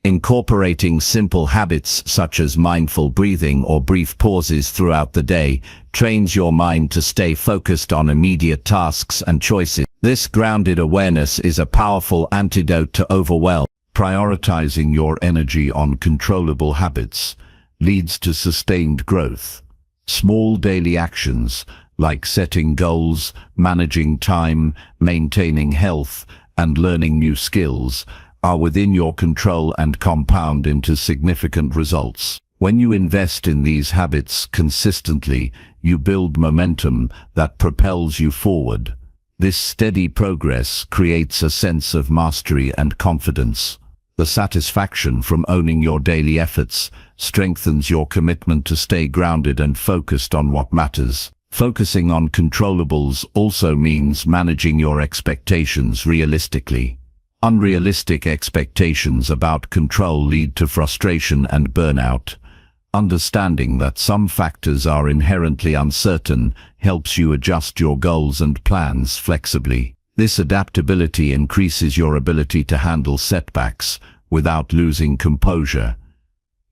Incorporating simple habits such as mindful breathing or brief pauses throughout the day trains your mind to stay focused on immediate tasks and choices. This grounded awareness is a powerful antidote to overwhelm. Prioritizing your energy on controllable habits leads to sustained growth. Small daily actions like setting goals, managing time, maintaining health, and learning new skills are within your control and compound into significant results. When you invest in these habits consistently, you build momentum that propels you forward. This steady progress creates a sense of mastery and confidence. The satisfaction from owning your daily efforts strengthens your commitment to stay grounded and focused on what matters. Focusing on controllables also means managing your expectations realistically. Unrealistic expectations about control lead to frustration and burnout. Understanding that some factors are inherently uncertain helps you adjust your goals and plans flexibly. This adaptability increases your ability to handle setbacks without losing composure.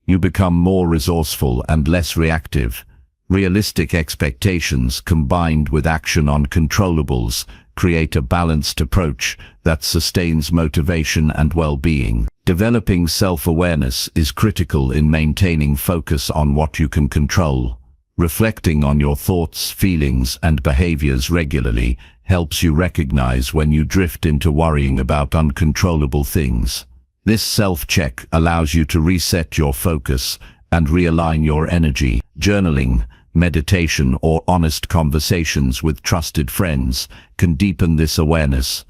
You become more resourceful and less reactive. Realistic expectations combined with action on controllables create a balanced approach that sustains motivation and well-being. Developing self-awareness is critical in maintaining focus on what you can control. Reflecting on your thoughts, feelings, and behaviors regularly helps you recognize when you drift into worrying about uncontrollable things. This self-check allows you to reset your focus and realign your energy. Journaling, meditation, or honest conversations with trusted friends can deepen this awareness.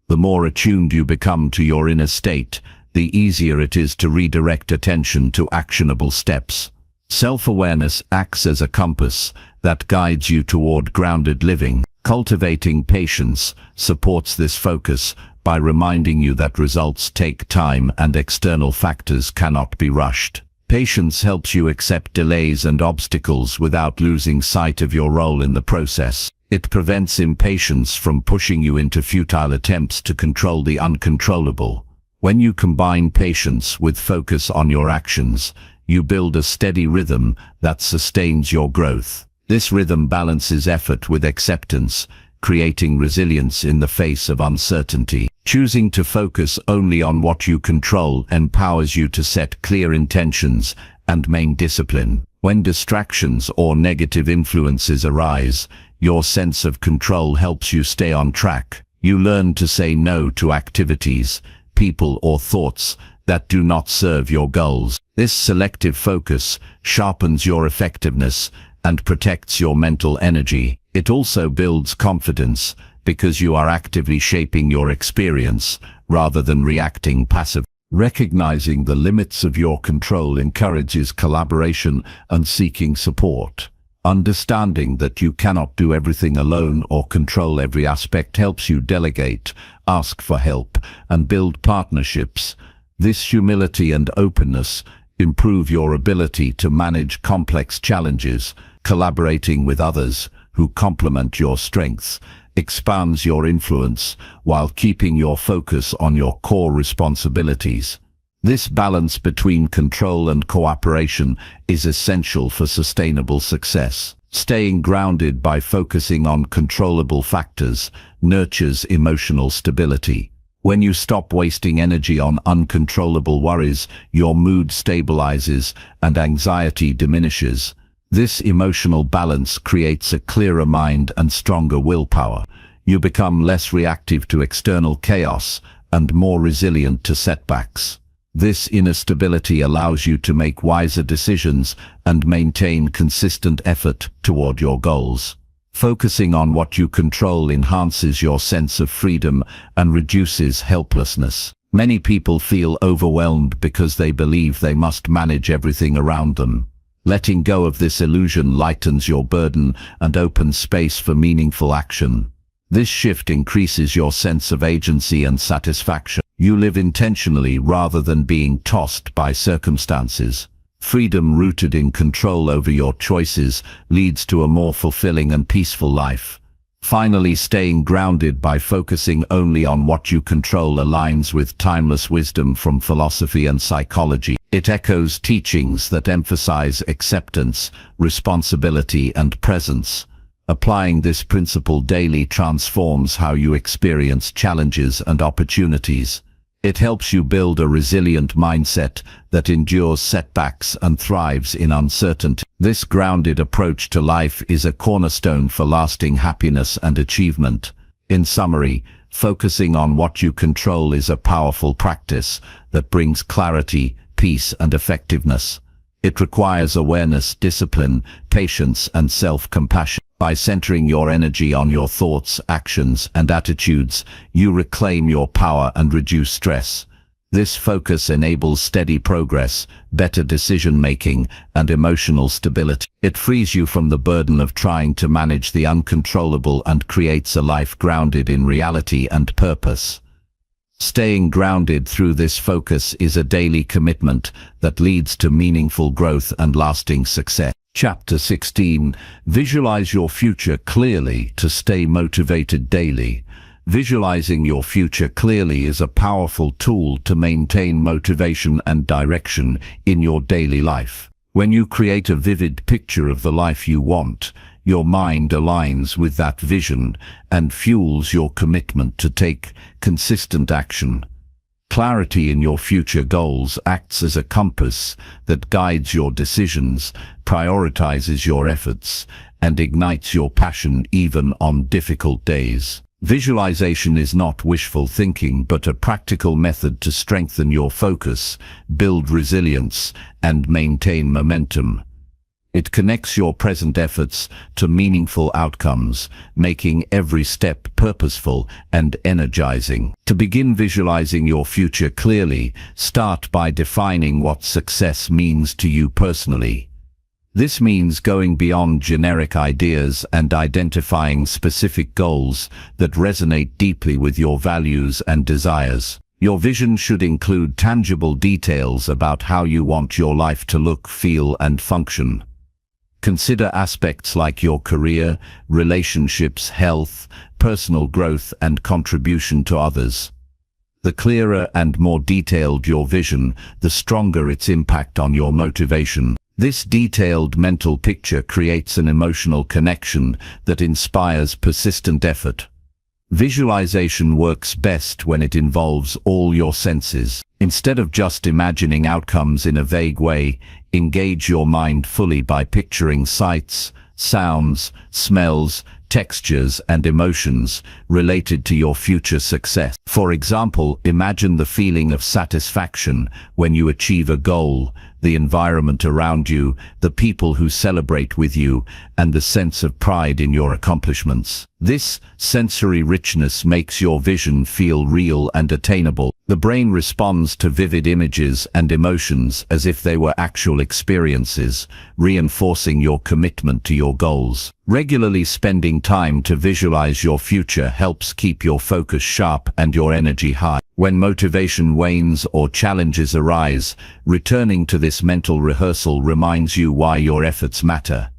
The more attuned you become to your inner state, the easier it is to redirect attention to actionable steps. Self-awareness acts as a compass that guides you toward grounded living. Cultivating patience supports this focus by reminding you that results take time and external factors cannot be rushed. Patience helps you accept delays and obstacles without losing sight of your role in the process. It prevents impatience from pushing you into futile attempts to control the uncontrollable. When you combine patience with focus on your actions, you build a steady rhythm that sustains your growth. This rhythm balances effort with acceptance, creating resilience in the face of uncertainty. Choosing to focus only on what you control empowers you to set clear intentions and maintain discipline. When distractions or negative influences arise, your sense of control helps you stay on track. You learn to say no to activities, people, or thoughts that do not serve your goals. This selective focus sharpens your effectiveness and protects your mental energy. It also builds confidence because you are actively shaping your experience rather than reacting passively. Recognizing the limits of your control encourages collaboration and seeking support. Understanding that you cannot do everything alone or control every aspect helps you delegate, ask for help, and build partnerships. This humility and openness improve your ability to manage complex challenges. Collaborating with others who complement your strengths expands your influence while keeping your focus on your core responsibilities. This balance between control and cooperation is essential for sustainable success. Staying grounded by focusing on controllable factors nurtures emotional stability. When you stop wasting energy on uncontrollable worries, your mood stabilizes and anxiety diminishes. This emotional balance creates a clearer mind and stronger willpower. You become less reactive to external chaos and more resilient to setbacks. This inner stability allows you to make wiser decisions and maintain consistent effort toward your goals. Focusing on what you control enhances your sense of freedom and reduces helplessness. Many people feel overwhelmed because they believe they must manage everything around them. Letting go of this illusion lightens your burden and opens space for meaningful action. This shift increases your sense of agency and satisfaction. You live intentionally rather than being tossed by circumstances. Freedom rooted in control over your choices leads to a more fulfilling and peaceful life. Finally, staying grounded by focusing only on what you control aligns with timeless wisdom from philosophy and psychology. It echoes teachings that emphasize acceptance, responsibility, and presence. Applying this principle daily transforms how you experience challenges and opportunities. It helps you build a resilient mindset that endures setbacks and thrives in uncertainty. This grounded approach to life is a cornerstone for lasting happiness and achievement. In summary, focusing on what you control is a powerful practice that brings clarity, peace, and effectiveness. It requires awareness, discipline, patience, and self-compassion. By centering your energy on your thoughts, actions, and attitudes, you reclaim your power and reduce stress. This focus enables steady progress, better decision-making, and emotional stability. It frees you from the burden of trying to manage the uncontrollable and creates a life grounded in reality and purpose. Staying grounded through this focus is a daily commitment that leads to meaningful growth and lasting success. Chapter 16. Visualize your future clearly to stay motivated daily. Visualizing your future clearly is a powerful tool to maintain motivation and direction in your daily life. When you create a vivid picture of the life you want, your mind aligns with that vision and fuels your commitment to take consistent action. Clarity in your future goals acts as a compass that guides your decisions, prioritizes your efforts, and ignites your passion even on difficult days. Visualization is not wishful thinking, but a practical method to strengthen your focus, build resilience, and maintain momentum. It connects your present efforts to meaningful outcomes, making every step purposeful and energizing. To begin visualizing your future clearly, start by defining what success means to you personally. This means going beyond generic ideas and identifying specific goals that resonate deeply with your values and desires. Your vision should include tangible details about how you want your life to look, feel, and function. Consider aspects like your career, relationships, health, personal growth, and contribution to others. The clearer and more detailed your vision, the stronger its impact on your motivation. This detailed mental picture creates an emotional connection that inspires persistent effort. Visualization works best when it involves all your senses. Instead of just imagining outcomes in a vague way, engage your mind fully by picturing sights, sounds, smells, textures, and emotions related to your future success. For example, imagine the feeling of satisfaction when you achieve a goal, the environment around you, the people who celebrate with you, and the sense of pride in your accomplishments. This sensory richness makes your vision feel real and attainable. The brain responds to vivid images and emotions as if they were actual experiences, reinforcing your commitment to your goals. Regularly spending time to visualize your future helps keep your focus sharp and your energy high. When motivation wanes or challenges arise, returning to this mental rehearsal reminds you why your efforts matter.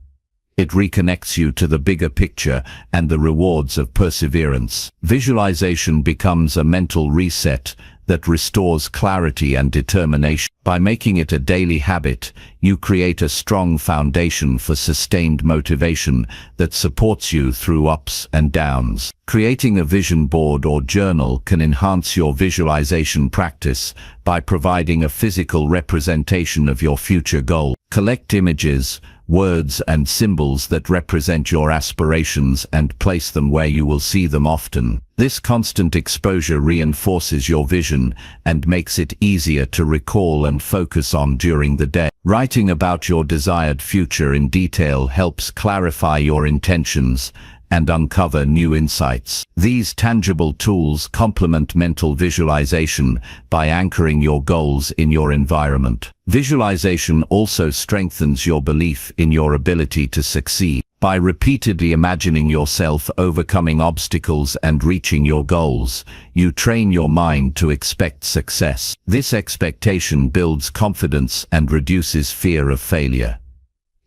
It reconnects you to the bigger picture and the rewards of perseverance. Visualization becomes a mental reset that restores clarity and determination. By making it a daily habit, you create a strong foundation for sustained motivation that supports you through ups and downs. Creating a vision board or journal can enhance your visualization practice by providing a physical representation of your future goal. Collect images, words and symbols that represent your aspirations and place them where you will see them often. This constant exposure reinforces your vision and makes it easier to recall and focus on during the day. Writing about your desired future in detail helps clarify your intentions and uncover new insights. These tangible tools complement mental visualization by anchoring your goals in your environment. Visualization also strengthens your belief in your ability to succeed. By repeatedly imagining yourself overcoming obstacles and reaching your goals, you train your mind to expect success. This expectation builds confidence and reduces fear of failure.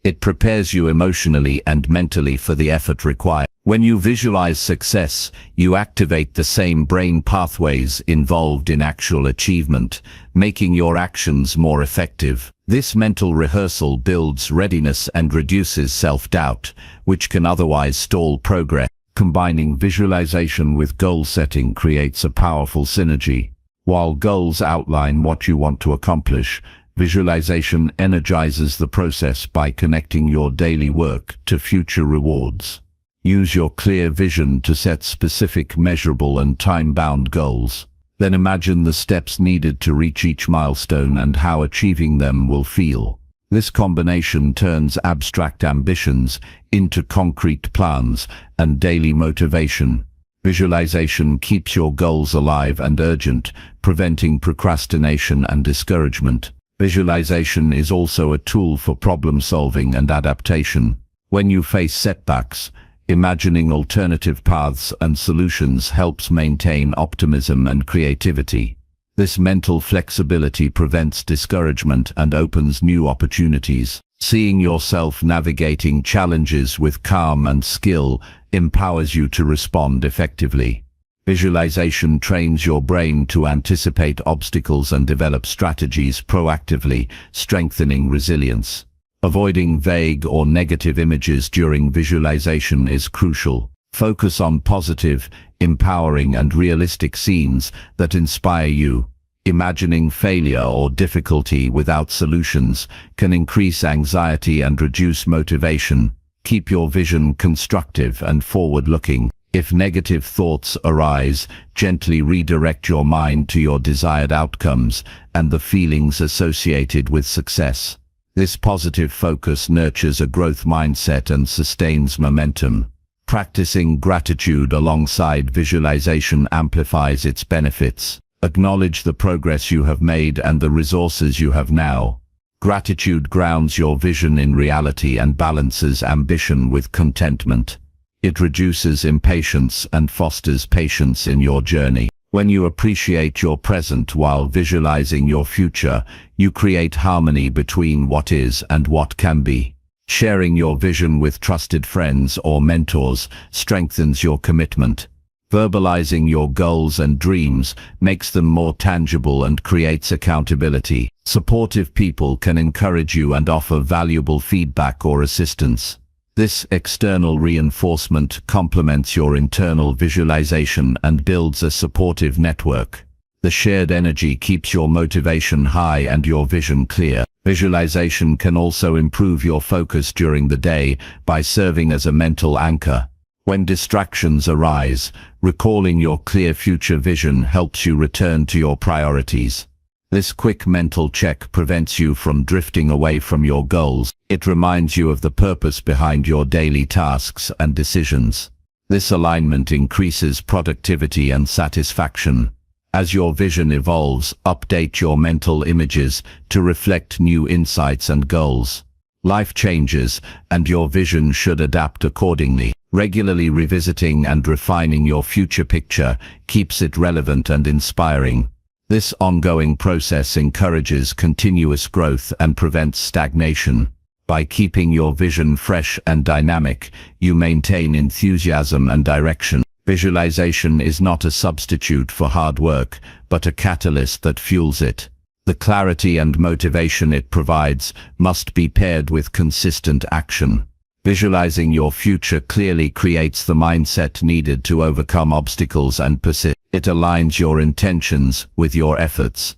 It prepares you emotionally and mentally for the effort required. When you visualize success, you activate the same brain pathways involved in actual achievement, making your actions more effective. This mental rehearsal builds readiness and reduces self-doubt, which can otherwise stall progress. Combining visualization with goal setting creates a powerful synergy. While goals outline what you want to accomplish, visualization energizes the process by connecting your daily work to future rewards. Use your clear vision to set specific, measurable and time-bound goals. Then imagine the steps needed to reach each milestone and how achieving them will feel. This combination turns abstract ambitions into concrete plans and daily motivation. Visualization keeps your goals alive and urgent, preventing procrastination and discouragement. Visualization is also a tool for problem-solving and adaptation. When you face setbacks, imagining alternative paths and solutions helps maintain optimism and creativity. This mental flexibility prevents discouragement and opens new opportunities. Seeing yourself navigating challenges with calm and skill empowers you to respond effectively. Visualization trains your brain to anticipate obstacles and develop strategies proactively, strengthening resilience. Avoiding vague or negative images during visualization is crucial. Focus on positive, empowering and realistic scenes that inspire you. Imagining failure or difficulty without solutions can increase anxiety and reduce motivation. Keep your vision constructive and forward-looking. If negative thoughts arise, gently redirect your mind to your desired outcomes and the feelings associated with success. This positive focus nurtures a growth mindset and sustains momentum. Practicing gratitude alongside visualization amplifies its benefits. Acknowledge the progress you have made and the resources you have now. Gratitude grounds your vision in reality and balances ambition with contentment. It reduces impatience and fosters patience in your journey. When you appreciate your present while visualizing your future, you create harmony between what is and what can be. Sharing your vision with trusted friends or mentors strengthens your commitment. Verbalizing your goals and dreams makes them more tangible and creates accountability. Supportive people can encourage you and offer valuable feedback or assistance. This external reinforcement complements your internal visualization and builds a supportive network. The shared energy keeps your motivation high and your vision clear. Visualization can also improve your focus during the day by serving as a mental anchor. When distractions arise, recalling your clear future vision helps you return to your priorities. This quick mental check prevents you from drifting away from your goals. It reminds you of the purpose behind your daily tasks and decisions. This alignment increases productivity and satisfaction. As your vision evolves, update your mental images to reflect new insights and goals. Life changes, and your vision should adapt accordingly. Regularly revisiting and refining your future picture keeps it relevant and inspiring. This ongoing process encourages continuous growth and prevents stagnation. By keeping your vision fresh and dynamic, you maintain enthusiasm and direction. Visualization is not a substitute for hard work, but a catalyst that fuels it. The clarity and motivation it provides must be paired with consistent action. Visualizing your future clearly creates the mindset needed to overcome obstacles and persist. It aligns your intentions with your efforts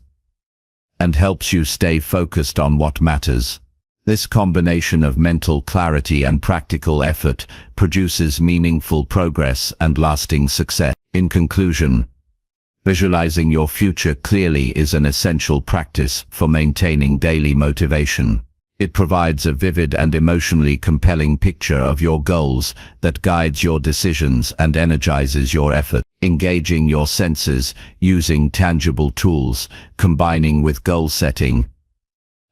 and helps you stay focused on what matters. This combination of mental clarity and practical effort produces meaningful progress and lasting success. In conclusion, visualizing your future clearly is an essential practice for maintaining daily motivation. It provides a vivid and emotionally compelling picture of your goals that guides your decisions and energizes your effort. Engaging your senses using tangible tools, combining with goal setting,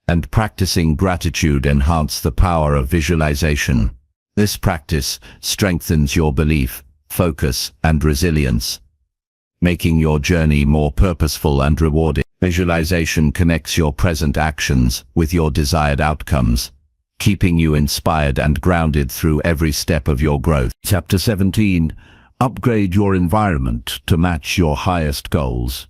and practicing gratitude enhance the power of visualization. This practice strengthens your belief, focus, and resilience, making your journey more purposeful and rewarding. Visualization connects your present actions with your desired outcomes, keeping you inspired and grounded through every step of your growth. Chapter 17. Upgrade your environment to match your highest goals.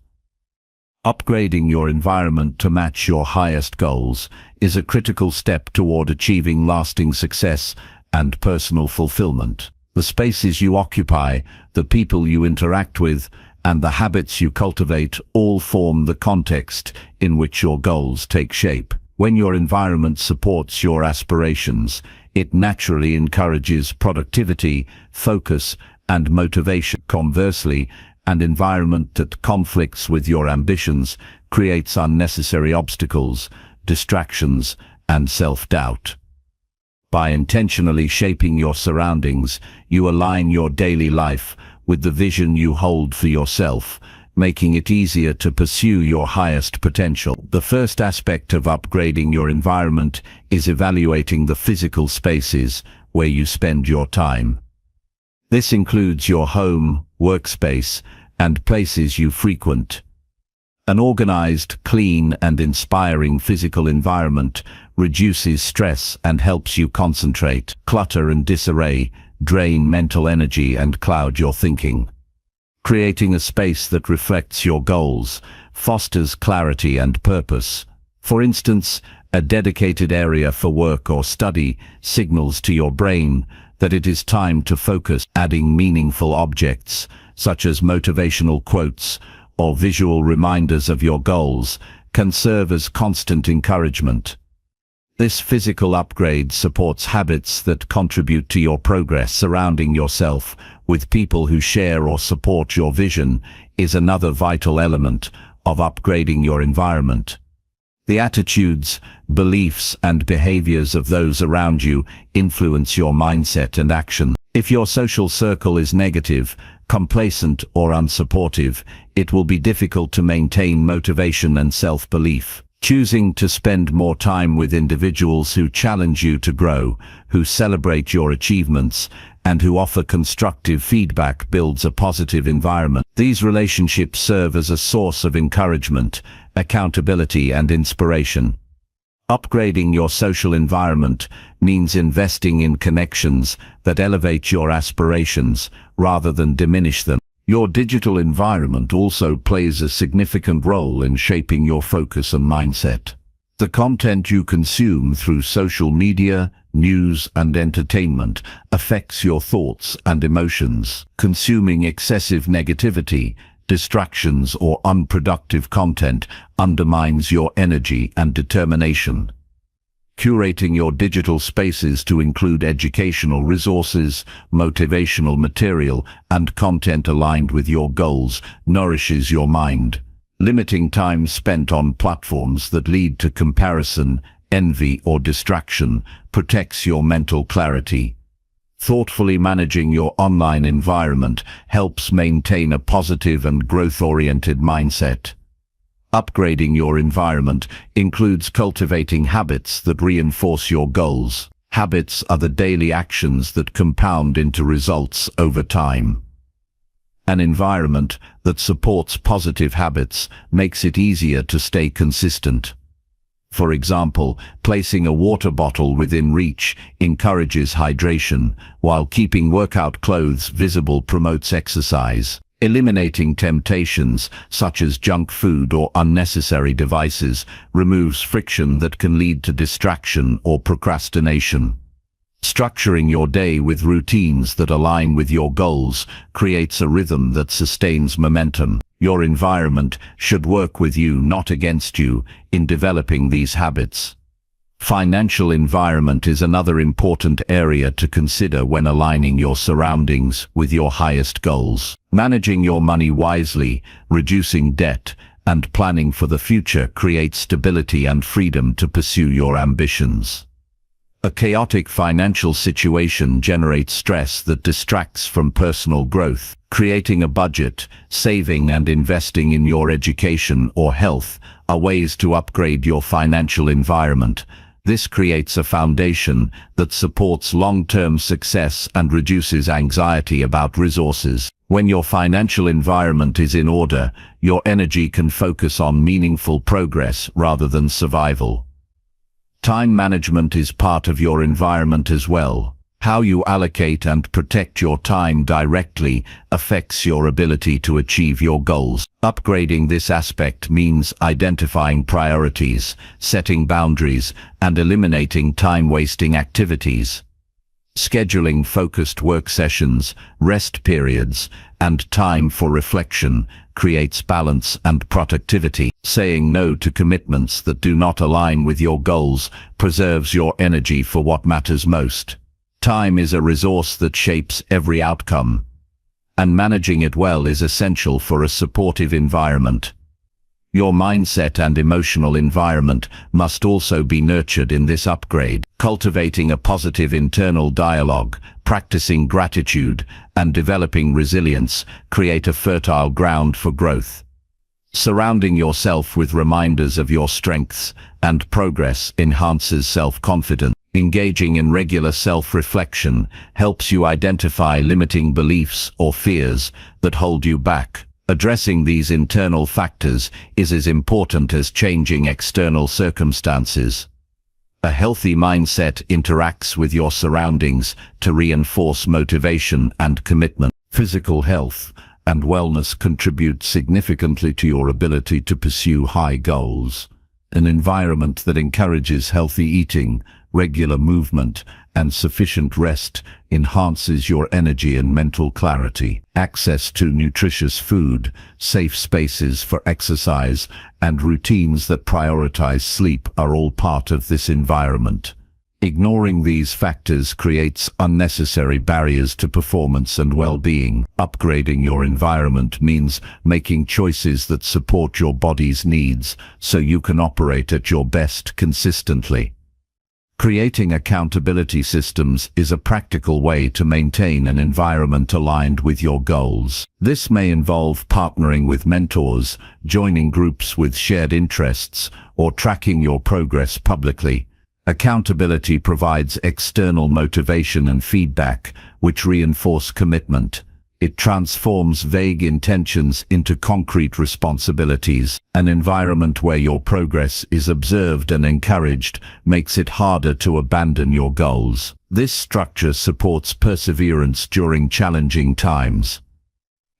Upgrading your environment to match your highest goals is a critical step toward achieving lasting success and personal fulfillment. The spaces you occupy, the people you interact with, and the habits you cultivate all form the context in which your goals take shape. When your environment supports your aspirations, it naturally encourages productivity, focus, and motivation. Conversely, an environment that conflicts with your ambitions creates unnecessary obstacles, distractions, and self-doubt. By intentionally shaping your surroundings, you align your daily life with the vision you hold for yourself, making it easier to pursue your highest potential. The first aspect of upgrading your environment is evaluating the physical spaces where you spend your time. This includes your home, workspace, and places you frequent. An organized, clean, and inspiring physical environment reduces stress and helps you concentrate. Clutter and disarray drain mental energy and cloud your thinking. Creating a space that reflects your goals fosters clarity and purpose. For instance, a dedicated area for work or study signals to your brain that it is time to focus. Adding meaningful objects, such as motivational quotes or visual reminders of your goals, can serve as constant encouragement. This physical upgrade supports habits that contribute to your progress. Surrounding yourself with people who share or support your vision is another vital element of upgrading your environment. The attitudes, beliefs, and behaviors of those around you influence your mindset and action. If your social circle is negative, complacent, or unsupportive, it will be difficult to maintain motivation and self-belief. Choosing to spend more time with individuals who challenge you to grow, who celebrate your achievements, and who offer constructive feedback builds a positive environment. These relationships serve as a source of encouragement, accountability, and inspiration. Upgrading your social environment means investing in connections that elevate your aspirations rather than diminish them. Your digital environment also plays a significant role in shaping your focus and mindset. The content you consume through social media, news, and entertainment affects your thoughts and emotions. Consuming excessive negativity, distractions, or unproductive content undermines your energy and determination. Curating your digital spaces to include educational resources, motivational material, and content aligned with your goals nourishes your mind. Limiting time spent on platforms that lead to comparison, envy, or distraction protects your mental clarity. Thoughtfully managing your online environment helps maintain a positive and growth-oriented mindset. Upgrading your environment includes cultivating habits that reinforce your goals. Habits are the daily actions that compound into results over time. An environment that supports positive habits makes it easier to stay consistent. For example, placing a water bottle within reach encourages hydration, while keeping workout clothes visible promotes exercise. Eliminating temptations, such as junk food or unnecessary devices, removes friction that can lead to distraction or procrastination. Structuring your day with routines that align with your goals creates a rhythm that sustains momentum. Your environment should work with you, not against you, in developing these habits. Financial environment is another important area to consider when aligning your surroundings with your highest goals. Managing your money wisely, reducing debt, and planning for the future creates stability and freedom to pursue your ambitions. A chaotic financial situation generates stress that distracts from personal growth. Creating a budget, saving and investing in your education or health are ways to upgrade your financial environment. This creates a foundation that supports long-term success and reduces anxiety about resources. When your financial environment is in order, your energy can focus on meaningful progress rather than survival. Time management is part of your environment as well. How you allocate and protect your time directly affects your ability to achieve your goals. Upgrading this aspect means identifying priorities, setting boundaries, and eliminating time-wasting activities. Scheduling focused work sessions, rest periods, and time for reflection creates balance and productivity. Saying no to commitments that do not align with your goals preserves your energy for what matters most. Time is a resource that shapes every outcome, and managing it well is essential for a supportive environment. Your mindset and emotional environment must also be nurtured in this upgrade. Cultivating a positive internal dialogue, practicing gratitude, and developing resilience create a fertile ground for growth. Surrounding yourself with reminders of your strengths and progress enhances self-confidence. Engaging in regular self-reflection helps you identify limiting beliefs or fears that hold you back. Addressing these internal factors is as important as changing external circumstances. A healthy mindset interacts with your surroundings to reinforce motivation and commitment. Physical health and wellness contribute significantly to your ability to pursue high goals. An environment that encourages healthy eating, regular movement, and sufficient rest enhances your energy and mental clarity. Access to nutritious food, safe spaces for exercise, and routines that prioritize sleep are all part of this environment. Ignoring these factors creates unnecessary barriers to performance and well-being. Upgrading your environment means making choices that support your body's needs so you can operate at your best consistently. Creating accountability systems is a practical way to maintain an environment aligned with your goals. This may involve partnering with mentors, joining groups with shared interests, or tracking your progress publicly. Accountability provides external motivation and feedback, which reinforce commitment. It transforms vague intentions into concrete responsibilities. An environment where your progress is observed and encouraged makes it harder to abandon your goals. This structure supports perseverance during challenging times.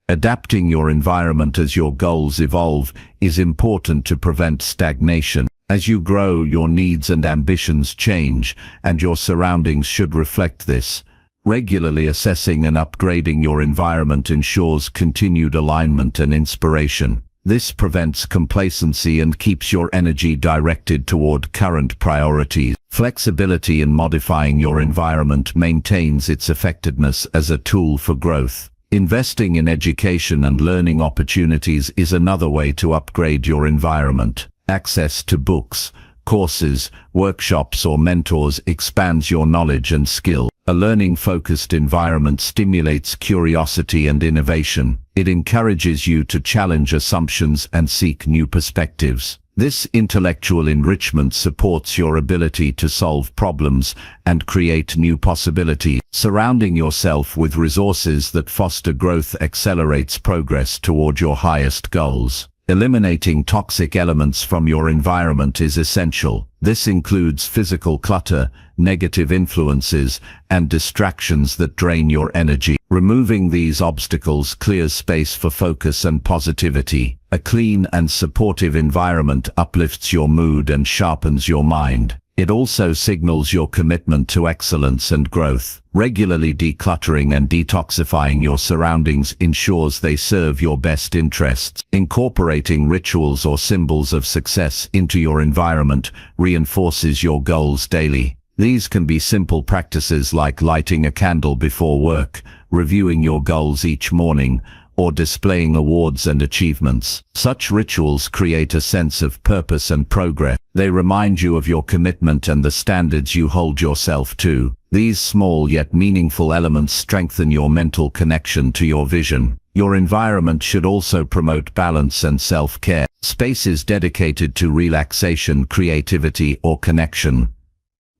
Adapting your environment as your goals evolve is important to prevent stagnation. As you grow, your needs and ambitions change, and your surroundings should reflect this. Regularly assessing and upgrading your environment ensures continued alignment and inspiration. This prevents complacency and keeps your energy directed toward current priorities. Flexibility in modifying your environment maintains its effectiveness as a tool for growth. Investing in education and learning opportunities is another way to upgrade your environment. Access to books, courses, workshops, or mentors expands your knowledge and skill. A learning-focused environment stimulates curiosity and innovation. It encourages you to challenge assumptions and seek new perspectives. This intellectual enrichment supports your ability to solve problems and create new possibilities. Surrounding yourself with resources that foster growth accelerates progress toward your highest goals. Eliminating toxic elements from your environment is essential. This includes physical clutter, negative influences, and distractions that drain your energy. Removing these obstacles clears space for focus and positivity. A clean and supportive environment uplifts your mood and sharpens your mind. It also signals your commitment to excellence and growth. Regularly decluttering and detoxifying your surroundings ensures they serve your best interests. Incorporating rituals or symbols of success into your environment reinforces your goals daily. These can be simple practices like lighting a candle before work, reviewing your goals each morning, or displaying awards and achievements. Such rituals create a sense of purpose and progress. They remind you of your commitment and the standards you hold yourself to. These small yet meaningful elements strengthen your mental connection to your vision. Your environment should also promote balance and self-care. Spaces dedicated to relaxation, creativity, or connection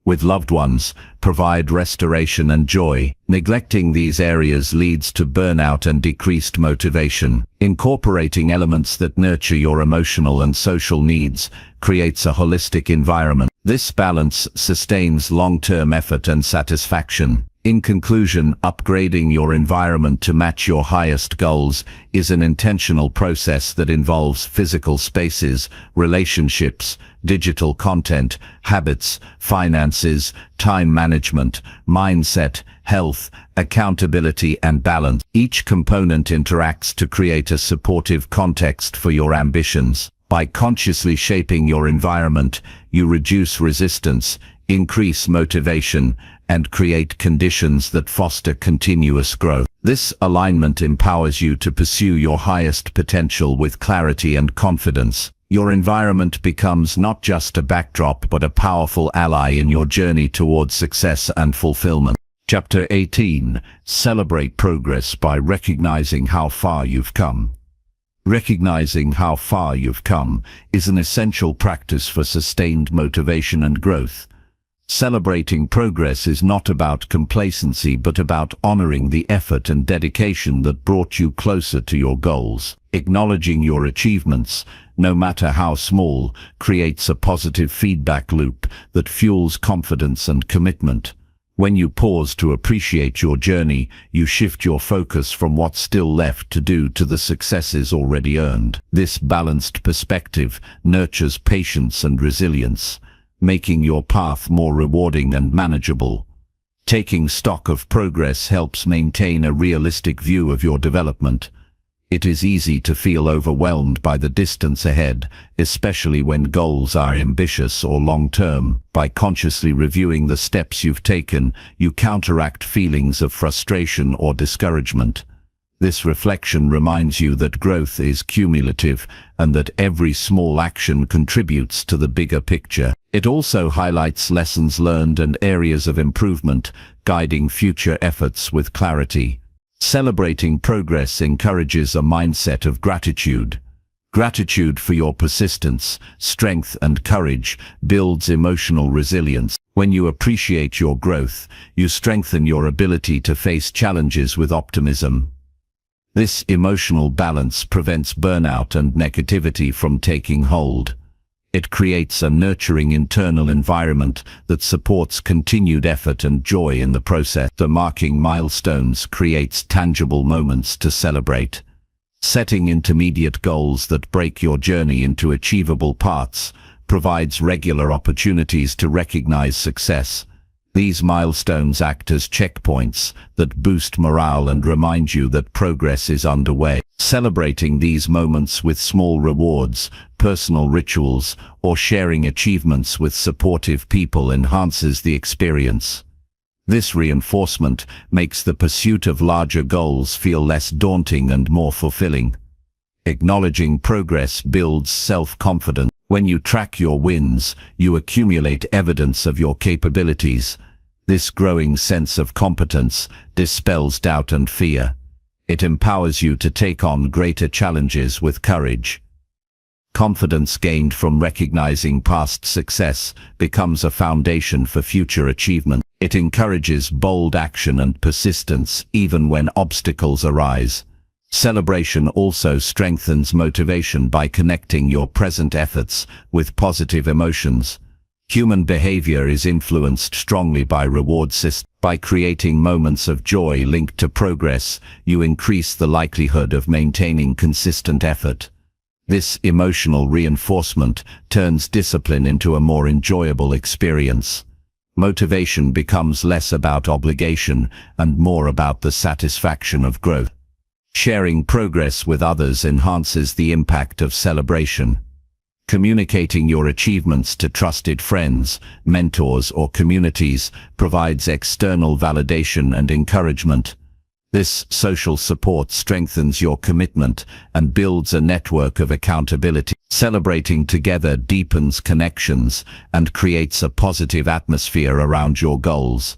with loved ones provide restoration and joy. Neglecting these areas leads to burnout and decreased motivation. Incorporating elements that nurture your emotional and social needs creates a holistic environment. This balance sustains long-term effort and satisfaction. In conclusion, upgrading your environment to match your highest goals is an intentional process that involves physical spaces, relationships, digital content, habits, finances, time management, mindset, health, accountability, and balance. Each component interacts to create a supportive context for your ambitions. By consciously shaping your environment, you reduce resistance, increase motivation, and create conditions that foster continuous growth. This alignment empowers you to pursue your highest potential with clarity and confidence. Your environment becomes not just a backdrop but a powerful ally in your journey towards success and fulfillment. Chapter 18. Celebrate progress by recognizing how far you've come. Recognizing how far you've come is an essential practice for sustained motivation and growth. Celebrating progress is not about complacency but about honoring the effort and dedication that brought you closer to your goals. Acknowledging your achievements, no matter how small, creates a positive feedback loop that fuels confidence and commitment. When you pause to appreciate your journey, you shift your focus from what's still left to do to the successes already earned. This balanced perspective nurtures patience and resilience, making your path more rewarding and manageable. Taking stock of progress helps maintain a realistic view of your development. It is easy to feel overwhelmed by the distance ahead, especially when goals are ambitious or long-term. By consciously reviewing the steps you've taken, you counteract feelings of frustration or discouragement. This reflection reminds you that growth is cumulative and that every small action contributes to the bigger picture. It also highlights lessons learned and areas of improvement, guiding future efforts with clarity. Celebrating progress encourages a mindset of gratitude. Gratitude for your persistence, strength, and courage builds emotional resilience. When you appreciate your growth, you strengthen your ability to face challenges with optimism. This emotional balance prevents burnout and negativity from taking hold. It creates a nurturing internal environment that supports continued effort and joy in the process. The marking milestones creates tangible moments to celebrate. Setting intermediate goals that break your journey into achievable parts provides regular opportunities to recognize success. These milestones act as checkpoints that boost morale and remind you that progress is underway. Celebrating these moments with small rewards, personal rituals, or sharing achievements with supportive people enhances the experience. This reinforcement makes the pursuit of larger goals feel less daunting and more fulfilling. Acknowledging progress builds self-confidence. When you track your wins, you accumulate evidence of your capabilities. This growing sense of competence dispels doubt and fear. It empowers you to take on greater challenges with courage. Confidence gained from recognizing past success becomes a foundation for future achievement. It encourages bold action and persistence even when obstacles arise. Celebration also strengthens motivation by connecting your present efforts with positive emotions. Human behavior is influenced strongly by reward systems. By creating moments of joy linked to progress, you increase the likelihood of maintaining consistent effort. This emotional reinforcement turns discipline into a more enjoyable experience. Motivation becomes less about obligation and more about the satisfaction of growth. Sharing progress with others enhances the impact of celebration. Communicating your achievements to trusted friends, mentors, or communities provides external validation and encouragement. This social support strengthens your commitment and builds a network of accountability. Celebrating together deepens connections and creates a positive atmosphere around your goals.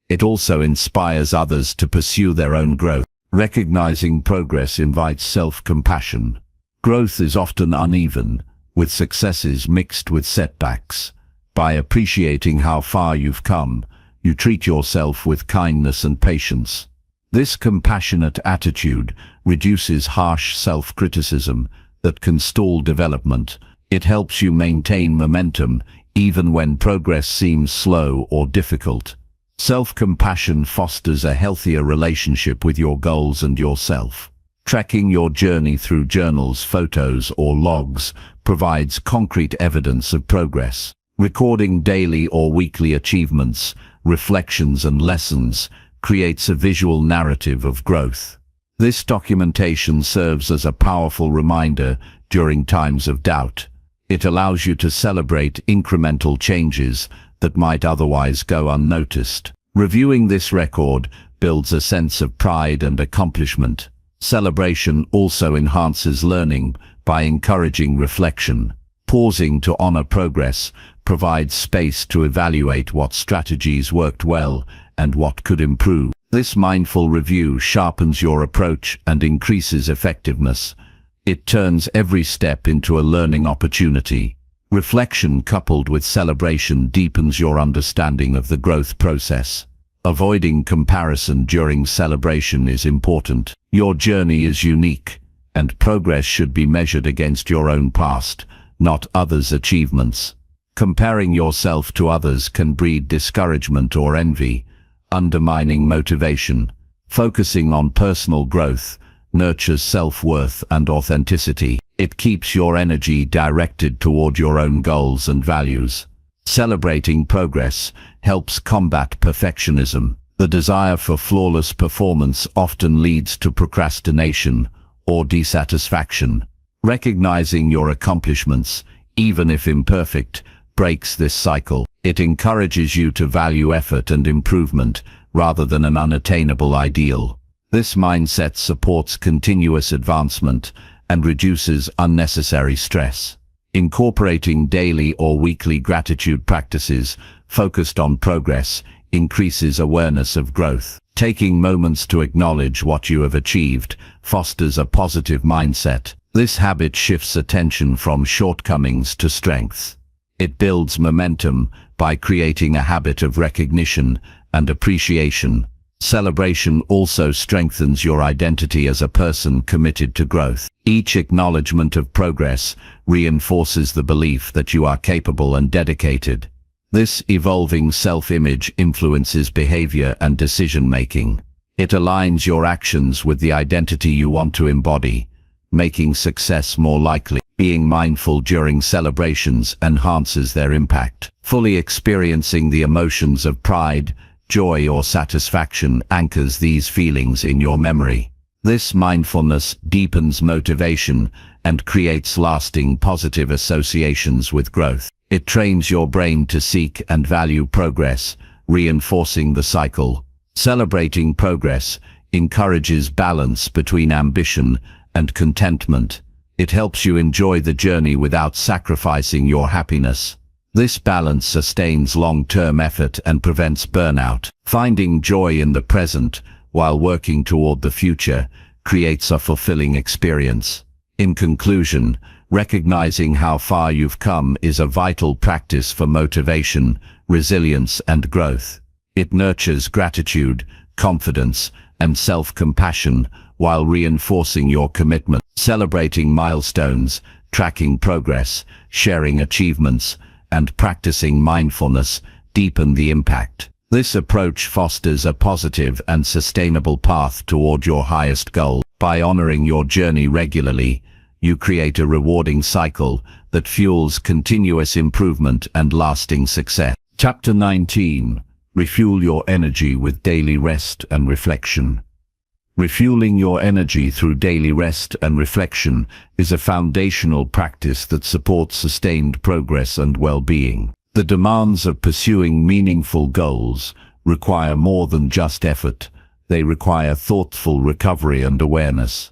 It also inspires others to pursue their own growth. Recognizing progress invites self-compassion. Growth is often uneven, with successes mixed with setbacks. By appreciating how far you've come, you treat yourself with kindness and patience. This compassionate attitude reduces harsh self-criticism that can stall development. It helps you maintain momentum even when progress seems slow or difficult. Self-compassion fosters a healthier relationship with your goals and yourself. Tracking your journey through journals, photos, or logs provides concrete evidence of progress. Recording daily or weekly achievements, reflections, and lessons creates a visual narrative of growth. This documentation serves as a powerful reminder during times of doubt. It allows you to celebrate incremental changes that might otherwise go unnoticed. Reviewing this record builds a sense of pride and accomplishment. Celebration also enhances learning by encouraging reflection. Pausing to honor progress provides space to evaluate what strategies worked well and what could improve. This mindful review sharpens your approach and increases effectiveness. It turns every step into a learning opportunity. Reflection coupled with celebration deepens your understanding of the growth process. Avoiding comparison during celebration is important. Your journey is unique, and progress should be measured against your own past, not others' achievements. Comparing yourself to others can breed discouragement or envy, undermining motivation. Focusing on personal growth nurtures self-worth and authenticity. It keeps your energy directed toward your own goals and values. Celebrating progress helps combat perfectionism. The desire for flawless performance often leads to procrastination or dissatisfaction. Recognizing your accomplishments, even if imperfect, breaks this cycle. It encourages you to value effort and improvement rather than an unattainable ideal. This mindset supports continuous advancement and reduces unnecessary stress. Incorporating daily or weekly gratitude practices focused on progress increases awareness of growth. Taking moments to acknowledge what you have achieved fosters a positive mindset. This habit shifts attention from shortcomings to strengths. It builds momentum by creating a habit of recognition and appreciation. Celebration also strengthens your identity as a person committed to growth. Each acknowledgement of progress reinforces the belief that you are capable and dedicated. This evolving self-image influences behavior and decision-making. It aligns your actions with the identity you want to embody, making success more likely. Being mindful during celebrations enhances their impact. Fully experiencing the emotions of pride, joy, or satisfaction anchors these feelings in your memory. This mindfulness deepens motivation and creates lasting positive associations with growth. It trains your brain to seek and value progress, reinforcing the cycle. Celebrating progress encourages balance between ambition and contentment. It helps you enjoy the journey without sacrificing your happiness. This balance sustains long-term effort and prevents burnout. Finding joy in the present while working toward the future creates a fulfilling experience. In conclusion, recognizing how far you've come is a vital practice for motivation, resilience, and growth. It nurtures gratitude, confidence, and self-compassion while reinforcing your commitment. Celebrating milestones, tracking progress, sharing achievements, and practicing mindfulness deepen the impact. This approach fosters a positive and sustainable path toward your highest goal. By honoring your journey regularly, you create a rewarding cycle that fuels continuous improvement and lasting success. Chapter 19. Refuel your energy with daily rest and reflection. Refueling your energy through daily rest and reflection is a foundational practice that supports sustained progress and well-being. The demands of pursuing meaningful goals require more than just effort. They require thoughtful recovery and awareness.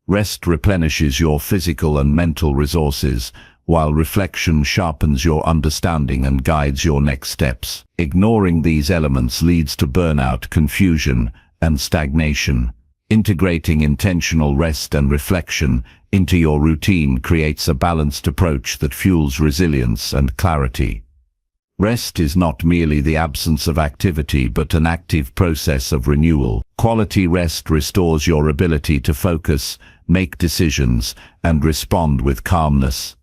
Rest replenishes your physical and mental resources, while reflection sharpens your understanding and guides your next steps. Ignoring these elements leads to burnout, confusion, and stagnation. Integrating intentional rest and reflection into your routine creates a balanced approach that fuels resilience and clarity. Rest is not merely the absence of activity but an active process of renewal. Quality rest restores your ability to focus, make decisions, and respond with calmness.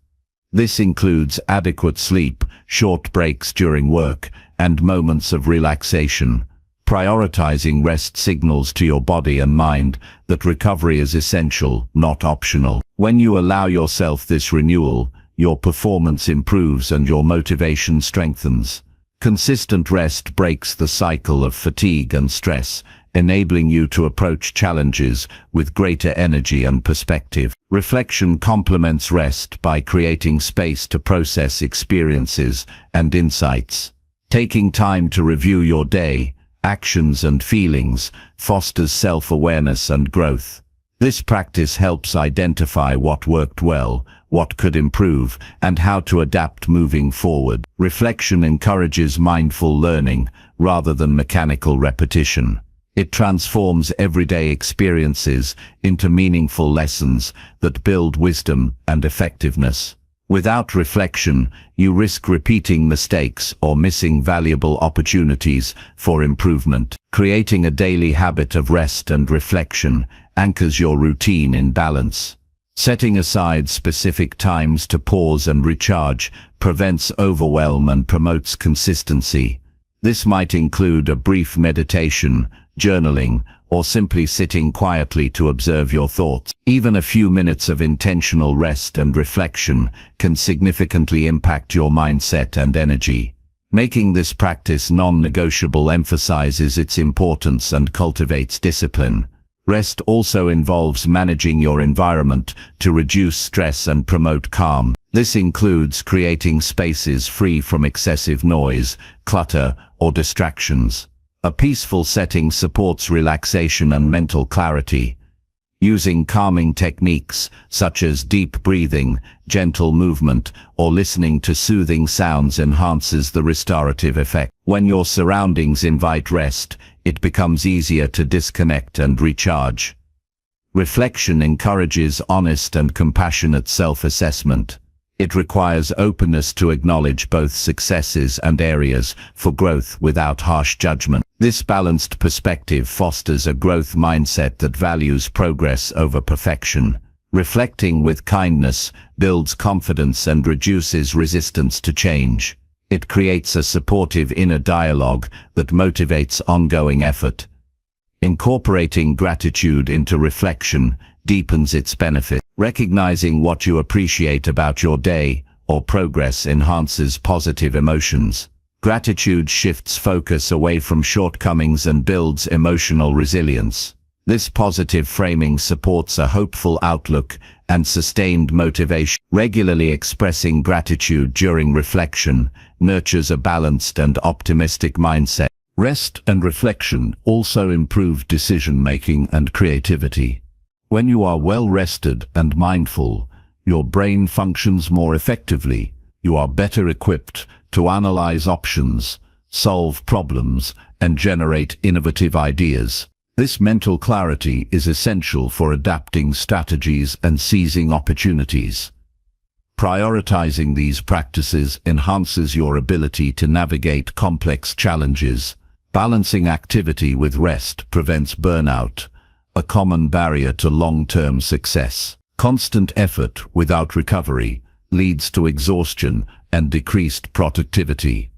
This includes adequate sleep, short breaks during work, and moments of relaxation. Prioritizing rest signals to your body and mind that recovery is essential, not optional. When you allow yourself this renewal, your performance improves and your motivation strengthens. Consistent rest breaks the cycle of fatigue and stress, enabling you to approach challenges with greater energy and perspective. Reflection complements rest by creating space to process experiences and insights. Taking time to review your day, actions and feelings fosters self-awareness and growth. This practice helps identify what worked well, what could improve, and how to adapt moving forward. Reflection encourages mindful learning rather than mechanical repetition. It transforms everyday experiences into meaningful lessons that build wisdom and effectiveness. Without reflection, you risk repeating mistakes or missing valuable opportunities for improvement. Creating a daily habit of rest and reflection anchors your routine in balance. Setting aside specific times to pause and recharge prevents overwhelm and promotes consistency. This might include a brief meditation, journaling, or simply sitting quietly to observe your thoughts. Even a few minutes of intentional rest and reflection can significantly impact your mindset and energy. Making this practice non-negotiable emphasizes its importance and cultivates discipline. Rest also involves managing your environment to reduce stress and promote calm. This includes creating spaces free from excessive noise, clutter, or distractions. A peaceful setting supports relaxation and mental clarity. Using calming techniques such as deep breathing, gentle movement, or listening to soothing sounds enhances the restorative effect. When your surroundings invite rest, it becomes easier to disconnect and recharge. Reflection encourages honest and compassionate self-assessment. It requires openness to acknowledge both successes and areas for growth without harsh judgment. This balanced perspective fosters a growth mindset that values progress over perfection. Reflecting with kindness builds confidence and reduces resistance to change. It creates a supportive inner dialogue that motivates ongoing effort. Incorporating gratitude into reflection deepens its benefit. Recognizing what you appreciate about your day or progress enhances positive emotions. Gratitude shifts focus away from shortcomings and builds emotional resilience. This positive framing supports a hopeful outlook and sustained motivation. Regularly expressing gratitude during reflection nurtures a balanced and optimistic mindset. Rest and reflection also improve decision-making and creativity. When you are well rested and mindful, your brain functions more effectively. You are better equipped to analyze options, solve problems, and generate innovative ideas. This mental clarity is essential for adapting strategies and seizing opportunities. Prioritizing these practices enhances your ability to navigate complex challenges. Balancing activity with rest prevents burnout, a common barrier to long-term success. Constant effort without recovery leads to exhaustion and decreased productivity.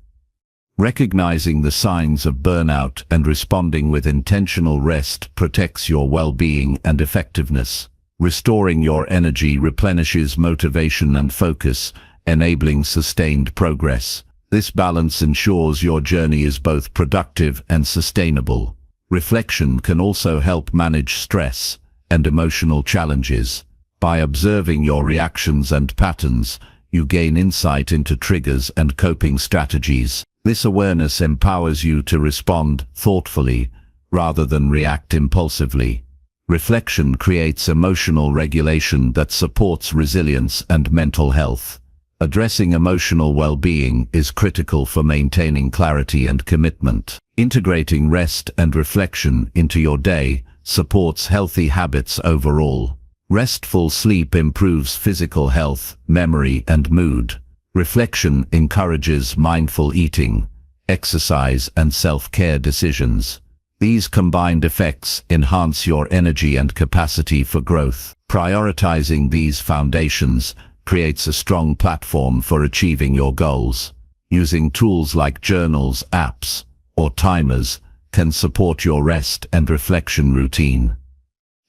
Recognizing the signs of burnout and responding with intentional rest protects your well-being and effectiveness. Restoring your energy replenishes motivation and focus, enabling sustained progress. This balance ensures your journey is both productive and sustainable. Reflection can also help manage stress and emotional challenges. By observing your reactions and patterns, you gain insight into triggers and coping strategies. This awareness empowers you to respond thoughtfully rather than react impulsively. Reflection creates emotional regulation that supports resilience and mental health. Addressing emotional well-being is critical for maintaining clarity and commitment. Integrating rest and reflection into your day supports healthy habits overall. Restful sleep improves physical health, memory, and mood. Reflection encourages mindful eating, exercise, and self-care decisions. These combined effects enhance your energy and capacity for growth. Prioritizing these foundations creates a strong platform for achieving your goals. Using tools like journals, apps, or timers can support your rest and reflection routine.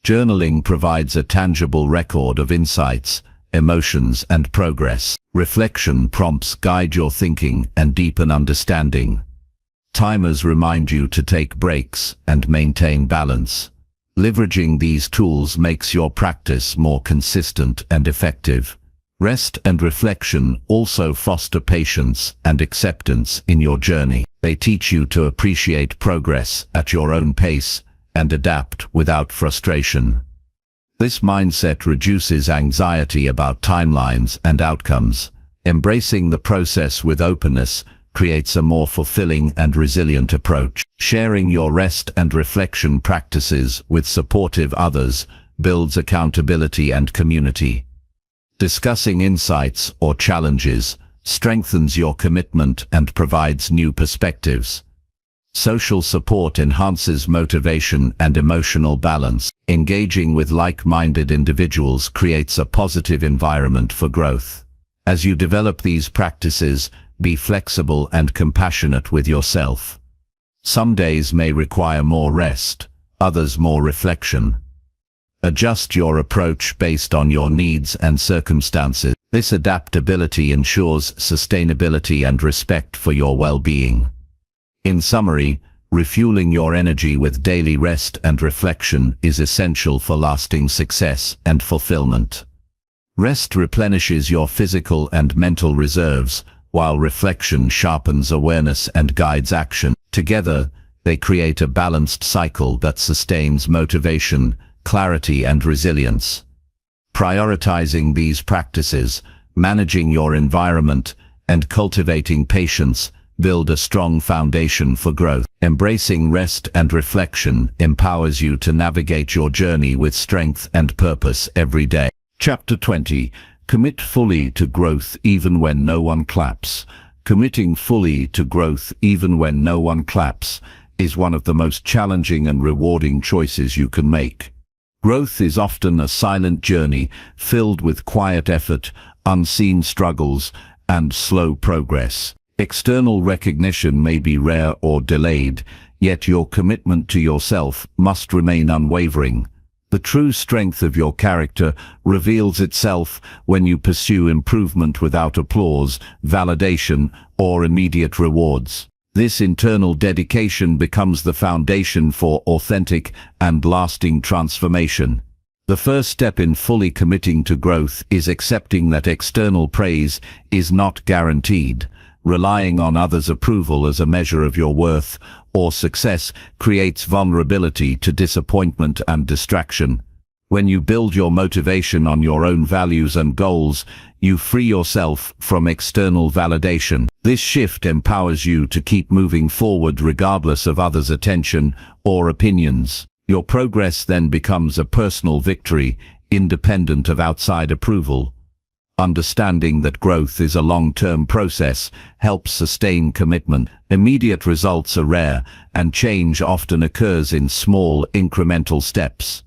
Journaling provides a tangible record of insights, emotions, and progress. Reflection prompts guide your thinking and deepen understanding. Timers remind you to take breaks and maintain balance. Leveraging these tools makes your practice more consistent and effective. Rest and reflection also foster patience and acceptance in your journey. They teach you to appreciate progress at your own pace and adapt without frustration. This mindset reduces anxiety about timelines and outcomes. Embracing the process with openness creates a more fulfilling and resilient approach. Sharing your rest and reflection practices with supportive others builds accountability and community. Discussing insights or challenges strengthens your commitment and provides new perspectives. Social support enhances motivation and emotional balance. Engaging with like-minded individuals creates a positive environment for growth. As you develop these practices, be flexible and compassionate with yourself. Some days may require more rest, others more reflection. Adjust your approach based on your needs and circumstances. This adaptability ensures sustainability and respect for your well-being. In summary, refueling your energy with daily rest and reflection is essential for lasting success and fulfillment. Rest replenishes your physical and mental reserves, while reflection sharpens awareness and guides action. Together, they create a balanced cycle that sustains motivation, clarity, and resilience. Prioritizing these practices, managing your environment, and cultivating patience build a strong foundation for growth. Embracing rest and reflection empowers you to navigate your journey with strength and purpose every day. Chapter 20. Commit fully to growth even when no one claps. Committing fully to growth even when no one claps is one of the most challenging and rewarding choices you can make. Growth is often a silent journey filled with quiet effort, unseen struggles, and slow progress. External recognition may be rare or delayed, yet your commitment to yourself must remain unwavering. The true strength of your character reveals itself when you pursue improvement without applause, validation, or immediate rewards. This internal dedication becomes the foundation for authentic and lasting transformation. The first step in fully committing to growth is accepting that external praise is not guaranteed. Relying on others' approval as a measure of your worth or success creates vulnerability to disappointment and distraction. When you build your motivation on your own values and goals, you free yourself from external validation. This shift empowers you to keep moving forward regardless of others' attention or opinions. Your progress then becomes a personal victory, independent of outside approval. Understanding that growth is a long-term process helps sustain commitment. Immediate results are rare, and change often occurs in small, incremental steps.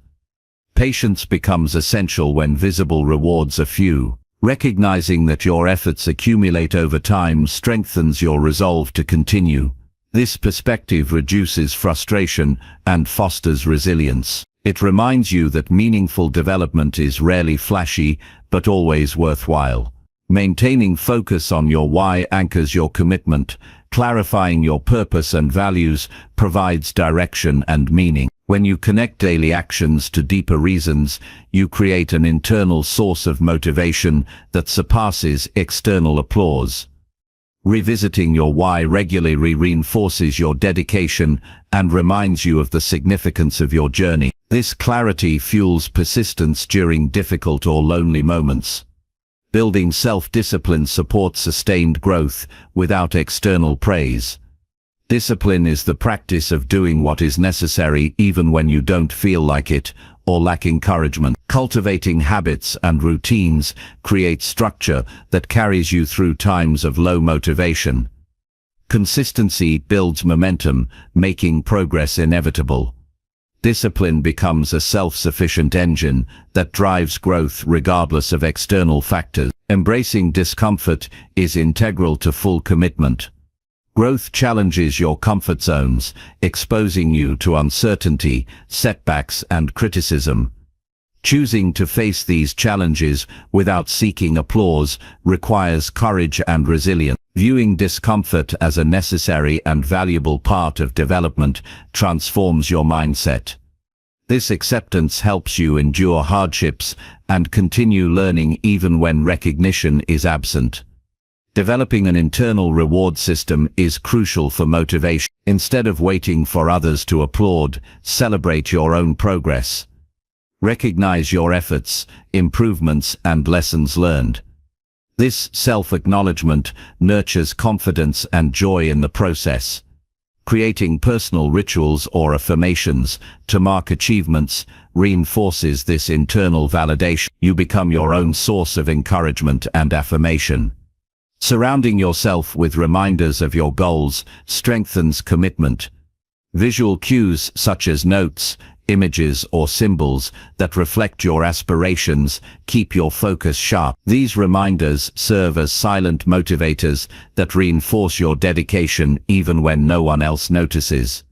Patience becomes essential when visible rewards are few. Recognizing that your efforts accumulate over time strengthens your resolve to continue. This perspective reduces frustration and fosters resilience. It reminds you that meaningful development is rarely flashy, but always worthwhile. Maintaining focus on your why anchors your commitment. Clarifying your purpose and values provides direction and meaning. When you connect daily actions to deeper reasons, you create an internal source of motivation that surpasses external applause. Revisiting your why regularly reinforces your dedication and reminds you of the significance of your journey. This clarity fuels persistence during difficult or lonely moments. Building self-discipline supports sustained growth without external praise. Discipline is the practice of doing what is necessary even when you don't feel like it or lack encouragement. Cultivating habits and routines create structure that carries you through times of low motivation. Consistency builds momentum, making progress inevitable. Discipline becomes a self-sufficient engine that drives growth regardless of external factors. Embracing discomfort is integral to full commitment. Growth challenges your comfort zones, exposing you to uncertainty, setbacks, and criticism. Choosing to face these challenges without seeking applause requires courage and resilience. Viewing discomfort as a necessary and valuable part of development transforms your mindset. This acceptance helps you endure hardships and continue learning even when recognition is absent. Developing an internal reward system is crucial for motivation. Instead of waiting for others to applaud, celebrate your own progress. Recognize your efforts, improvements, and lessons learned. This self-acknowledgement nurtures confidence and joy in the process. Creating personal rituals or affirmations to mark achievements reinforces this internal validation. You become your own source of encouragement and affirmation. Surrounding yourself with reminders of your goals strengthens commitment. Visual cues such as notes, images, or symbols that reflect your aspirations keep your focus sharp. These reminders serve as silent motivators that reinforce your dedication even when no one else notices.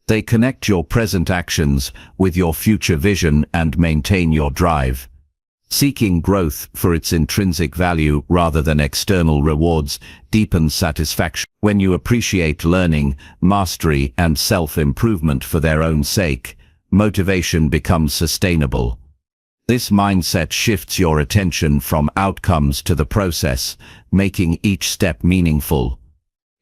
They connect your present actions with your future vision and maintain your drive. Seeking growth for its intrinsic value rather than external rewards deepens satisfaction. When you appreciate learning, mastery, and self-improvement for their own sake, motivation becomes sustainable. This mindset shifts your attention from outcomes to the process, making each step meaningful.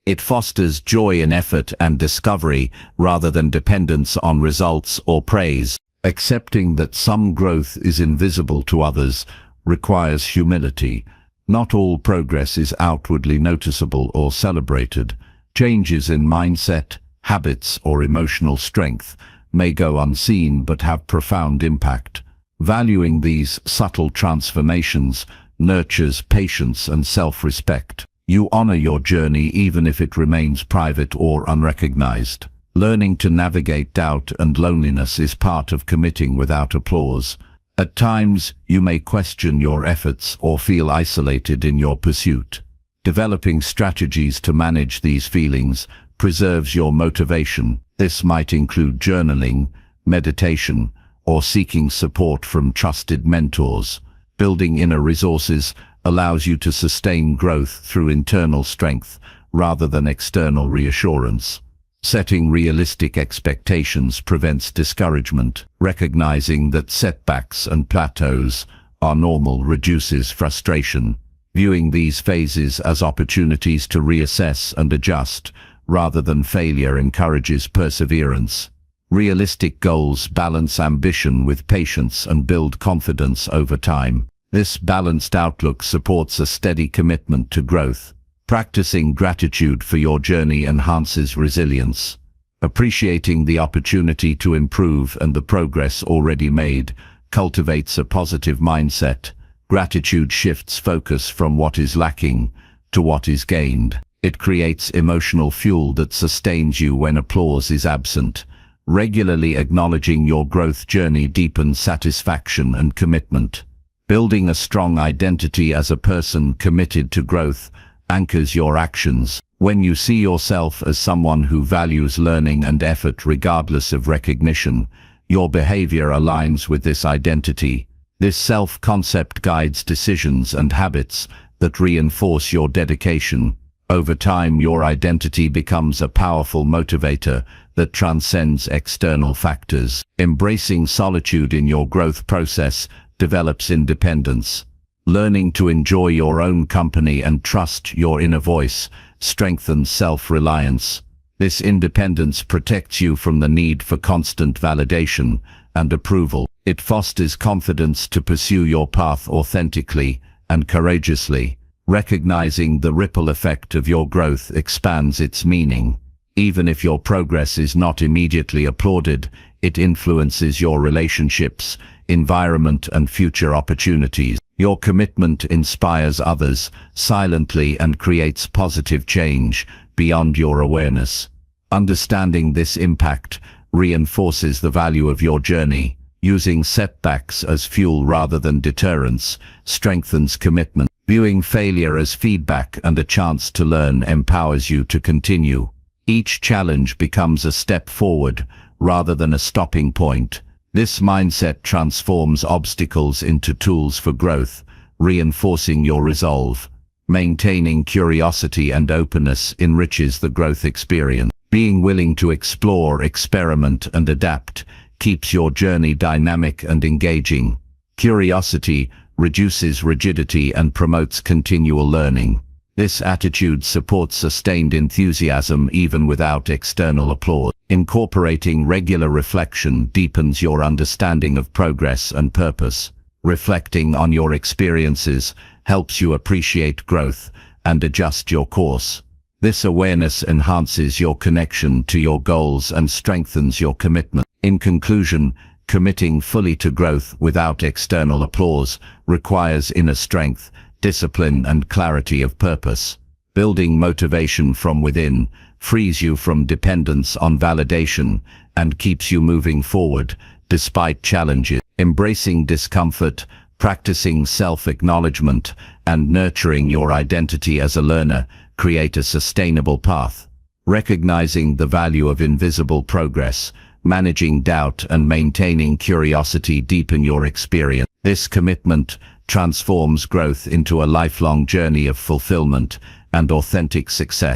It fosters joy in effort and discovery rather than dependence on results or praise. Accepting that some growth is invisible to others requires humility. Not all progress is outwardly noticeable or celebrated. Changes in mindset, habits, or emotional strength may go unseen but have profound impact. Valuing these subtle transformations nurtures patience and self-respect. You honor your journey even if it remains private or unrecognized. Learning to navigate doubt and loneliness is part of committing without applause. At times, you may question your efforts or feel isolated in your pursuit. Developing strategies to manage these feelings preserves your motivation. This might include journaling, meditation, or seeking support from trusted mentors. Building inner resources allows you to sustain growth through internal strength rather than external reassurance. Setting realistic expectations prevents discouragement. Recognizing that setbacks and plateaus are normal reduces frustration. Viewing these phases as opportunities to reassess and adjust rather than failure encourages perseverance. Realistic goals balance ambition with patience and build confidence over time. This balanced outlook supports a steady commitment to growth. Practicing gratitude for your journey enhances resilience. Appreciating the opportunity to improve and the progress already made cultivates a positive mindset, Gratitude shifts focus from what is lacking to what is gained. It creates emotional fuel that sustains you when applause is absent. Regularly acknowledging your growth journey deepens satisfaction and commitment. Building a strong identity as a person committed to growth anchors your actions. When you see yourself as someone who values learning and effort regardless of recognition, your behavior aligns with this identity. This self-concept guides decisions and habits that reinforce your dedication. Over time, your identity becomes a powerful motivator that transcends external factors. Embracing solitude in your growth process develops independence. Learning to enjoy your own company and trust your inner voice strengthens self-reliance. This independence protects you from the need for constant validation and approval. It fosters confidence to pursue your path authentically and courageously. Recognizing the ripple effect of your growth expands its meaning. Even if your progress is not immediately applauded, it influences your relationships, environment, and future opportunities. Your commitment inspires others silently and creates positive change beyond your awareness. Understanding this impact reinforces the value of your journey. Using setbacks as fuel rather than deterrence strengthens commitment. Viewing failure as feedback and a chance to learn empowers you to continue. Each challenge becomes a step forward rather than a stopping point. This mindset transforms obstacles into tools for growth, reinforcing your resolve. Maintaining curiosity and openness enriches the growth experience. Being willing to explore, experiment, and adapt keeps your journey dynamic and engaging. Curiosity reduces rigidity and promotes continual learning. This attitude supports sustained enthusiasm even without external applause. Incorporating regular reflection deepens your understanding of progress and purpose. Reflecting on your experiences helps you appreciate growth and adjust your course. This awareness enhances your connection to your goals and strengthens your commitment. In conclusion, committing fully to growth without external applause requires inner strength, discipline, and clarity of purpose. Building motivation from within frees you from dependence on validation and keeps you moving forward despite challenges. Embracing discomfort, practicing self-acknowledgement, and nurturing your identity as a learner create a sustainable path. Recognizing the value of invisible progress, managing doubt, and maintaining curiosity deepen your experience. This commitment transforms growth into a lifelong journey of fulfillment and authentic success.